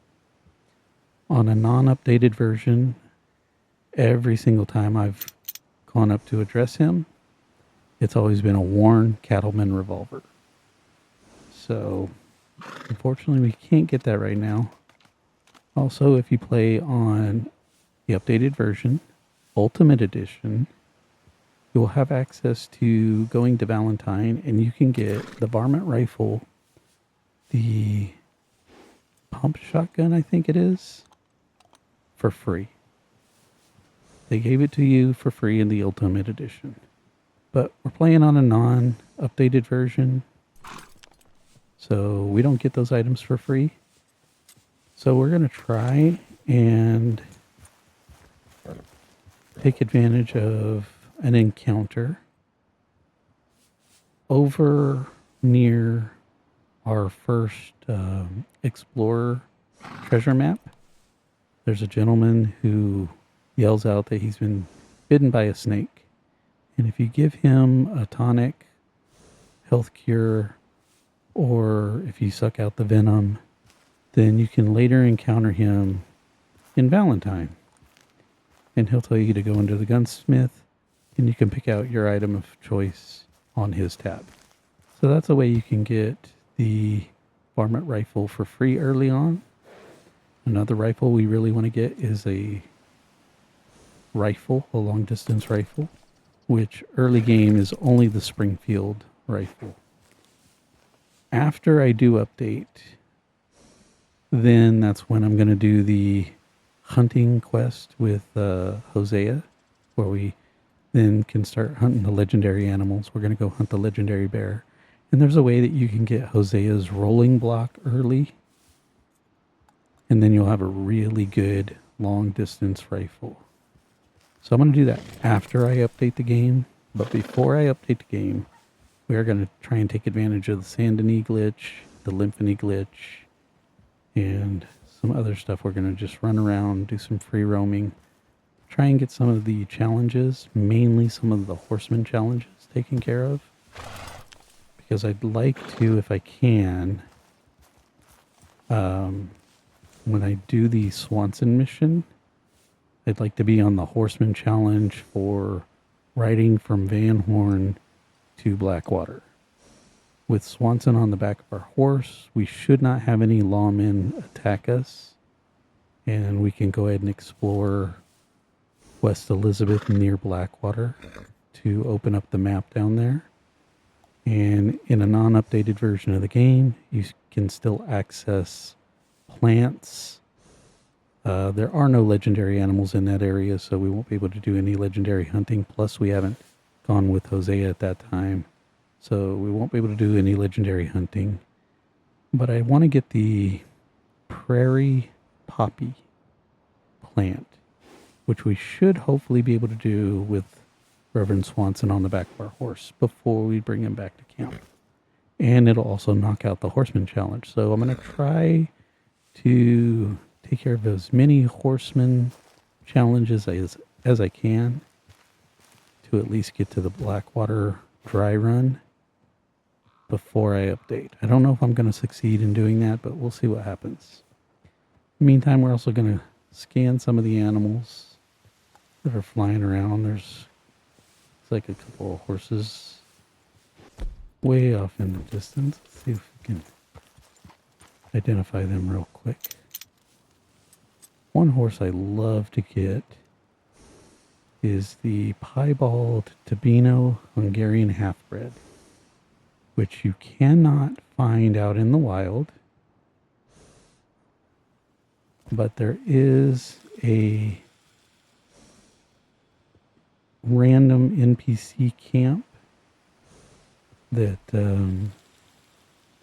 On a non-updated version, every single time I've gone up to address him, it's always been a worn cattleman revolver. So, unfortunately, we can't get that right now. Also, if you play on the updated version, Ultimate Edition, you will have access to going to Valentine, and you can get the varmint rifle, the pump shotgun, I think it is, for free. They gave it to you for free in the Ultimate Edition. But we're playing on a non-updated version, so we don't get those items for free. So we're going to try and take advantage of an encounter over near our first Explorer treasure map. There's a gentleman who yells out that he's been bitten by a snake. And if you give him a tonic, health cure, or if you suck out the venom, then you can later encounter him in Valentine. And he'll tell you to go into the gunsmith, and you can pick out your item of choice on his tab. So that's a way you can get the varmint rifle for free early on. Another rifle we really want to get is a rifle, a long distance rifle, which early game is only the Springfield rifle. After I do update, then that's when I'm going to do the hunting quest with Hosea, where we then can start hunting the legendary animals. We're going to go hunt the legendary bear. And there's a way that you can get Hosea's rolling block early, and then you'll have a really good long distance rifle. So I'm going to do that after I update the game. But before I update the game, we are going to try and take advantage of the Saint Denis glitch, the Limpany glitch, and some other stuff. We're going to just run around, do some free roaming, try and get some of the challenges, mainly some of the horseman challenges taken care of. Because I'd like to, if I can, when I do the Swanson mission, I'd like to be on the horseman challenge for riding from Van Horn to Blackwater. With Swanson on the back of our horse, we should not have any lawmen attack us. And we can go ahead and explore West Elizabeth near Blackwater to open up the map down there. And in a non-updated version of the game, you can still access plants. There are no legendary animals in that area, so we won't be able to do any legendary hunting. Plus, we haven't gone with Hosea at that time, so we won't be able to do any legendary hunting. But I want to get the prairie poppy plant, which we should hopefully be able to do with Reverend Swanson on the back of our horse before we bring him back to camp. And it'll also knock out the horseman challenge. So I'm going to try to take care of as many horseman challenges as I can to at least get to the Blackwater dry run before I update. I don't know if I'm going to succeed in doing that, but we'll see what happens. In the meantime, we're also going to scan some of the animals that are flying around. There's like a couple of horses way off in the distance. Let's see if we can identify them real quick. One horse I love to get is the piebald Tabino Hungarian half-bred, which you cannot find out in the wild, but there is a random NPC camp that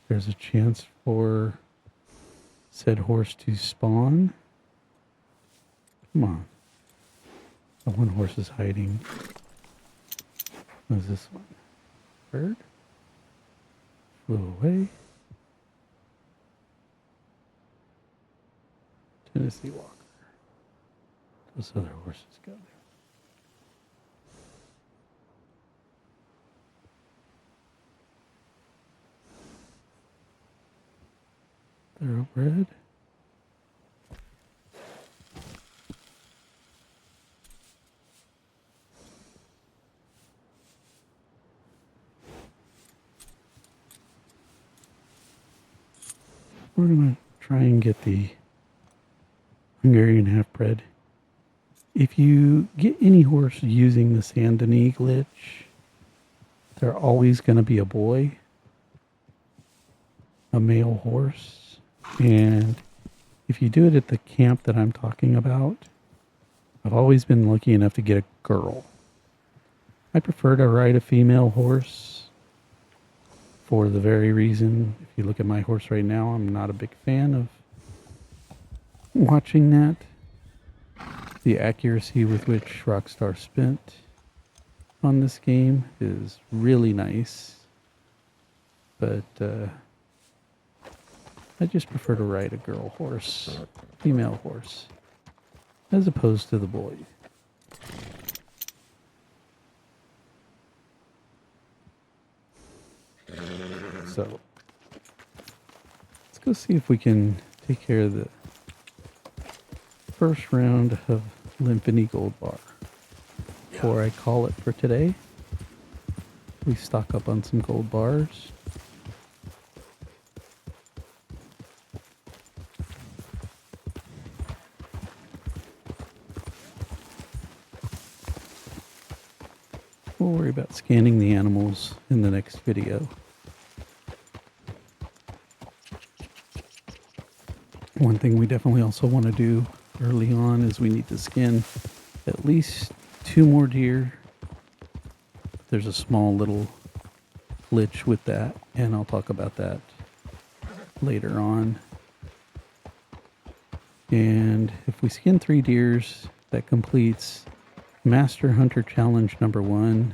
there's a chance for said horse to spawn. Come on. The one horse is hiding. What is this one? Bird? Flew away. Tennessee Walker. Those other horses go there. Thoroughbred. We're going to try and get the Hungarian half-bred. If you get any horse using the Saint Denis glitch, they're always going to be a boy, a male horse. And if you do it at the camp that I'm talking about, I've always been lucky enough to get a girl. I prefer to ride a female horse for the very reason, if you look at my horse right now, I'm not a big fan of watching that. The accuracy with which Rockstar spent on this game is really nice. But I just prefer to ride a girl horse, female horse, as opposed to the boy. So, let's go see if we can take care of the first round of Limpany Gold Bar before I call it for today. We stock up on some gold bars. We'll worry about scanning the animals in the next video. One thing we definitely also want to do early on is we need to skin at least 2 more deer. There's a small little glitch with that, and I'll talk about that later on. And if we skin 3 deers, that completes Master Hunter Challenge number 1.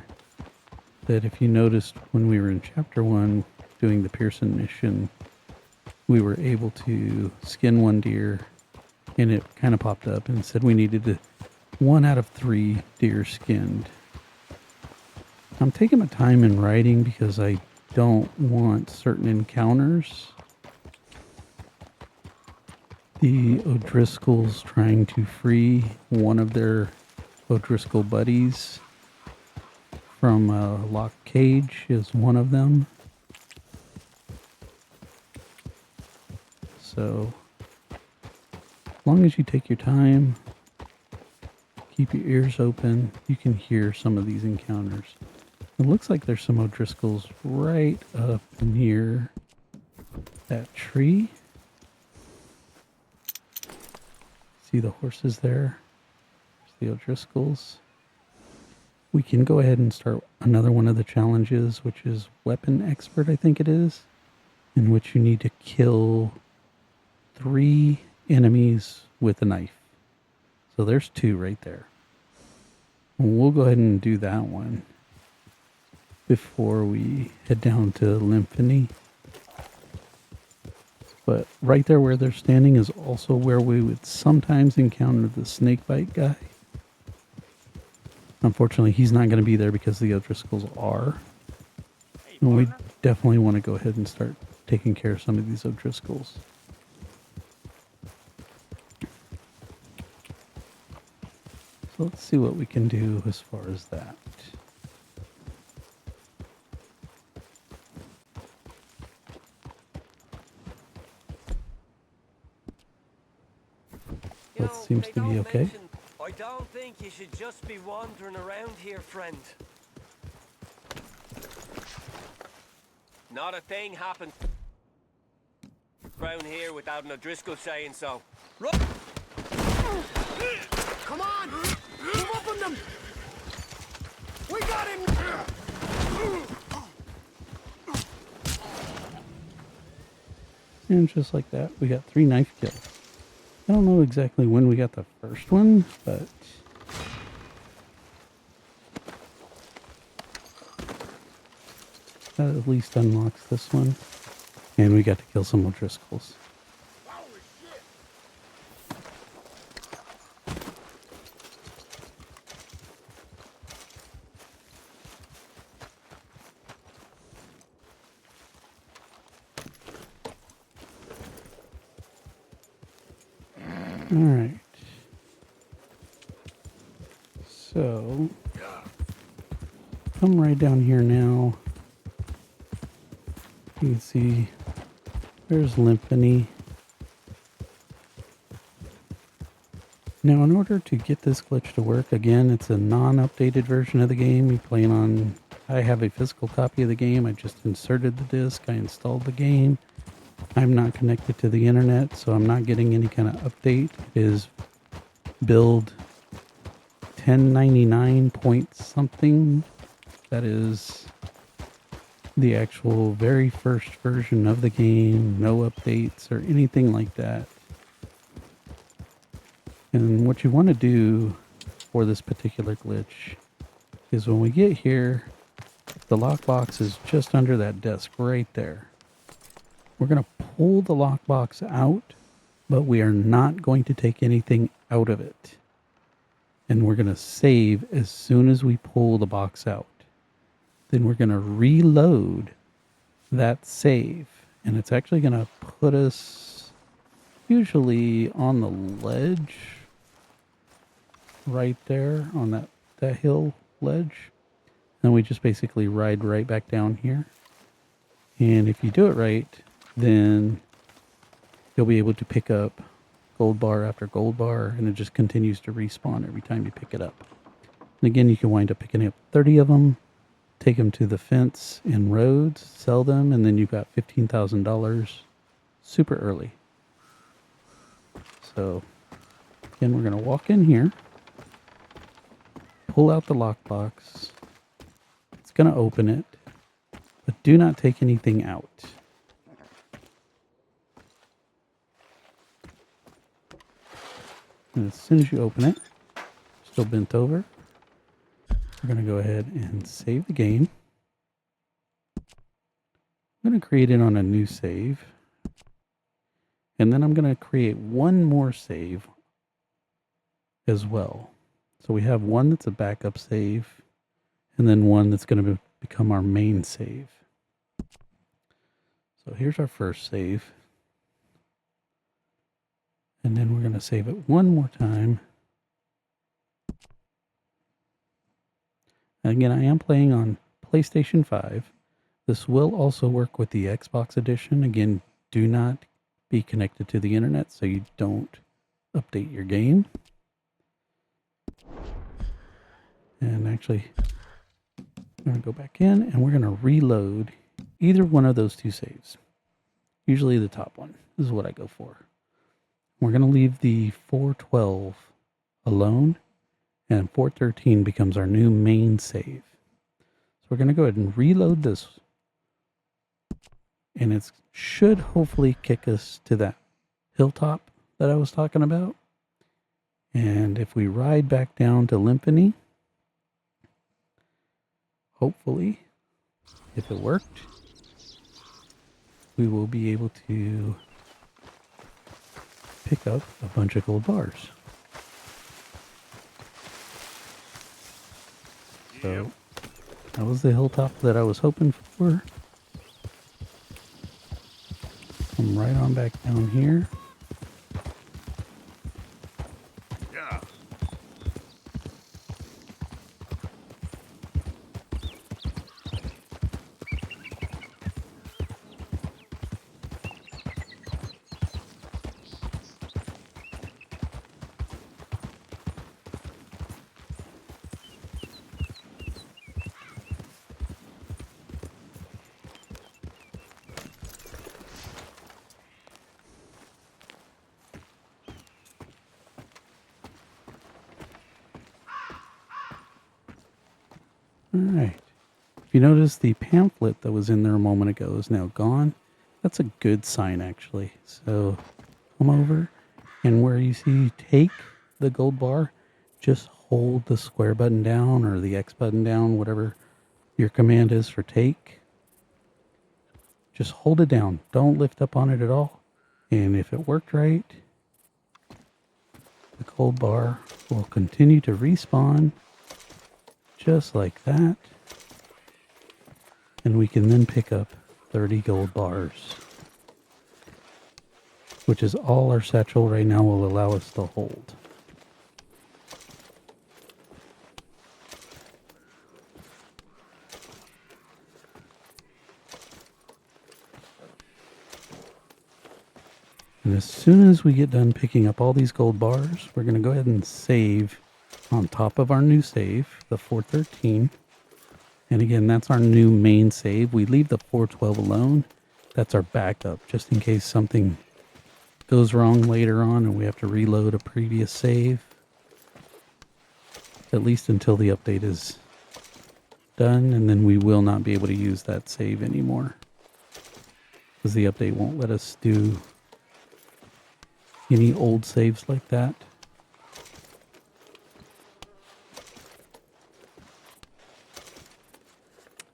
That if you noticed when we were in Chapter 1 doing the Pearson mission, we were able to skin 1 deer, and it kind of popped up and said we needed 1 out of 3 deer skinned. I'm taking my time in writing because I don't want certain encounters. The O'Driscolls trying to free one of their O'Driscoll buddies from a locked cage is one of them. So, as long as you take your time, keep your ears open, you can hear some of these encounters. It looks like there's some O'Driscolls right up near that tree. See the horses there? There's the O'Driscolls. We can go ahead and start another one of the challenges, which is Weapon Expert, I think it is, in which you need to kill 3 enemies with a knife. So there's 2 right there. We'll go ahead and do that one before we head down to Limpany. But right there where they're standing is also where we would sometimes encounter the snakebite guy. Unfortunately, he's not going to be there because the O'Driscolls are. And we definitely want to go ahead and start taking care of some of these O'Driscolls. So let's see what we can do as far as that. That seems to be okay. I don't think you should just be wandering around here, friend. Not a thing happened around here without an O'Driscoll saying so. Come on! Move up on them! We got him! And just like that, we got 3 knife kills. I don't know exactly when we got the first one, but that at least unlocks this one. And we got to kill some O'Driscolls. All right. So, come right down here now. You can see there's Limpany. Now, in order to get this glitch to work, again, it's a non-updated version of the game. You're playing on, I have a physical copy of the game. I just inserted the disc. I installed the game. I'm not connected to the internet, so I'm not getting any kind of update. It is build 1099 point something. That is the actual very first version of the game. No updates or anything like that. And what you want to do for this particular glitch is when we get here, the lockbox is just under that desk right there. We're going to pull the lockbox out, but we are not going to take anything out of it. And we're going to save as soon as we pull the box out. Then we're going to reload that save. And it's actually going to put us usually on the ledge right there on that hill ledge. And we just basically ride right back down here. And if you do it right, then you'll be able to pick up gold bar after gold bar, and it just continues to respawn every time you pick it up. And again, you can wind up picking up 30 of them, take them to the fence in Rhodes, sell them, and then you've got $15,000 super early. So, again, we're going to walk in here, pull out the lockbox. It's going to open it, but do not take anything out. And as soon as you open it, still bent over, we're going to go ahead and save the game. I'm going to create it on a new save. And then I'm going to create one more save as well. So we have one that's a backup save, and then one that's going to become our main save. So here's our first save. And then we're going to save it one more time. And again, I am playing on PlayStation 5. This will also work with the Xbox edition. Again, do not be connected to the internet so you don't update your game. And actually, I'm going to go back in and we're going to reload either one of those two saves. Usually the top one is what I go for. We're going to leave the 412 alone, and 413 becomes our new main save. So we're going to go ahead and reload this, and it should hopefully kick us to that hilltop that I was talking about. And if we ride back down to Limpany, hopefully, if it worked, we will be able to pick up a bunch of gold bars. So that was the hilltop that I was hoping for. Come right on back down here. Yeah. Alright. If you notice, the pamphlet that was in there a moment ago is now gone. That's a good sign, actually. So, come over, and where you see take the gold bar, just hold the square button down, or the X button down, whatever your command is for take. Just hold it down. Don't lift up on it at all. And if it worked right, the gold bar will continue to respawn just like that. And we can then pick up 30 gold bars, which is all our satchel right now will allow us to hold. And as soon as we get done picking up all these gold bars, we're going to go ahead and save on top of our new save, the 413. And again, that's our new main save. We leave the 412 alone. That's our backup, just in case something goes wrong later on and we have to reload a previous save. At least until the update is done, and then we will not be able to use that save anymore, because the update won't let us do any old saves like that.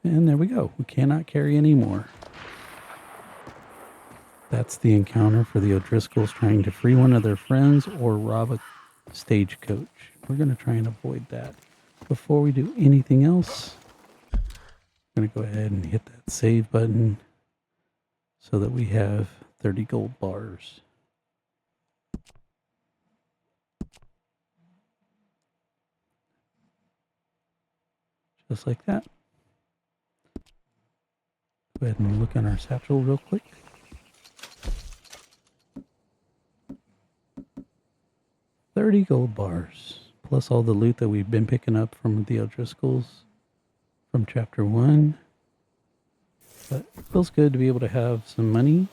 And there we go. We cannot carry any more. That's the encounter for the O'Driscolls trying to free one of their friends or rob a stagecoach. We're going to try and avoid that. Before we do anything else, I'm going to go ahead and hit that save button so that we have 30 gold bars. Just like that. Go ahead and look in our satchel real quick. $30 gold bars, plus all the loot that we've been picking up from the O'Driscolls from Chapter 1. But it feels good to be able to have some money.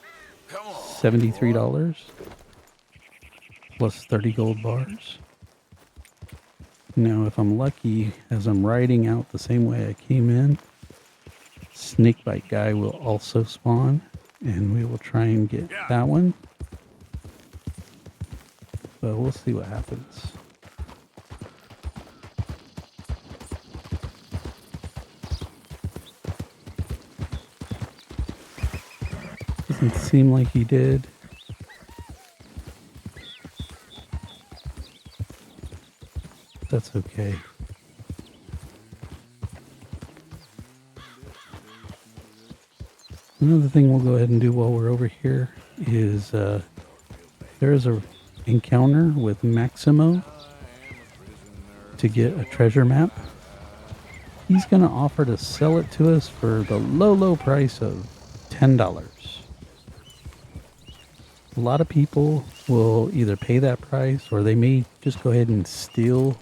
$73 plus 30 gold bars. Now, if I'm lucky, as I'm riding out the same way I came in, Snakebite guy will also spawn, and we will try and get that one. But we'll see what happens. Doesn't seem like he did. That's okay. Another thing we'll go ahead and do while we're over here is there's a encounter with Maximo to get a treasure map. He's going to offer to sell it to us for the low price of $10. A lot of people will either pay that price or they may just go ahead and steal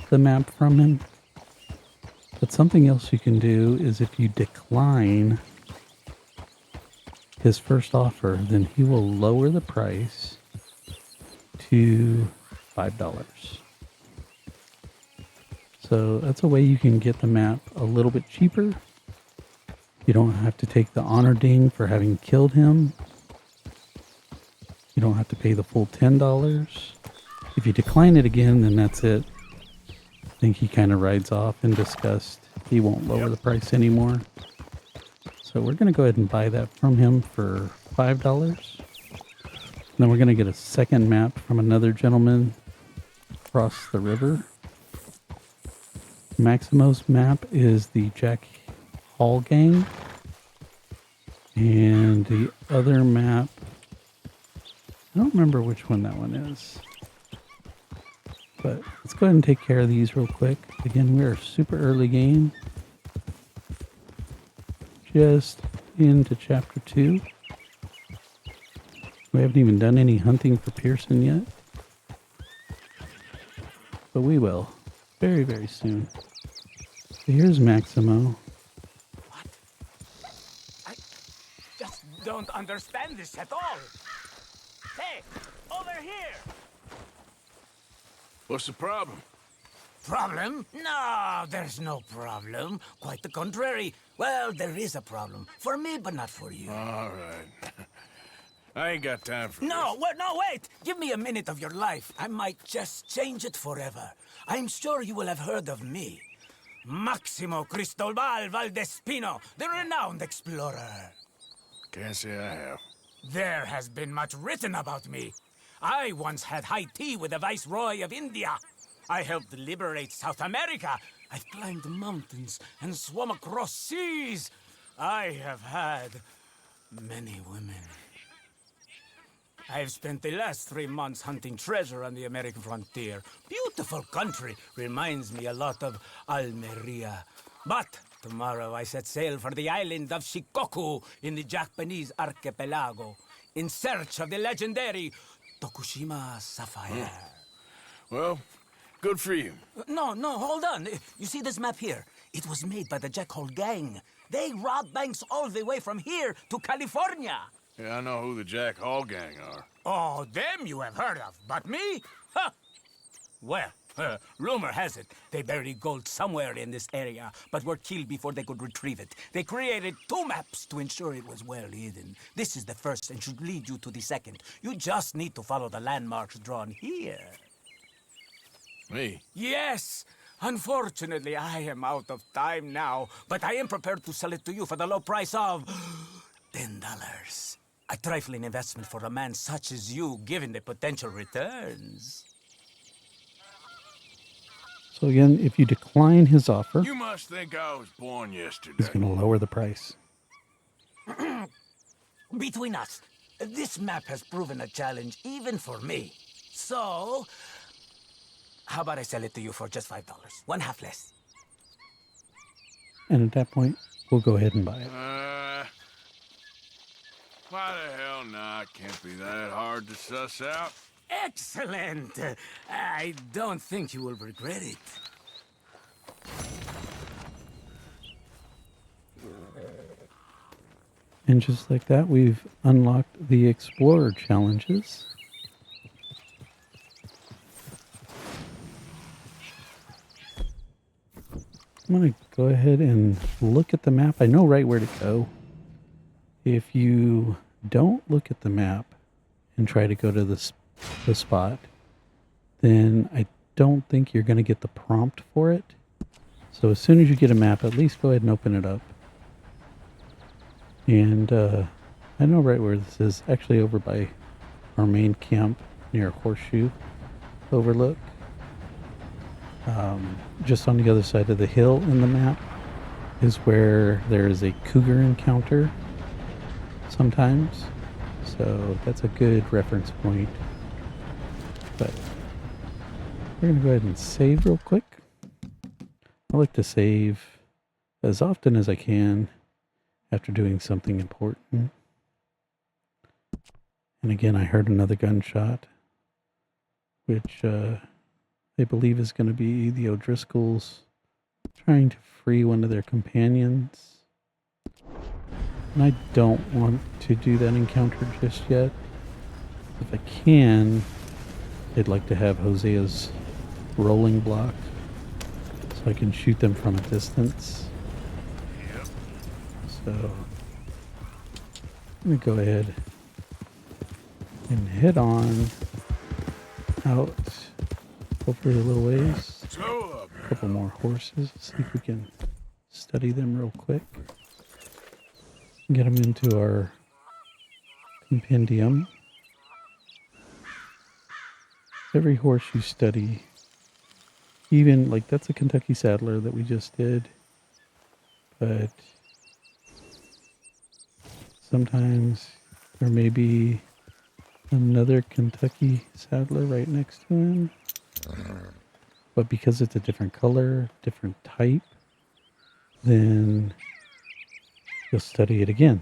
the map from him. But something else you can do is if you decline his first offer, then he will lower the price to $5. So that's a way you can get the map a little bit cheaper. You don't have to take the honor ding for having killed him. You don't have to pay the full $10. If you decline it again, then that's it. I think he kind of rides off in disgust. he won't lower the price anymore. So we're going to go ahead and buy that from him for $5. Then we're going to get a second map from another gentleman across the river. Maximo's map is the Jack Hall Gang. And the other map, I don't remember which one that one is. But let's go ahead and take care of these real quick. Again, we are super early game. Just into chapter 2. We haven't even done any hunting for Pearson yet. But we will. Very, very soon. So here's Maximo. Just don't understand this at all. Hey, over here! What's the problem? Problem? No, there's no problem. Quite the contrary. Well, there is a problem. For me, but not for you. All right. I ain't got time for No, wait! Give me a minute of your life. I might just change it forever. I'm sure you will have heard of me. Maximo Cristobal Valdespino, the renowned explorer. Can't say I have. There has been much written about me. I once had high tea with the Viceroy of India. I helped liberate South America. I've climbed mountains and swum across seas. I have had many women. I've spent the last 3 months hunting treasure on the American frontier. Beautiful country. Reminds me a lot of Almeria. But tomorrow I set sail for the island of Shikoku in the Japanese archipelago in search of the legendary Tokushima sapphire. Well, good for you. No, hold on. You see this map here? It was made by the Jack Hall Gang. They rob banks all the way from here to California. Yeah, I know who the Jack Hall Gang are. Oh, them you have heard of, but me? Huh. Well, rumor has it they buried gold somewhere in this area, but were killed before they could retrieve it. They created 2 maps to ensure it was well hidden. This is the first and should lead you to the second. You just need to follow the landmarks drawn here. Me? Yes! Unfortunately, I am out of time now, but I am prepared to sell it to you for the low price of $10. A trifling investment for a man such as you, given the potential returns. So again, if you decline his offer, You must think I was born yesterday. he's going to lower the price. Between us, this map has proven a challenge even for me. So, how about I sell it to you for just $5? One half less. And at that point, we'll go ahead and buy it. Why the hell not? Can't be that hard to suss out. Excellent! I don't think you will regret it. And just like that, we've unlocked the Explorer challenges. I'm going to go ahead and look at the map. I know right where to go. If you don't look at the map and try to go to the spot, then I don't think you're going to get the prompt for it. So as soon as you get a map, at least go ahead and open it up. And I know right where this is. Actually over by our main camp near Horseshoe Overlook. Just on the other side of the hill in the map is where there is a cougar encounter sometimes. So that's a good reference point. But we're going to go ahead and save real quick. I like to save as often as I can after doing something important. And again, I heard another gunshot, which they believe is going to be the O'Driscolls trying to free one of their companions. And I don't want to do that encounter just yet. If I can, I'd like to have Hosea's rolling block so I can shoot them from a distance. So I'm going to go ahead and head on out over a little ways. A couple more horses. See if we can study them real quick. Get them into our compendium. Every horse you study, even like that's a Kentucky Saddler that we just did, but sometimes there may be another Kentucky Saddler right next to him, but because it's a different color, different type, then you'll study it again.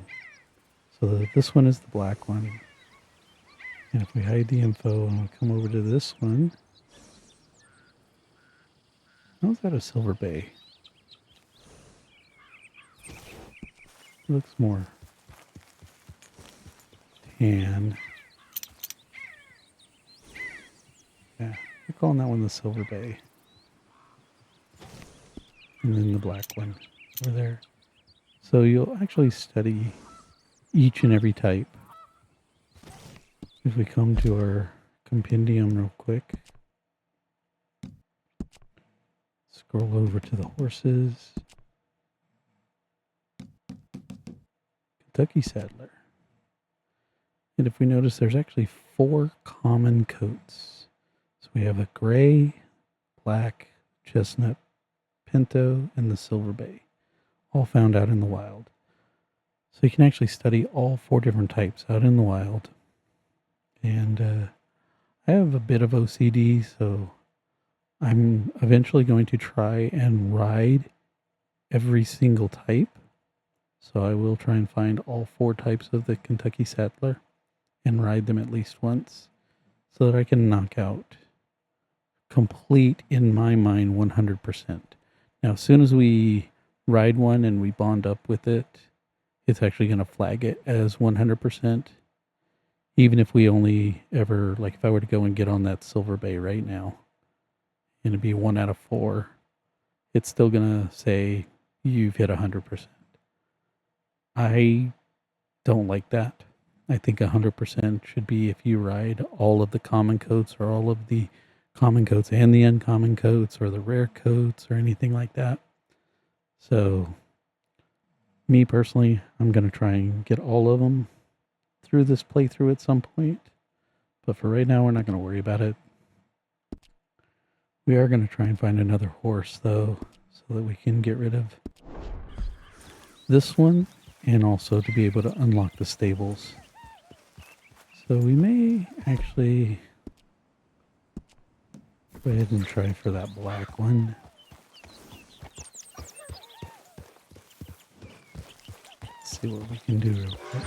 So this one is the black one. And if we hide the info and we come over to this one, how's that a Silver Bay? Looks more tan. Yeah, we're calling that one the Silver Bay. And then the black one over there. So you'll actually study each and every type. If we come to our compendium real quick, scroll over to the horses. Kentucky Saddler. And if we notice, there's actually 4 common coats. So we have a gray, black, chestnut, pinto, and the Silver Bay, all found out in the wild. So you can actually study all 4 different types out in the wild. And I have a bit of OCD, so I'm eventually going to try and ride every single type. So I will try and find all 4 types of the Kentucky Saddler and ride them at least once so that I can knock out complete, in my mind, 100%. Now, as soon as we ride one and we bond up with it, it's actually going to flag it as 100%. Even if we only ever, like if I were to go and get on that Silver Bay right now, and it'd be 1 out of 4, it's still going to say you've hit 100%. I don't like that. I think 100% should be if you ride all of the common coats or all of the common coats and the uncommon coats or the rare coats or anything like that. So, me personally, I'm going to try and get all of them through this playthrough at some point. But for right now, we're not going to worry about it. We are going to try and find another horse, though, so that we can get rid of this one and also to be able to unlock the stables. So we may actually go ahead and try for that black one. Let's see what we can do real quick.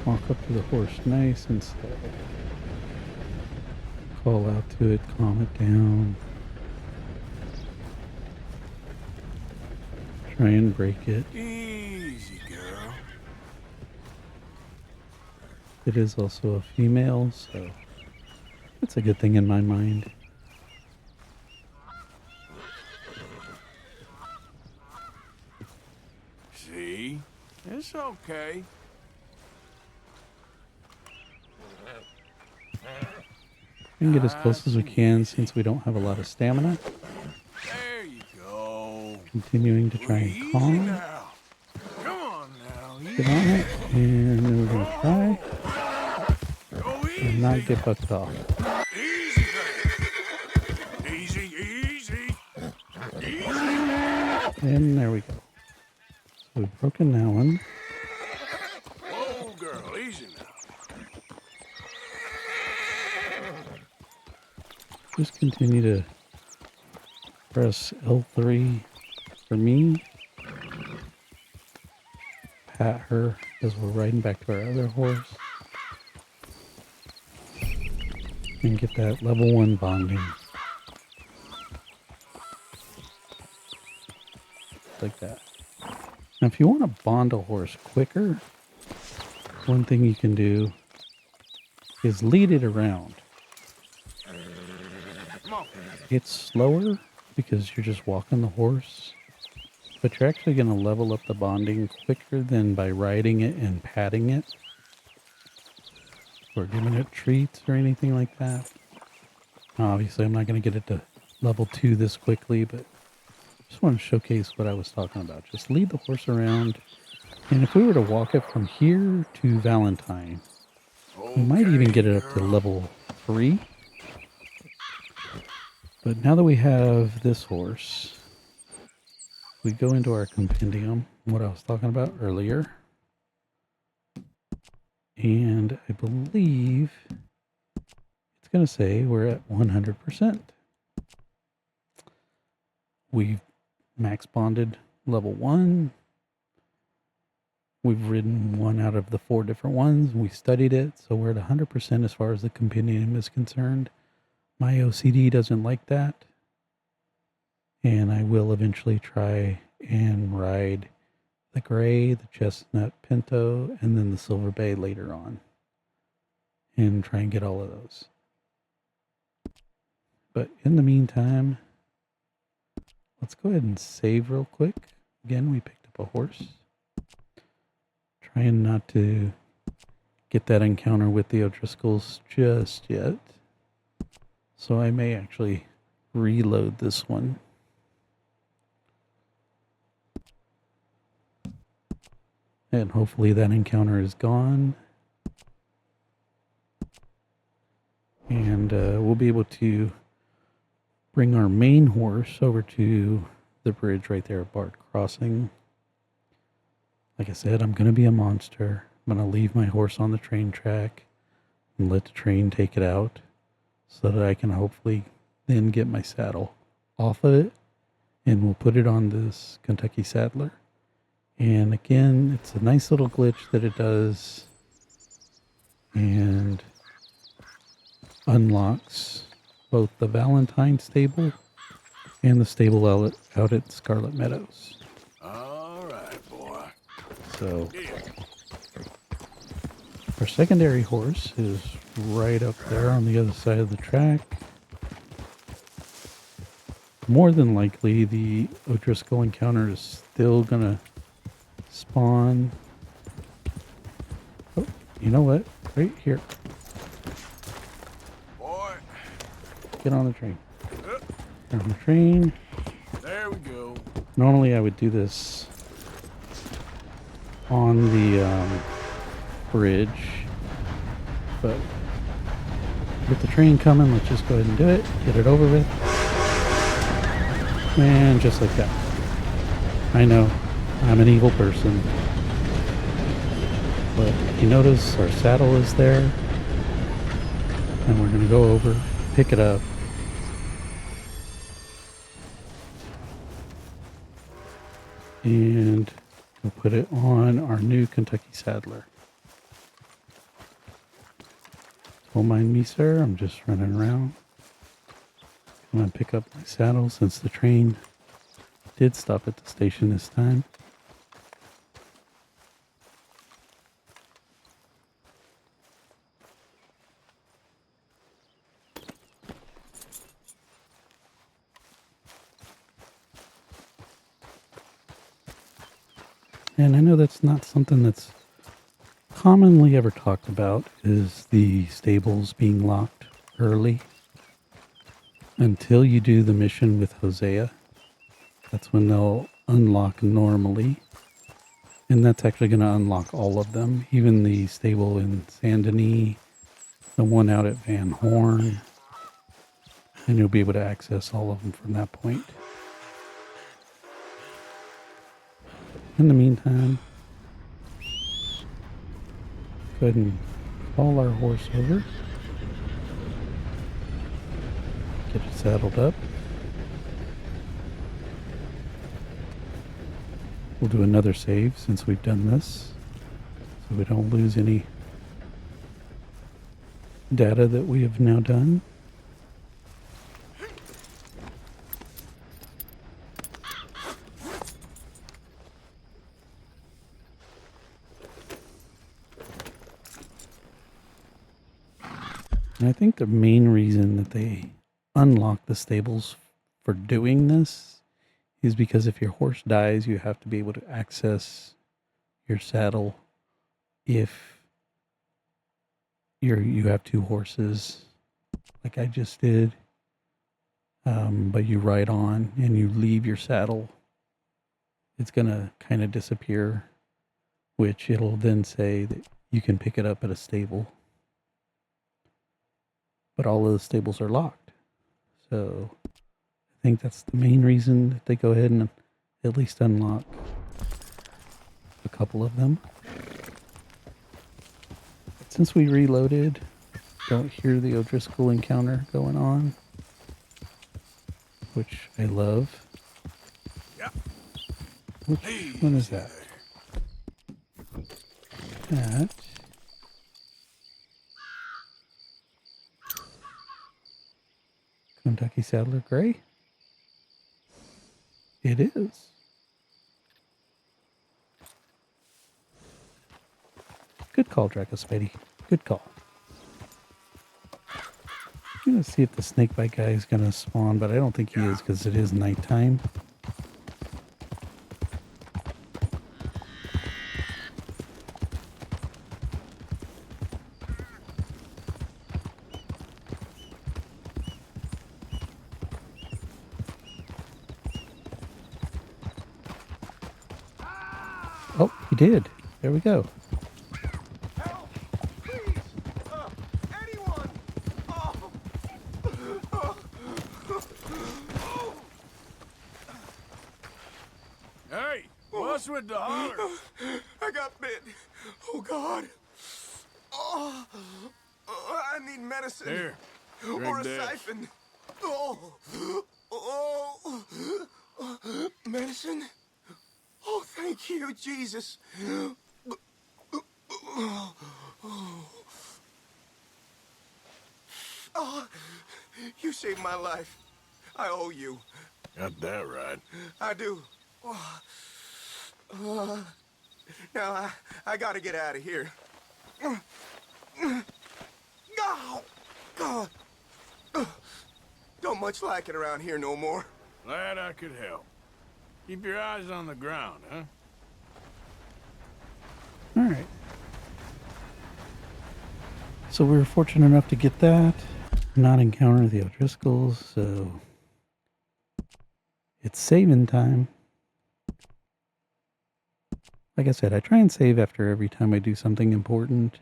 Walk up to the horse nice and slow. Call out to it, calm it down. Try and break it. Easy, girl. It is also a female, so that's a good thing in my mind. See? It's okay. We can get as close as we can since we don't have a lot of stamina. There you go. Continuing to try and calm. Come on now. Get on it. And then we're going to try and not get bucked off. Easy, girl. Easy, easy. Easy. And there we go. So we've broken that one. Oh, girl, easy now. Just continue to press L3 for me. Pat her as we're riding back to our other horse. And get that level 1 bonding. Like that. Now if you want to bond a horse quicker, one thing you can do is lead it around. It's slower because you're just walking the horse but you're actually going to level up the bonding quicker than by riding it and patting it, or giving it treats or anything like that. Obviously, I'm not going to get it to level 2 this quickly, but just want to showcase what I was talking about. Just lead the horse around, and if we were to walk it from here to Valentine, we might even get it up to level 3. But now that we have this horse, we go into our compendium, what I was talking about earlier. And I believe it's going to say we're at 100%. We've max bonded level 1. We've ridden 1 out of the 4 different ones. We studied it, so we're at 100% as far as the compendium is concerned. My OCD doesn't like that. And I will eventually try and ride the gray, the chestnut pinto, and then the silver bay later on. And try and get all of those. But in the meantime, let's go ahead and save real quick. Again, we picked up a horse. Trying not to get that encounter with the O'Driscolls just yet. So I may actually reload this one. And hopefully that encounter is gone. And we'll be able to bring our main horse over to the bridge right there at Bart Crossing. Like I said, I'm going to be a monster. I'm going to leave my horse on the train track and let the train take it out so that I can hopefully then get my saddle off of it, and we'll put it on this Kentucky Saddler. And again, it's a nice little glitch that it does and unlocks both the Valentine stable and the stable out at Scarlet Meadows. All right, boy. So our secondary horse is right up there on the other side of the track. More than likely, the O'Driscoll encounter is still going to spawn. Oh, you know what? Right here. Boy. Get on the train. Get on the train. There we go. Normally I would do this on the bridge, but with the train coming, let's just go ahead and do it. Get it over with. And just like that. I know, I'm an evil person. But you notice our saddle is there. And we're going to go over, pick it up. And we'll put it on our new Kentucky Saddler. Don't mind me, sir. I'm just running around. I'm going to pick up my saddle since the train did stop at the station this time. And I know that's not something that's commonly ever talked about, is the stables being locked early until you do the mission with Hosea. That's when they'll unlock normally. And that's actually going to unlock all of them, even the stable in Saint Denis, the one out at Van Horn. And you'll be able to access all of them from that point. In the meantime, go ahead and call our horse over. Get it saddled up. We'll do another save since we've done this, so we don't lose any data that we have now done. And I think the main reason that they unlock the stables for doing this is because if your horse dies, you have to be able to access your saddle if you have two horses, like I just did. But you ride on and you leave your saddle, it's gonna kind of disappear, which it'll then say that you can pick it up at a stable. But all of the stables are locked. So I think that's the main reason that they go ahead and at least unlock a couple of them. But since we reloaded, don't hear the O'Driscoll encounter going on, which I love. Which one is that? That. Kentucky Saddler Gray? It is. Good call, Draco Spady. Good call. I'm going to see if the snakebite guy is going to spawn, but I don't think he is because it is nighttime. Oh, he did. There we go. Hey, what's with the holler? I got bit. Oh, God. Oh, I need medicine. Here, drink or a this. siphon. Oh, oh, medicine? Oh, thank you, Jesus. Oh, you saved my life. I owe you. Got that right. I do. Now, I gotta get out of here. Oh, God. Don't much like it around here no more. Glad I could help. Keep your eyes on the ground, huh? All right. So we were fortunate enough to get that, not encounter the O'Driscolls, so it's saving time. Like I said, I try and save after every time I do something important.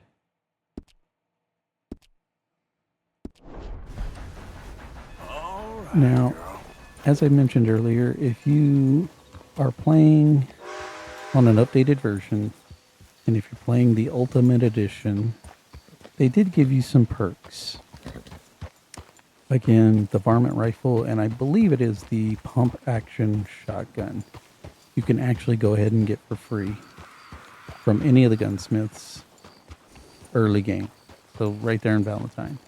Now, as I mentioned earlier, if you are playing on an updated version, and if you're playing the Ultimate Edition, they did give you some perks. Again, the varmint rifle, and I believe it is the pump action shotgun. You can actually go ahead and get for free from any of the gunsmiths early game. So right there in Valentine.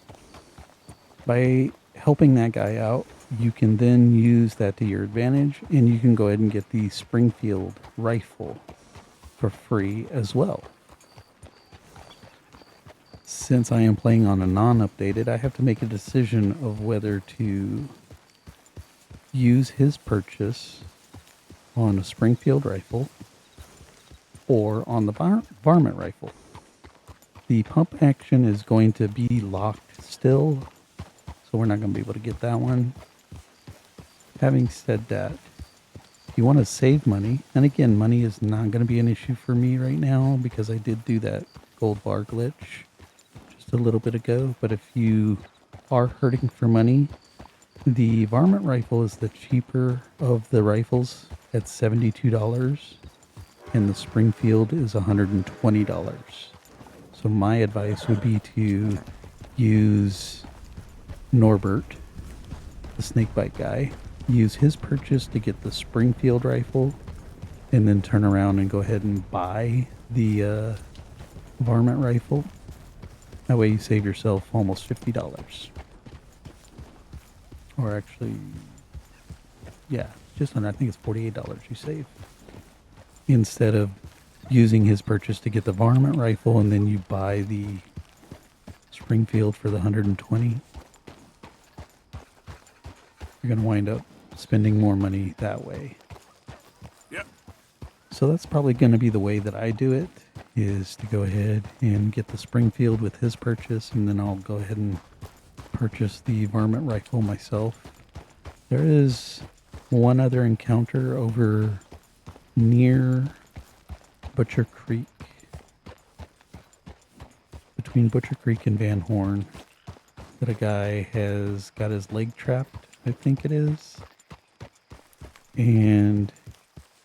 By helping that guy out, you can then use that to your advantage, and you can go ahead and get the Springfield rifle for free as well. Since I am playing on a non-updated, I have to make a decision of whether to use his purchase on a Springfield rifle or on the varmint rifle. The pump action is going to be locked still, so we're not going to be able to get that one. Having said that, if you want to save money, and again, money is not going to be an issue for me right now because I did do that gold bar glitch just a little bit ago, but if you are hurting for money, the varmint rifle is the cheaper of the rifles at $72, and the Springfield is $120. So my advice would be to use Norbert, the snakebite guy, use his purchase to get the Springfield rifle, and then turn around and go ahead and buy the varmint rifle. That way you save yourself almost $50. Or actually, yeah, just under, I think it's $48 you save. Instead of using his purchase to get the varmint rifle and then you buy the Springfield for the $120. You're going to wind up spending more money that way. So that's probably going to be the way that I do it, is to go ahead and get the Springfield with his purchase, and then I'll go ahead and purchase the varmint rifle myself. There is one other encounter over near Butcher Creek, between Butcher Creek and Van Horn, that a guy has got his leg trapped, I think it is. And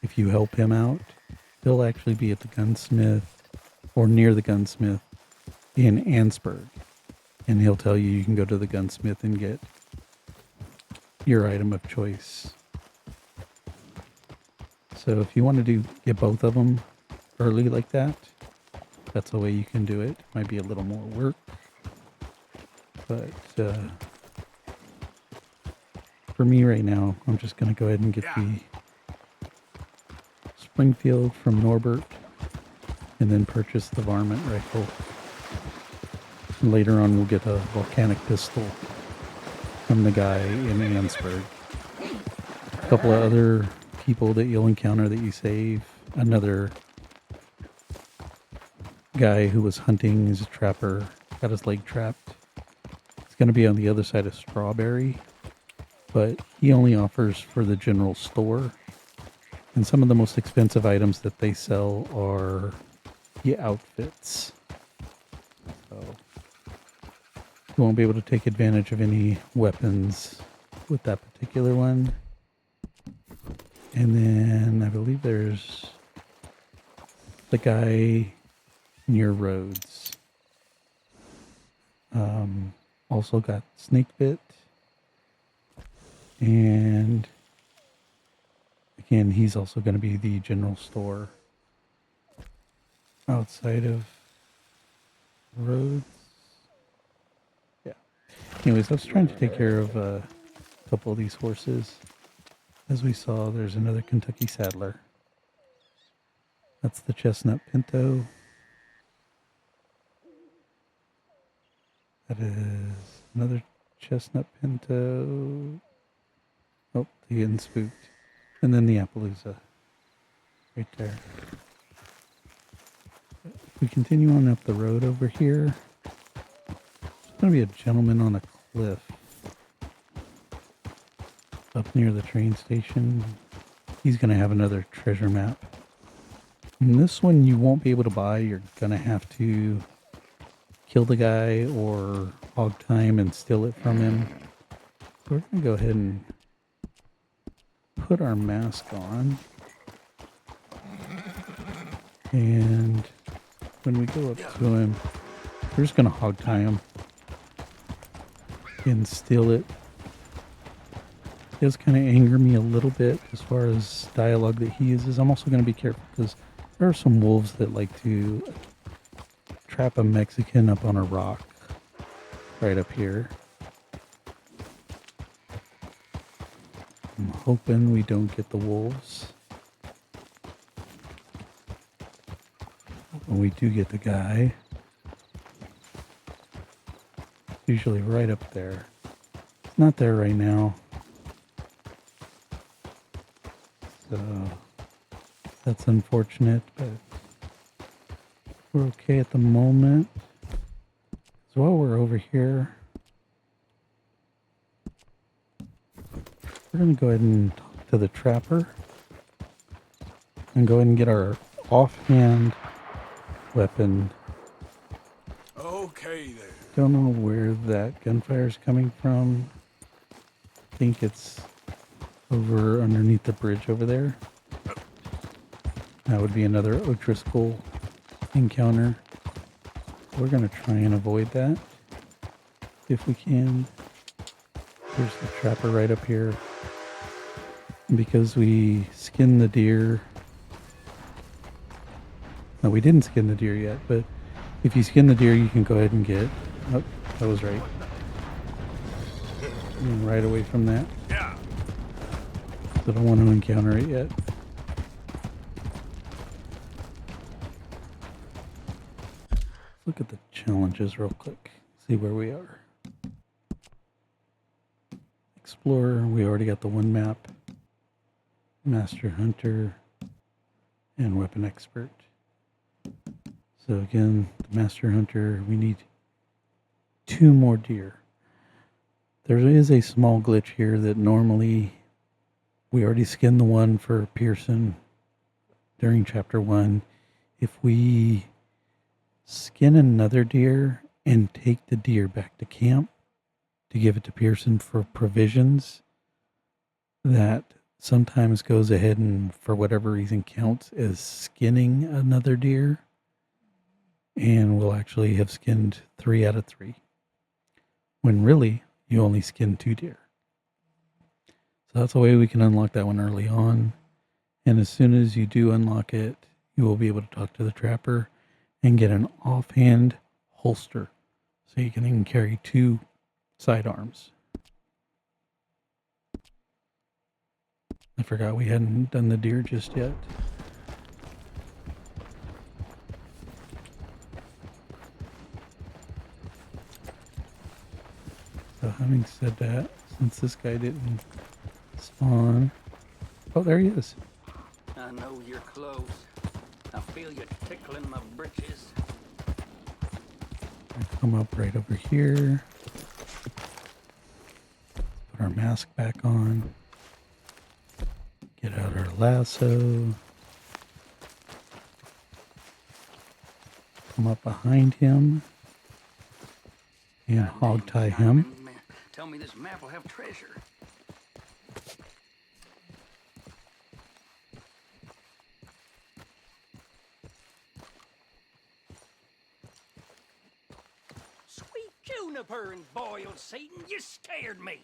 if you help him out, he'll actually be at the gunsmith or near the gunsmith in Ansburg. And he'll tell you can go to the gunsmith and get your item of choice. So if you want to get both of them early like that, that's the way you can do it. Might be a little more work, but for me right now, I'm just going to go ahead and get the Springfield from Norbert and then purchase the varmint rifle. And later on, we'll get a volcanic pistol from the guy in Ansburg. A couple of other people that you'll encounter that you save. Another guy who was hunting, he's a trapper, got his leg trapped. It's going to be on the other side of Strawberry, but he only offers for the general store. And some of the most expensive items that they sell are the outfits. So you won't be able to take advantage of any weapons with that particular one. And then I believe there's the guy near Rhodes. Also got snake bit. And again, he's also going to be the general store outside of Rhodes. Yeah. Anyways, I was trying to take care of a couple of these horses. As we saw, there's another Kentucky Saddler. That's the Chestnut Pinto. That is another Chestnut Pinto. Oh, they're getting spooked. And then the Appaloosa. Right there. If we continue on up the road over here, there's going to be a gentleman on a cliff up near the train station. He's going to have another treasure map. And this one you won't be able to buy. You're going to have to kill the guy or hog time and steal it from him. So we're going to go ahead and put our mask on. And when we go up to him, we're just going to hog tie him and steal it. It does kind of anger me a little bit as far as dialogue that he uses. I'm also going to be careful because there are some wolves that like to trap a Mexican up on a rock right up here. I'm hoping we don't get the wolves. When we do get the guy, usually right up there. It's not there right now. So that's unfortunate, but we're okay at the moment. So while we're over here, we're going to go ahead and talk to the trapper and go ahead and get our offhand weapon. Okay there. Don't know where that gunfire is coming from. I think it's over underneath the bridge over there. That would be another O'Driscoll encounter. We're going to try and avoid that if we can. There's the trapper right up here. And because we skinned the deer. No, we didn't skin the deer yet, but if you skin the deer, you can go ahead and get. Oh, that was right. And right away from that. Yeah. I don't want to encounter it yet. Look at the challenges real quick. See where we are. Explorer, we already got the one map. Master Hunter. and weapon expert. So again, the master hunter, we need 2 more deer. There is a small glitch here that normally we already skinned the one for Pearson during chapter 1. If we skin another deer and take the deer back to camp to give it to Pearson for provisions, that sometimes goes ahead and for whatever reason counts as skinning another deer, and we'll actually have skinned 3 out of 3 when really you only skin 2 deer. So that's a way we can unlock that one early on, and as soon as you do unlock it, you will be able to talk to the trapper and get an offhand holster so you can even carry 2 sidearms. I forgot we hadn't done the deer just yet. So having said that, since this guy didn't spawn... Oh, there he is. I know you're close. I feel you tickling my britches. Come up right over here. Put our mask back on. Get out our lasso. Come up behind him. And hog tie him. Tell me this map will have treasure. Sweet juniper and boiled Satan, you scared me.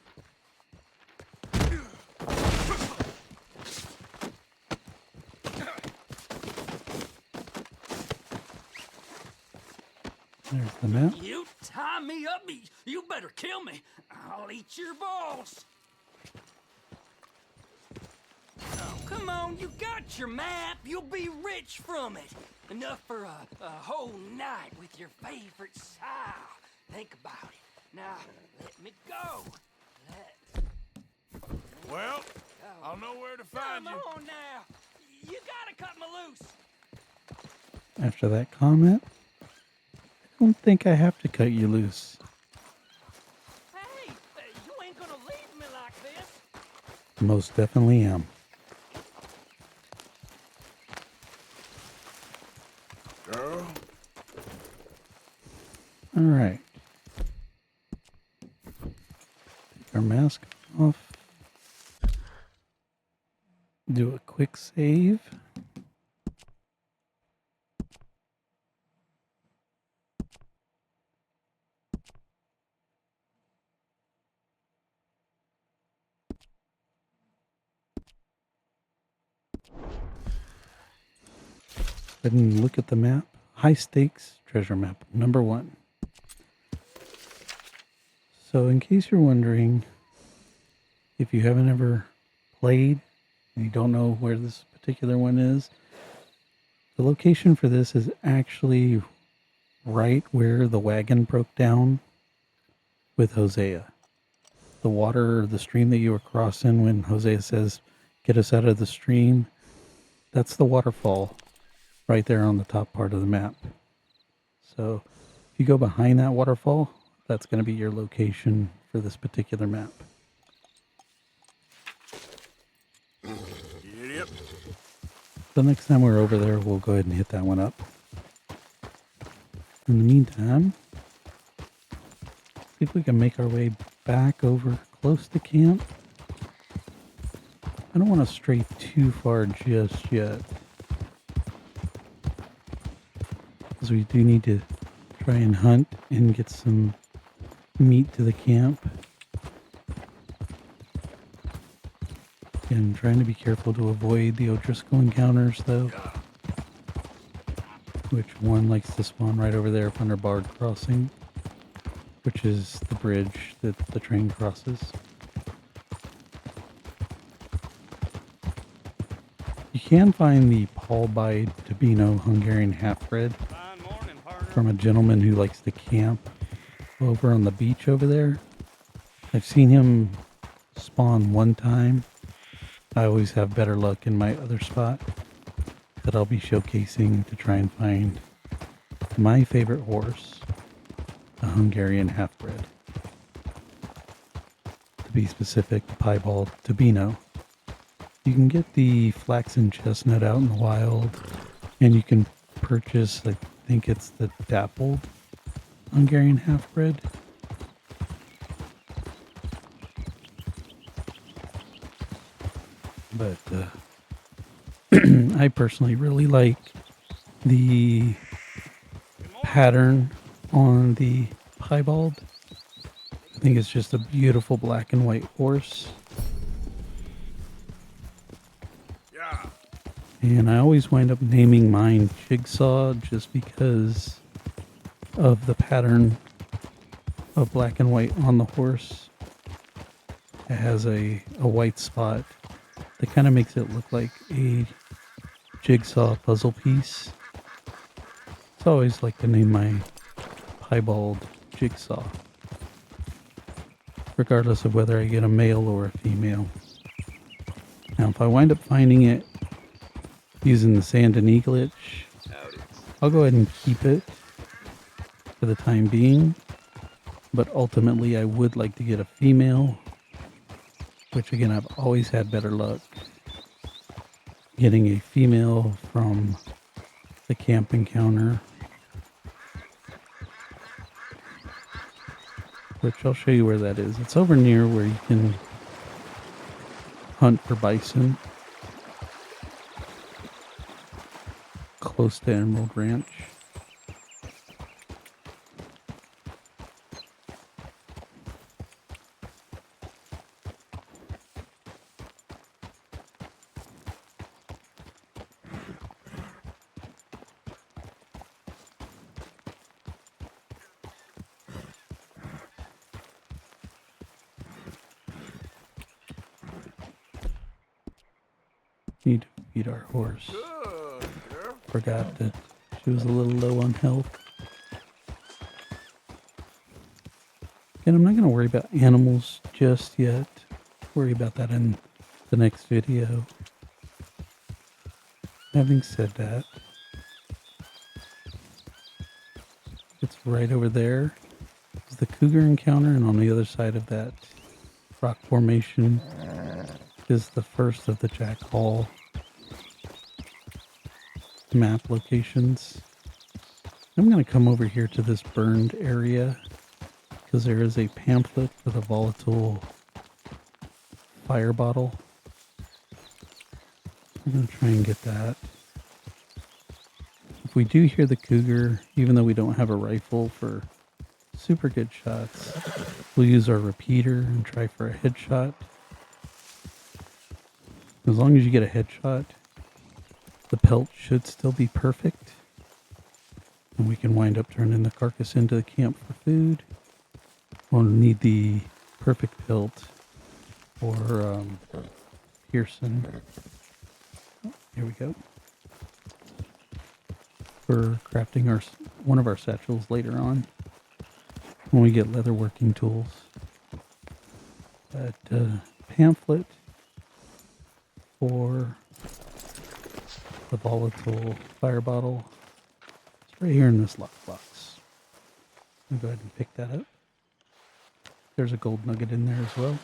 There's the map. You tie me up, you better kill me. I'll eat your balls. Oh, come on, you got your map. You'll be rich from it. Enough for a whole night with your favorite sow. Think about it. Now, let me go. Well, I'll know where to find you. Come on now. You gotta cut me loose. After that comment, I don't think I have to cut you loose. Hey, you ain't gonna leave me like this. Most definitely am. Girl. All right. Take our mask off. Do a quick save. Go ahead and look at the map. High stakes treasure map number 1. So in case you're wondering, if you haven't ever played and you don't know where this particular one is, the location for this is actually right where the wagon broke down with Hosea. The water, the stream that you were crossing when Hosea says, "Get us out of the stream," that's the waterfall right there on the top part of the map. So if you go behind that waterfall, that's going to be your location for this particular map. Yep. The next time we're over there, we'll go ahead and hit that one up. In the meantime, see if we can make our way back over close to camp. I don't want to stray too far just yet, because we do need to try and hunt and get some meat to the camp. And trying to be careful to avoid the O'Driscoll encounters, though. Which one likes to spawn right over there under Bard Crossing, which is the bridge that the train crosses. You can find the Paul by Tabino Hungarian half-bred from a gentleman who likes to camp over on the beach over there. I've seen him spawn one time. I always have better luck in my other spot. that I'll be showcasing to try and find my favorite horse, a Hungarian half-bred. To be specific, the piebald Tabino. You can get the flaxen chestnut out in the wild, and you can purchase, I think it's the dappled Hungarian half-bred. But I personally really like the pattern on the piebald. I think it's just a beautiful black and white horse. And I always wind up naming mine Jigsaw just because of the pattern of black and white on the horse. It has a white spot that kind of makes it look like a jigsaw puzzle piece. So I always like to name my piebald Jigsaw, regardless of whether I get a male or a female. Now, if I wind up finding it using the Sand and E glitch, I'll go ahead and keep it for the time being. But ultimately, I would like to get a female, which again, I've always had better luck getting a female from the camp encounter, which I'll show you where that is. It's over near where you can hunt for bison, close to Emerald Ranch. Need to feed our horse. Forgot that she was a little low on health. And I'm not going to worry about animals just yet. Worry about that in the next video. Having said that, it's right over there. It's the cougar encounter, and on the other side of that rock formation is the first of the Jack Hall map locations. I'm going to come over here to this burned area because there is a pamphlet with a volatile fire bottle. I'm going to try and get that. If we do hear the cougar, even though we don't have a rifle for super good shots, we'll use our repeater and try for a headshot. As long as you get a headshot, the pelt should still be perfect. And we can wind up turning the carcass into the camp for food. We'll need the perfect pelt for Pearson. Oh, here we go. For crafting one of our satchels later on when we get leatherworking tools. That pamphlet for the volatile fire bottle. It's right here in this lockbox. I'll go ahead and pick that up. There's a gold nugget in there as well.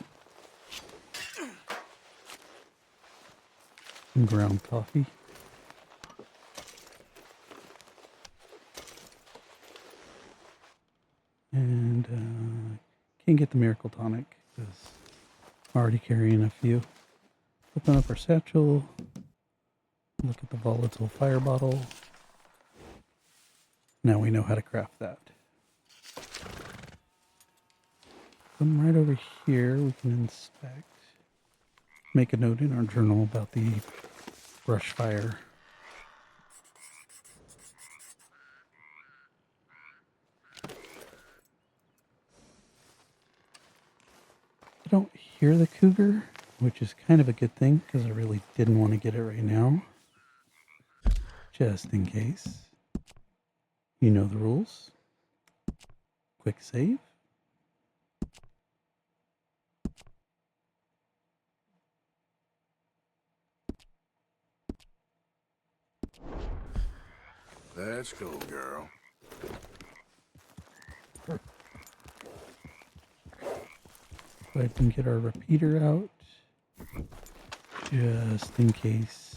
Some ground coffee. And can't get the miracle tonic because I'm already carrying a few. Open up our satchel. Look at the volatile fire bottle. Now we know how to craft that. Come right over here. We can inspect. Make a note in our journal about the brush fire. I don't hear the cougar, which is kind of a good thing because I really didn't want to get it right now. Just in case. You know the rules. Quick save. Let's go, girl. Go ahead and get our repeater out. Just in case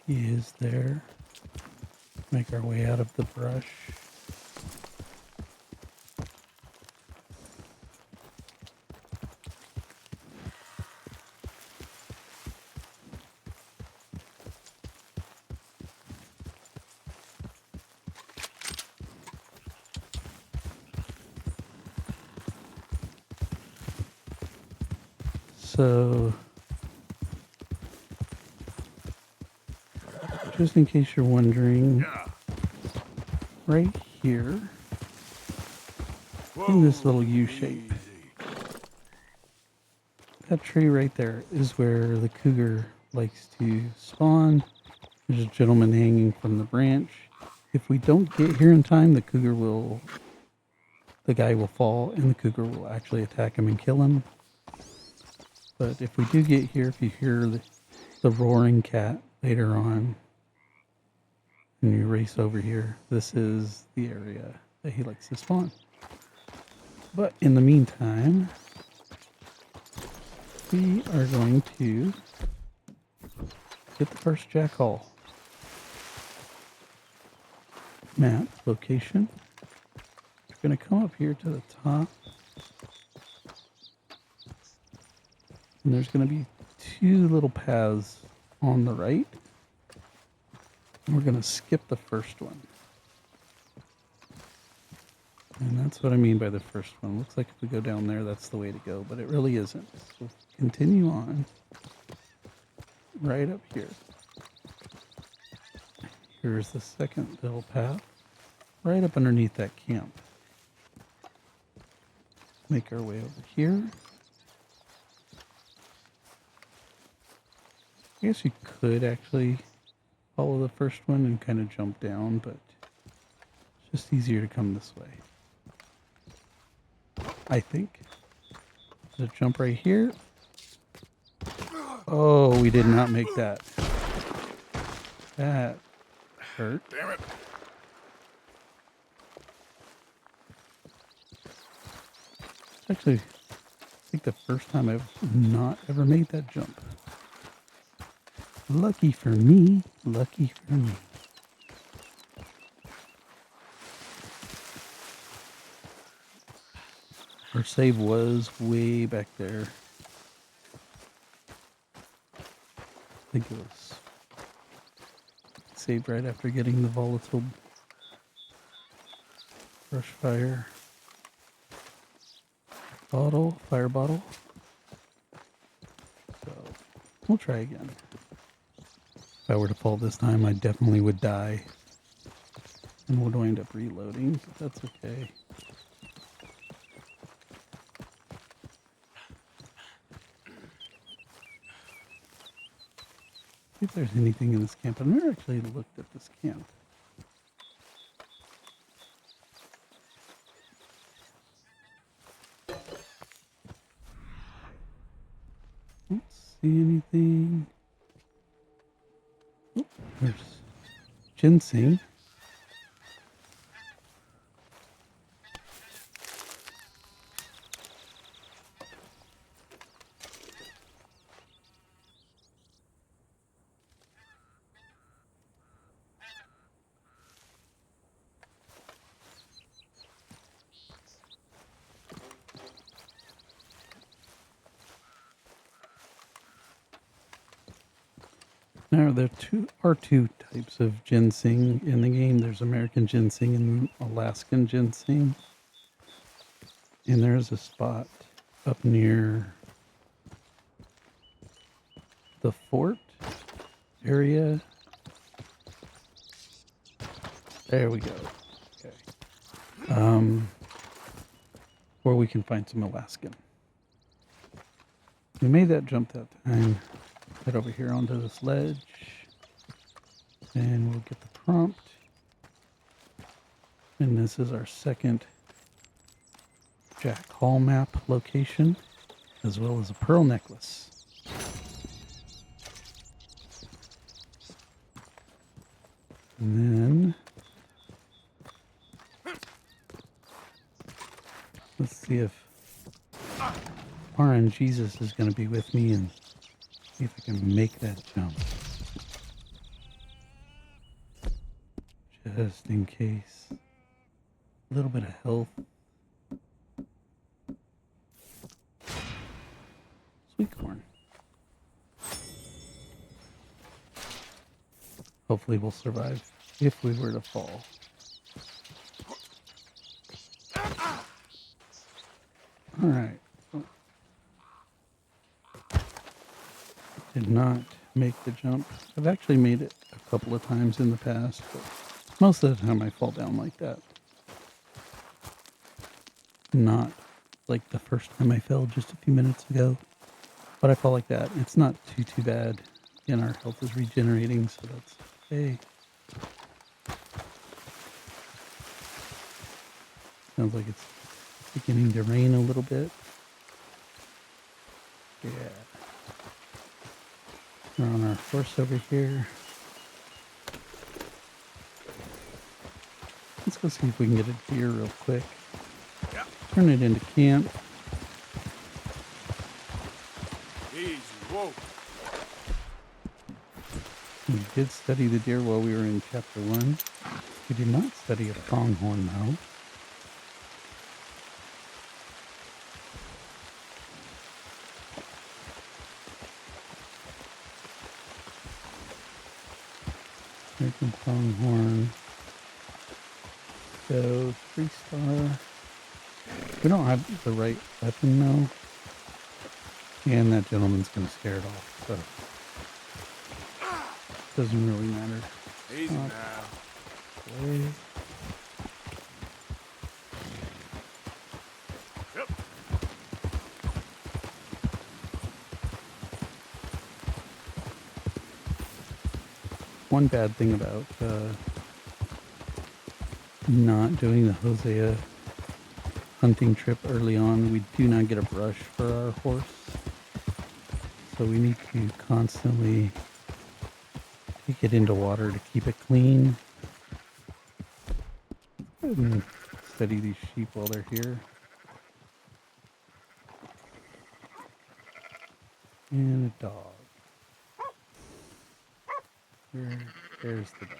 he is there. Make our way out of the brush. So, just in case you're wondering, right here, in this little U shape, that tree right there is where the cougar likes to spawn. There's a gentleman hanging from the branch. If we don't get here in time, the guy will fall and the cougar will actually attack him and kill him. But if we do get here, if you hear the roaring cat later on, and you race over here, this is the area that he likes to spawn. But in the meantime, we are going to get the first jackal. Map location. We're going to come up here to the top. And there's going to be two little paths on the right. And we're going to skip the first one. And that's what I mean by the first one. Looks like if we go down there, that's the way to go, but it really isn't. So continue on right up here. Here's the second little path, right up underneath that camp. Make our way over here. I guess you could actually follow the first one and kind of jump down, but it's just easier to come this way. I think. There's a jump right here. Oh, we did not make that. That hurt. Damn it. Actually, I think the first time I've not ever made that jump. Lucky for me. Lucky for me. Our save was way back there. I think it was saved right after getting the volatile brush fire bottle, fire bottle. So we'll try again. If I were to fall this time, I definitely would die. And we'll wind up reloading, but that's okay. See if there's anything in this camp. I've never actually looked at this camp. Don't see anything. Oh, there's ginseng. Now, there are two types of ginseng in the game. There's American ginseng and Alaskan ginseng. And there's a spot up near the fort area. There we go. Okay. Where we can find some Alaskan. We made that jump that time. Head over here onto this ledge, and we'll get the prompt. And this is our second Jack Hall map location, as well as a pearl necklace. And then let's see if RN Jesus is going to be with me and see if I can make that jump. Just in case. A little bit of health. Sweet corn. Hopefully we'll survive if we were to fall. Alright. Did not make the jump. I've actually made it a couple of times in the past, but most of the time I fall down like that. Not like the first time I fell just a few minutes ago, but I fall like that. It's not too bad. Again, our health is regenerating, so that's okay. Sounds like it's beginning to rain a little bit. Yeah. We're on our horse over here. Let's go see if we can get a deer real quick. Turn it into camp. Easy, whoa. We did study the deer while we were in chapter 1. We did not study a pronghorn though. American pronghorn. So 3-star. We don't have the right weapon though. And that gentleman's gonna scare it off, so doesn't really matter. Easy now. Way. Yep. One bad thing about not doing the Hosea hunting trip early on, we do not get a brush for our horse. So we need to constantly take it into water to keep it clean. Go ahead and study these sheep while they're here. And a dog. There's the dog.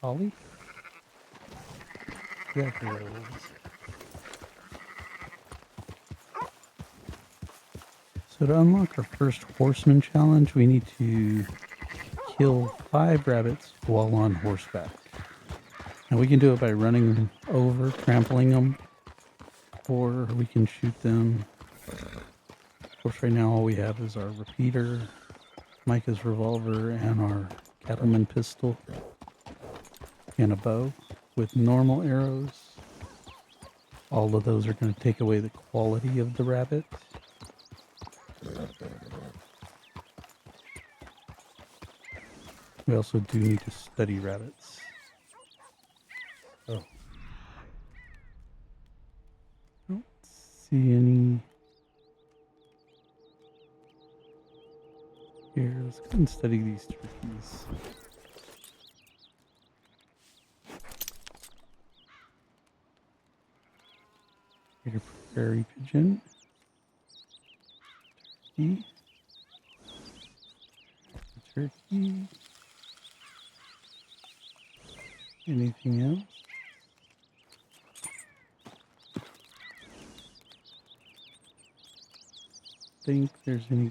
Ollie? Yeah, here it is. So to unlock our first horseman challenge, we need to kill 5 rabbits while on horseback. And we can do it by running them over, trampling them, or we can shoot them. Of course, right now all we have is our repeater, Micah's revolver, and our cattleman pistol, and a bow with normal arrows. All of those are going to take away the quality of the rabbit. We also do need to study rabbits. Oh. Don't see any. Here, let's go and study these turkeys. Get a prairie pigeon. Turkey. Turkey. Anything else? Think there's any.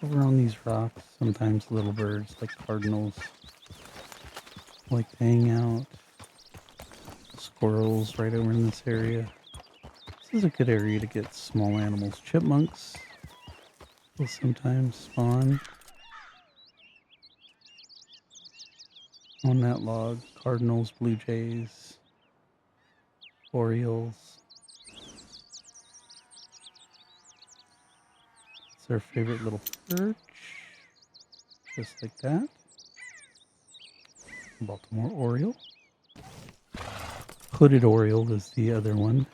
Over on these rocks, sometimes little birds like cardinals like to hang out. Squirrels right over in this area. This is a good area to get small animals. Chipmunks will sometimes spawn on that log. Cardinals, blue jays, orioles. It's their favorite little perch. Just like that. Baltimore oriole. Hooded oriole is the other one.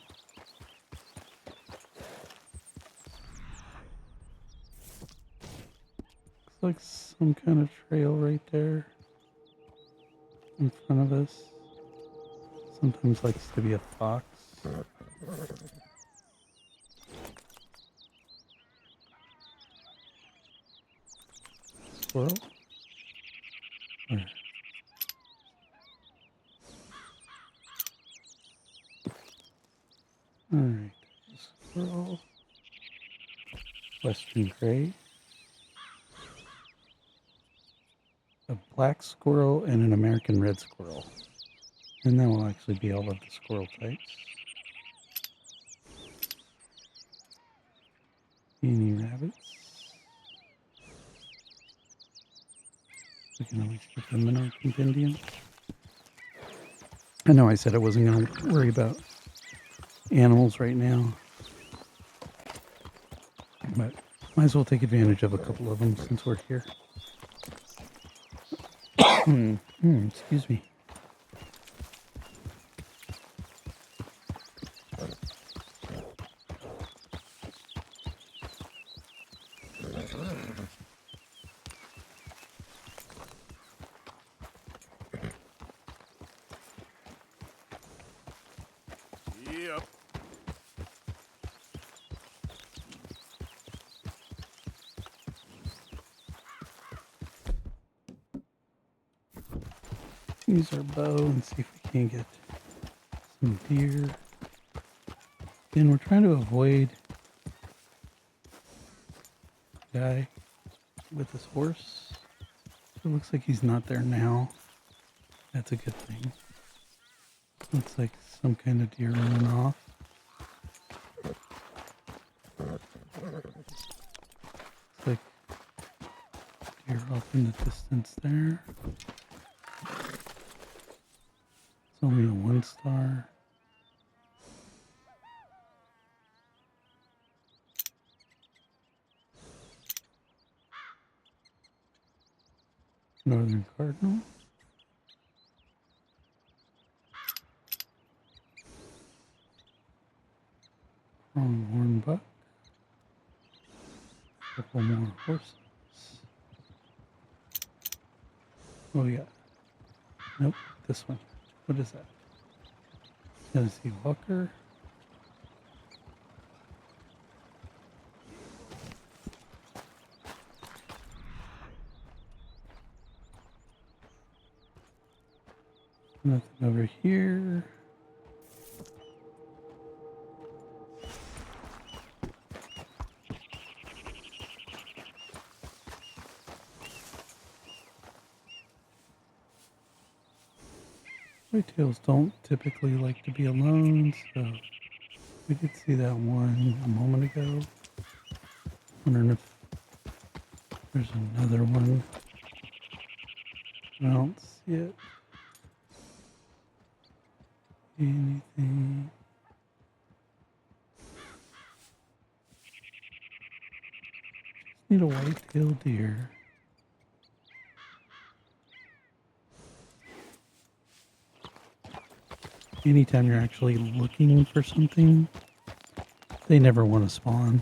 like some kind of trail right there in front of us. Sometimes likes to be a fox. Squirrel? Where? Alright. Squirrel. Western gray. A black squirrel and an American red squirrel. And that will actually be all of the squirrel types. Any rabbits? We can always get them in our compendium. I know I said I wasn't going to worry about animals right now. But might as well take advantage of a couple of them since we're here. Excuse me. Yep. Use our bow and see if we can get some deer. Again, we're trying to avoid the guy with his horse. It looks like he's not there now. That's a good thing. Looks like some kind of deer running off. Looks like deer off in the distance there. It's only a 1-star. Northern cardinal. Pronghorn buck. Couple more horses. What do we got? Nope, this one. What is that? Tennessee Walker. Nothing over here. Whitetails don't typically like to be alone, so we did see that one a moment ago. Wondering if there's another one. I don't see it. Anything? Just need a white-tailed deer. Anytime you're actually looking for something, they never want to spawn.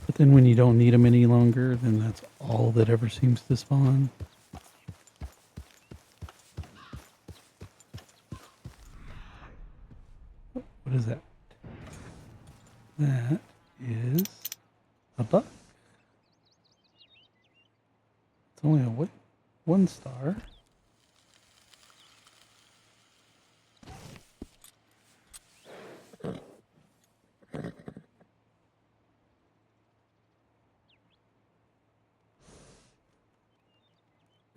But then when you don't need them any longer, then that's all that ever seems to spawn. What is that? That is a buck. It's only a 1-star.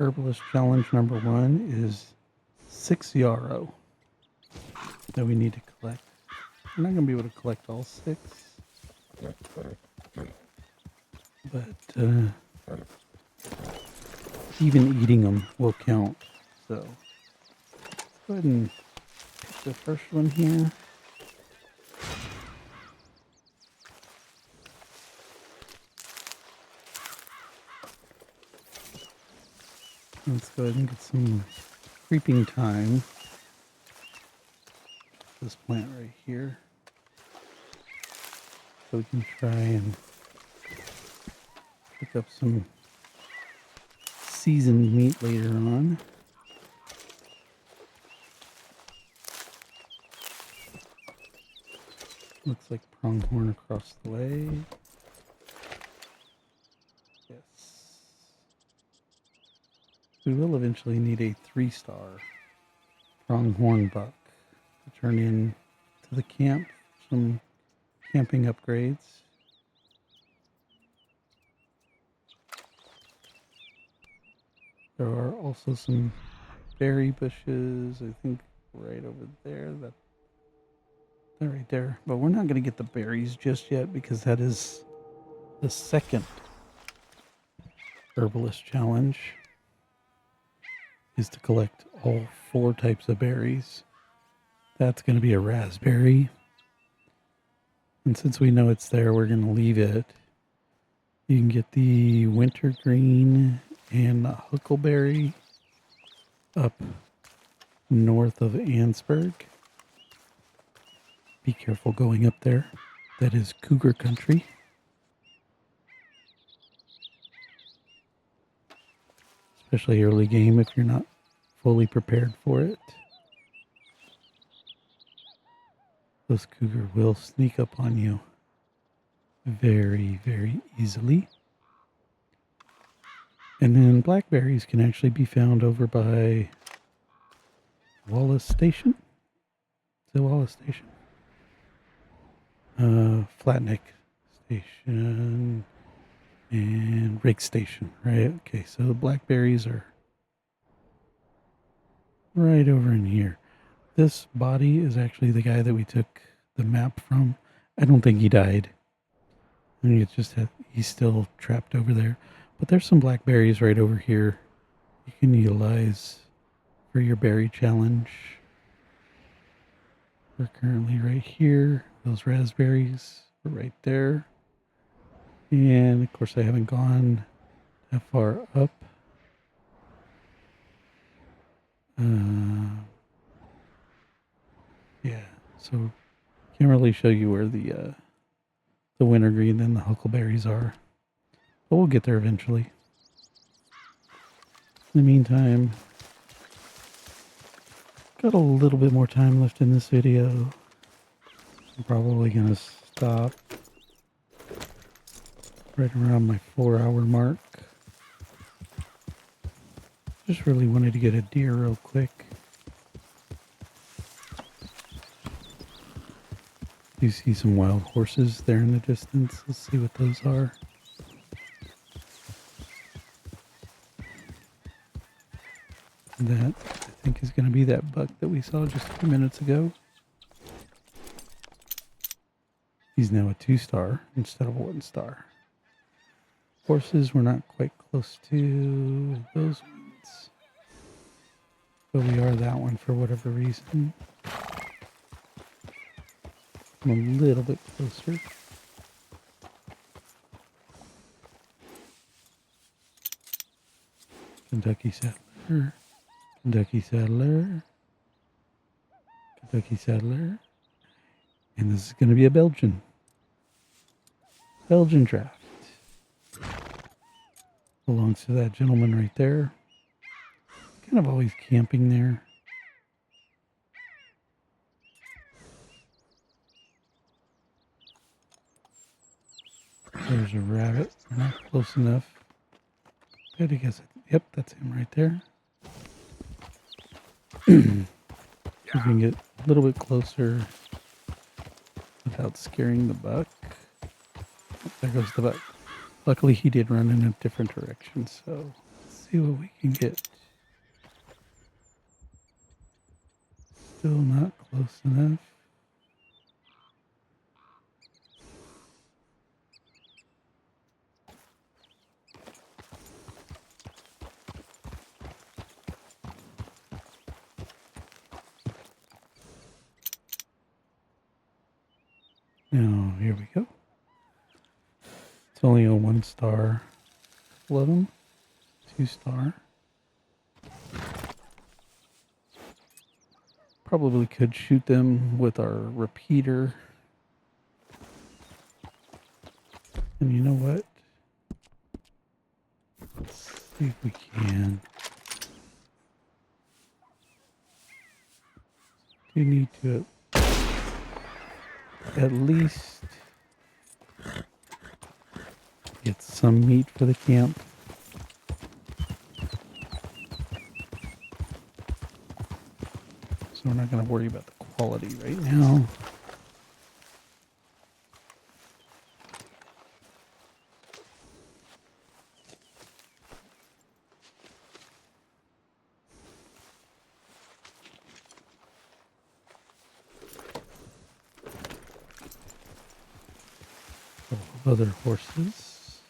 Herbalist challenge number 1 is 6 yarrow that we need to collect. We're not going to be able to collect all 6, but even eating them will count. So go ahead and pick the first one here. Let's go ahead and get some creeping thyme. This plant right here. So we can try and pick up some seasoned meat later on. Looks like pronghorn across the way. Yes. We will eventually need a 3-star pronghorn buck to turn in to the camp. Some camping upgrades. There are also some berry bushes, I think right over there. They're right there. But we're not going to get the berries just yet because that is the second herbalist challenge, is to collect all 4 types of berries. That's going to be a raspberry. And since we know it's there, we're going to leave it. You can get the wintergreen and the huckleberry up north of Ansburg. Be careful going up there. That is cougar country. Especially early game if you're not fully prepared for it. Those cougar will sneak up on you very, very easily. And then blackberries can actually be found over by Wallace Station. Is it Wallace Station? Flatneck Station and Rake Station, right? Okay, so the blackberries are right over in here. This body is actually the guy that we took the map from. I don't think he died. I think it's just that he's still trapped over there. But there's some blackberries right over here you can utilize for your berry challenge. We're currently right here. Those raspberries are right there. And of course I haven't gone that far up. Yeah, so can't really show you where the wintergreen and the huckleberries are. But we'll get there eventually. In the meantime, got a little bit more time left in this video. I'm probably going to stop right around my 4-hour mark. Just really wanted to get a deer real quick. You see some wild horses there in the distance. Let's see what those are. That, I think, is going to be that buck that we saw just a few minutes ago. He's now a 2-star instead of a 1-star. Horses we're not quite close to those ones. But we are that one for whatever reason. I'm a little bit closer. Kentucky Saddler. Kentucky Saddler. Kentucky Saddler. And this is going to be a Belgian. Belgian draft. Belongs to that gentleman right there. Kind of always camping there. There's a rabbit. We're not close enough. Good, I guess. Yep, that's him right there. We can get a little bit closer without scaring the buck. There goes the buck. Luckily, he did run in a different direction, so let's see what we can get. Still not close enough. Now, here we go. It's only a 1-star. Couple of them. 2-star. Probably could shoot them with our repeater. And you know what? Let's See if we can. Do need to at least get some meat for the camp. So we're not going to worry about the quality right now. Other horses.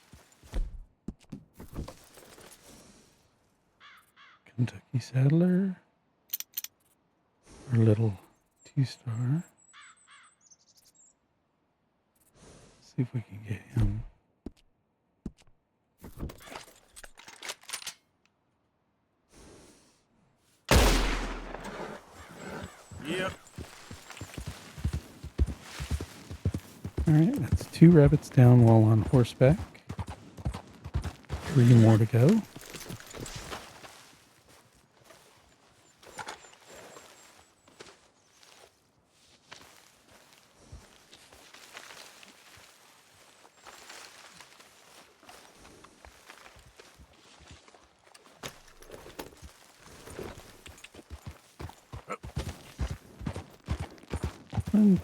Kentucky Saddler. Our little 2-star. See if we can get him. Yep. Alright, that's 2 rabbits down while on horseback. 3 more to go.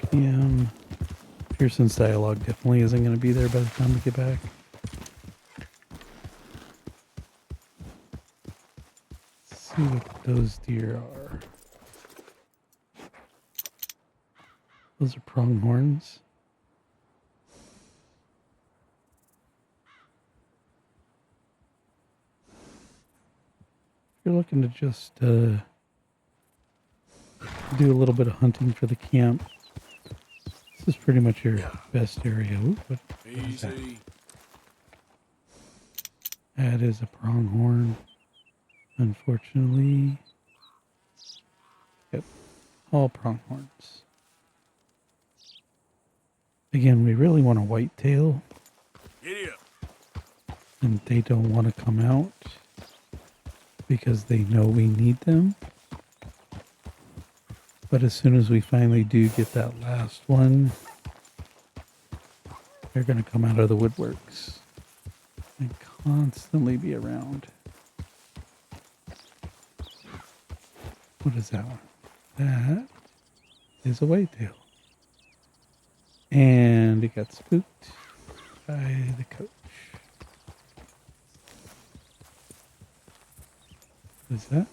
PM. Pearson's dialogue definitely isn't going to be there by the time we get back. Let's see what those deer are. Those are pronghorns. If you're looking to just do a little bit of hunting for the camp, this is pretty much your best area. Ooh, what is that? That is a pronghorn, unfortunately. Yep, all pronghorns. Again, we really want a whitetail. And they don't want to come out because they know we need them. But as soon as we finally do get that last one, they're going to come out of the woodworks and constantly be around. What is that one? That is a whitetail. And it got spooked by the coach. What is that?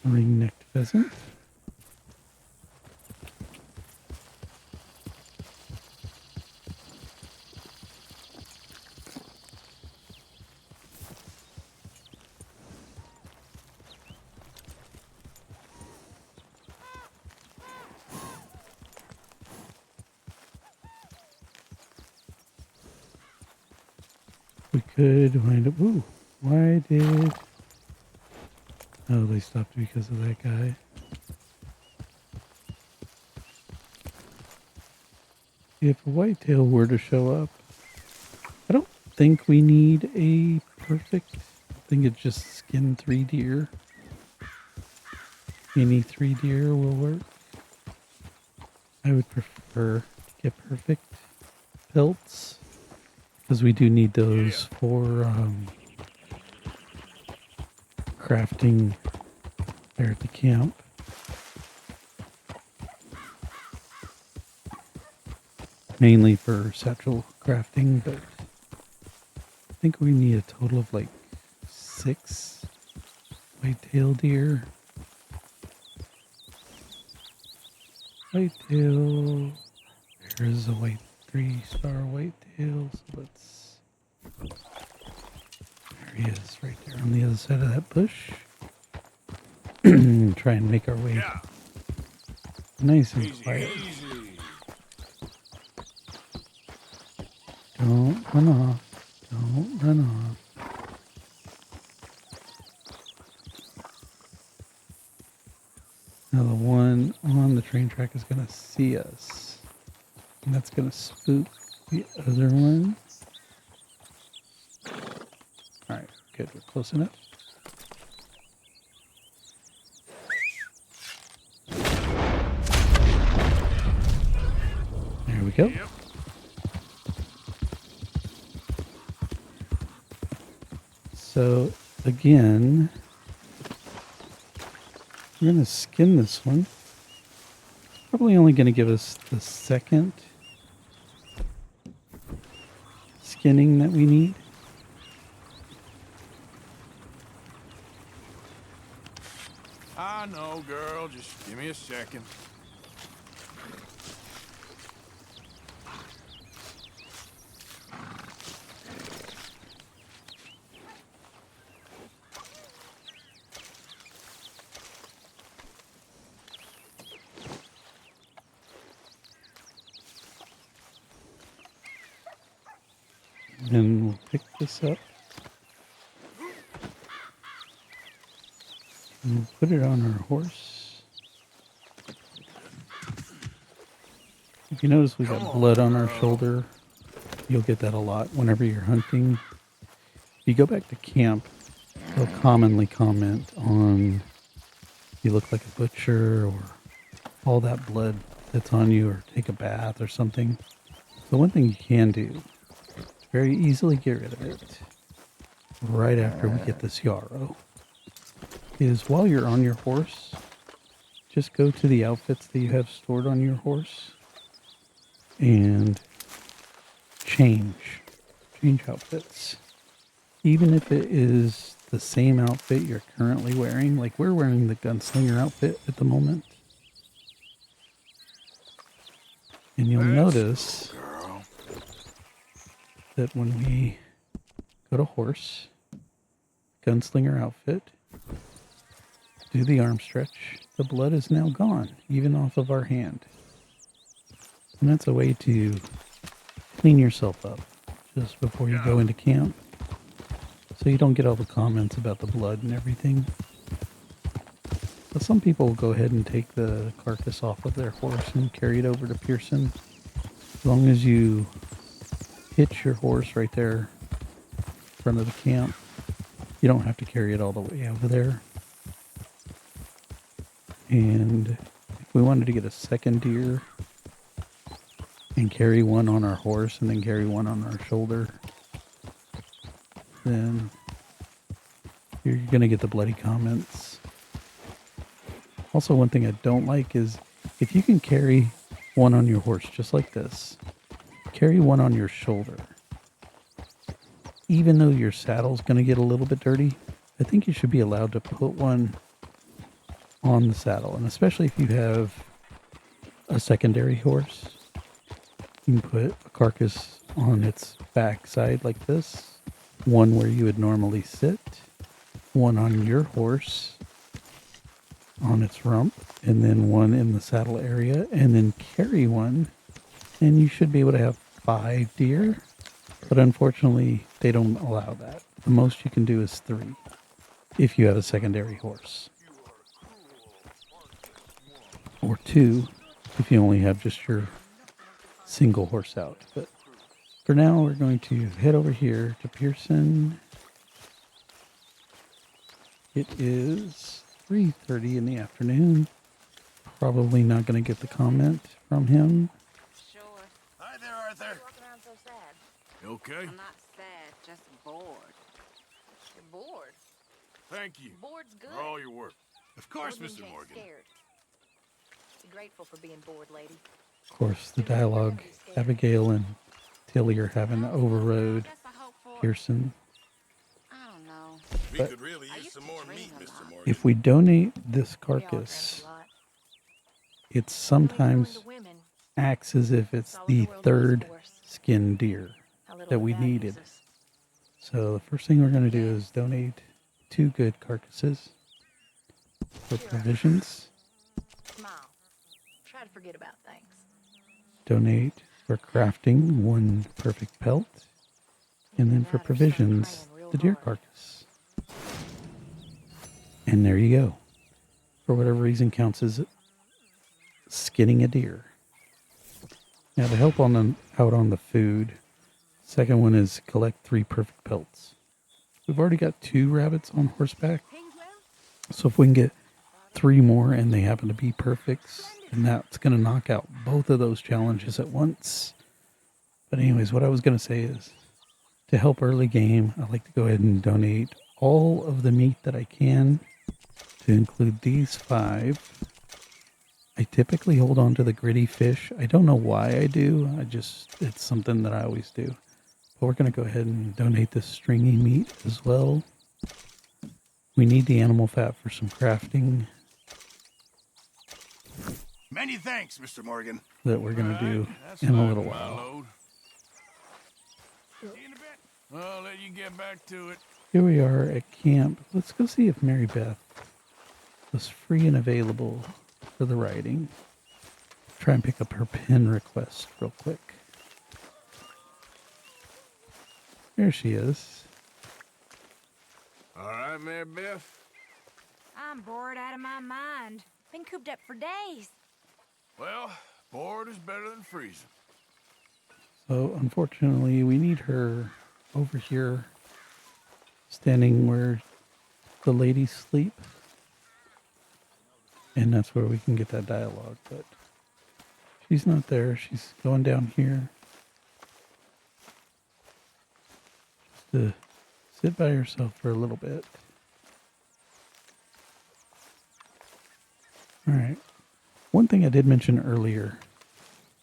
Ring-necked pheasant. We could wind up. Ooh, why did. Oh, they stopped because of that guy. If a whitetail were to show up, I don't think we need a perfect. I think it's just skin 3 deer. Any 3 deer will work. I would prefer to get perfect pelts because we do need those for crafting there at the camp. Mainly for satchel crafting, but I think we need a total of like 6 whitetail deer. Whitetail. There's a 3-star whitetail, so let's. There he is, right there on the other side of that bush. Try and make our way nice and quiet. Don't run off. Don't run off. Now the one on the train track is going to see us. And that's going to spook the other one. All right, good. We're close enough. There we go. Yep. So, again, we're going to skin this one. Probably only going to give us the second skinning that we need. I know, girl. Just give me a second. And we'll pick this up. And we'll put it on our horse. If you notice we got blood on our shoulder, you'll get that a lot whenever you're hunting. If you go back to camp, they'll commonly comment on you look like a butcher or all that blood that's on you, or take a bath or something. So one thing you can do, very easily get rid of it right after we get this yarrow, is while you're on your horse, just go to the outfits that you have stored on your horse and change outfits. Even if it is the same outfit you're currently wearing, like we're wearing the gunslinger outfit at the moment. And you'll notice that when we go to horse, gunslinger outfit, do the arm stretch, the blood is now gone, even off of our hand. And that's a way to clean yourself up just before you go into camp, so you don't get all the comments about the blood and everything. But some people will go ahead and take the carcass off of their horse and carry it over to Pearson. As long as you hitch your horse right there in front of the camp, you don't have to carry it all the way over there. And if we wanted to get a second deer and carry one on our horse and then carry one on our shoulder, then you're going to get the bloody comments. Also, one thing I don't like is if you can carry one on your horse just like this, carry one on your shoulder. Even though your saddle's going to get a little bit dirty, I think you should be allowed to put one on the saddle. And especially if you have a secondary horse, you can put a carcass on its back side like this, one where you would normally sit, one on your horse on its rump, and then one in the saddle area, and then carry one, and you should be able to have 5 deer. But unfortunately, they don't allow that. The most you can do is 3 if you have a secondary horse, or 2 if you only have just your single horse out. But for now, we're going to head over here to Pearson. It is 3:30 in the afternoon. Probably not going to get the comment from him. Sure. Hi there, Arthur. Why are you walking around so sad? You okay? I'm not sad, just bored. You're bored. Thank you Bored's good. for all your work. Of course, Bored means Mr. you ain't Morgan. Scared. Be grateful for being bored, lady. Of course, the dialogue, Abigail and Tilly are having to overrode Pearson. I don't know. We But could really use some more meat, Mr. Morgan. if we donate this carcass, it sometimes acts as if it's the 3rd skinned deer that we needed. So the first thing we're going to do is donate 2 good carcasses for provisions. Smile. Try to forget about things. Donate for crafting 1 perfect pelt. And then for provisions, the deer carcass. And there you go. For whatever reason counts as skinning a deer. Now to help out on the food, second one is collect 3 perfect pelts. We've already got 2 rabbits on horseback. So if we can get 3 more and they happen to be perfects, then that's going to knock out both of those challenges at once. But anyways, what I was going to say is, to help early game, I like to go ahead and donate all of the meat that I can, to include these 5. I typically hold on to the gritty fish. I don't know why I do. It's something that I always do. But we're going to go ahead and donate this stringy meat as well. We need the animal fat for some crafting Many thanks, Mr. Morgan. that we're going to do in a little while. I'll let you get back to it. Here we are at camp. Let's go see if Mary Beth was free and available for the writing. Try and pick up her pen request real quick. There she is. All right, Mary Beth. I'm bored out of my mind. Been cooped up for days. Well, bored is better than freezing. So unfortunately, we need her over here, standing where the ladies sleep. And that's where we can get that dialogue, but she's not there. She's going down here. Just to sit by herself for a little bit. All right. One thing I did mention earlier,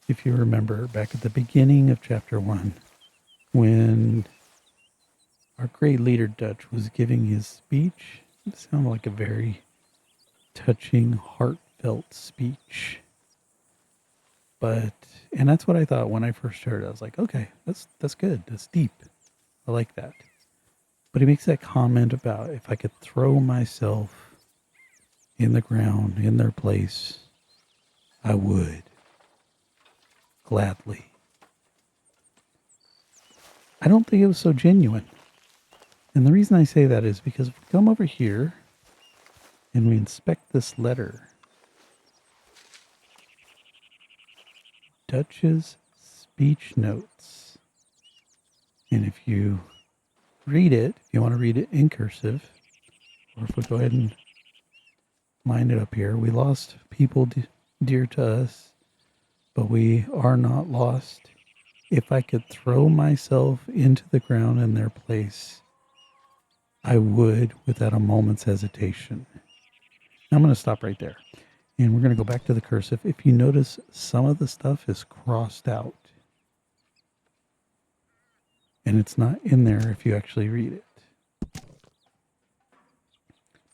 if you remember, back at the beginning of chapter 1, when our great leader Dutch was giving his speech, it sounded like a very touching, heartfelt speech. And that's what I thought when I first heard it. I was like, okay, that's good. That's deep. I like that. But he makes that comment about, if I could throw myself in the ground, in their place, I would. Gladly. I don't think it was so genuine. And the reason I say that is because if we come over here and we inspect this letter, Dutch's speech notes. And if you read it, if you want to read it in cursive, or if we go ahead and line it up here, we lost people dear to us, but we are not lost. If I could throw myself into the ground in their place, I would without a moment's hesitation. I'm going to stop right there. And we're going to go back to the cursive. If you notice, some of the stuff is crossed out. And it's not in there if you actually read it.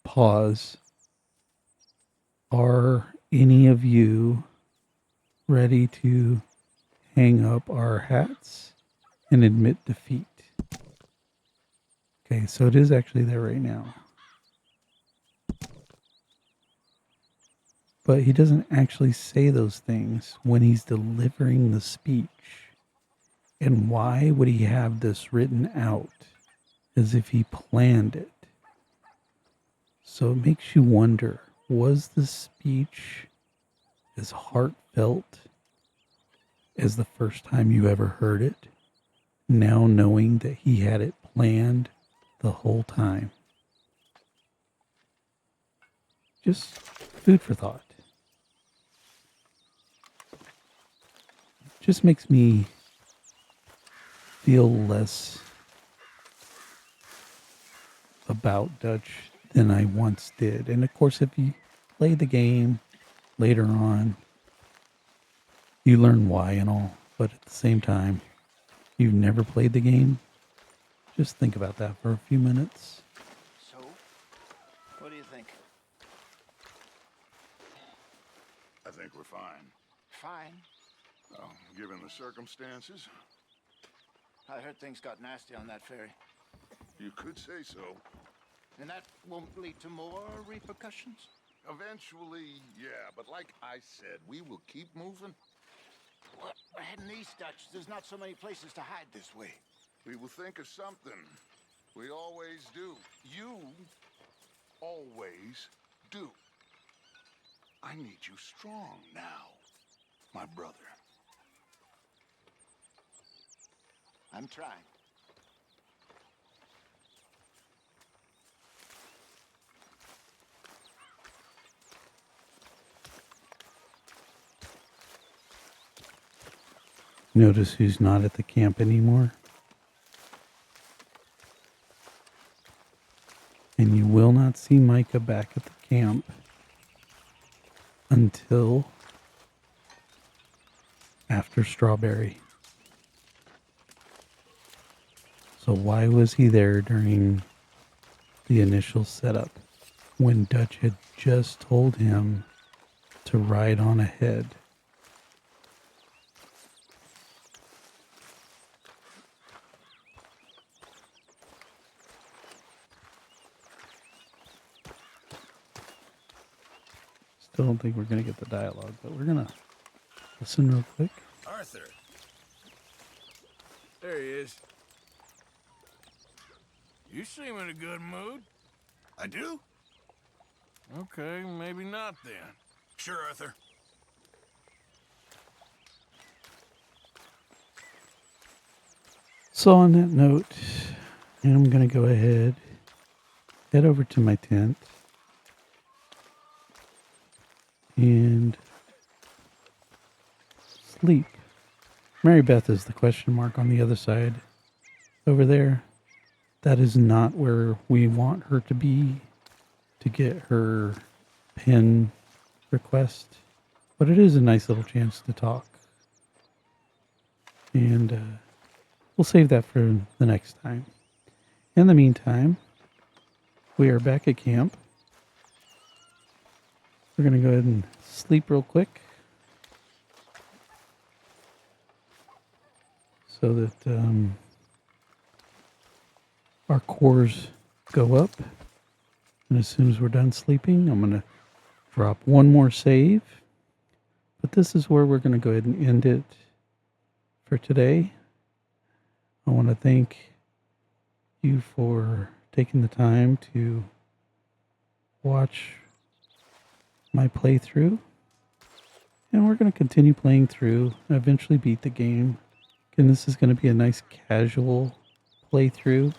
Pause. Are any of you ready to hang up our hats and admit defeat? Okay, so it is actually there right now. But he doesn't actually say those things when he's delivering the speech. And why would he have this written out as if he planned it? So it makes you wonder, was the speech as heartfelt as the first time you ever heard it, now knowing that he had it planned the whole time? Just food for thought. Just makes me feel less about Dutch than I once did. And of course, if you play the game later on, you learn why and all. But at the same time, you've never played the game, just think about that for a few minutes. So, what do you think? I think we're fine. Fine. Well, given the circumstances, I heard things got nasty on that ferry. you could say so. And that won't lead to more repercussions? Eventually, yeah, but like I said, we will keep moving. What? We're heading east, Dutch. There's not so many places to hide this way. We will think of something. We always do. You always do. I need you strong now, my brother. I'm trying. Notice who's not at the camp anymore. And you will not see Micah back at the camp until after Strawberry. So why was he there during the initial setup when Dutch had just told him to ride on ahead? Still don't think we're going to get the dialogue, but we're going to listen real quick. Arthur. There he is. You seem in a good mood. I do? Okay, maybe not then. Sure, Arthur. So on that note, I'm going to go ahead, head over to my tent, and sleep. Mary Beth is the question mark on the other side over there. That is not where we want her to be to get her pen request, but it is a nice little chance to talk. And we'll save that for the next time. In the meantime, we are back at camp. We're going to go ahead and sleep real quick so that our cores go up. And as soon as we're done sleeping, I'm going to drop one more save. But this is where we're going to go ahead and end it for today. I want to thank you for taking the time to watch my playthrough. And we're going to continue playing through and eventually beat the game. Again, this is going to be a nice casual playthrough.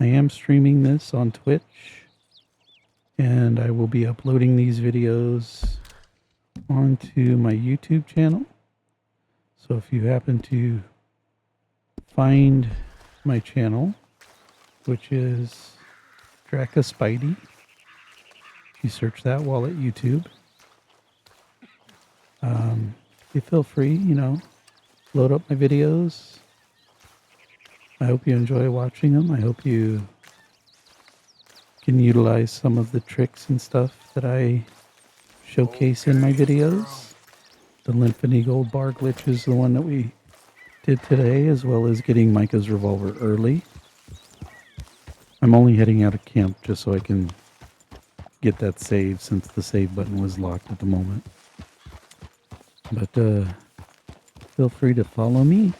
I am streaming this on Twitch, and I will be uploading these videos onto my YouTube channel. So if you happen to find my channel, which is Draka Spidey, you search that while at YouTube. You feel free, load up my videos. I hope you enjoy watching them. I hope you can utilize some of the tricks and stuff that I showcase in my videos. The Limpany Gold Bar glitch is the one that we did today, as well as getting Micah's revolver early. I'm only heading out of camp just so I can get that save, since the save button was locked at the moment. But feel free to follow me.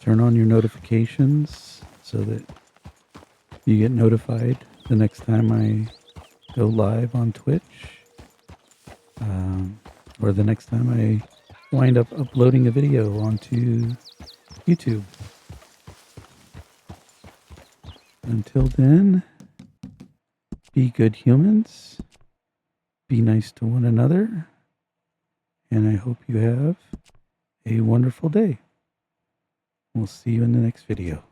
Turn on your notifications so that you get notified the next time I go live on Twitch, or the next time I wind up uploading a video onto YouTube. Until then, be good humans, be nice to one another, and I hope you have a wonderful day. We'll see you in the next video.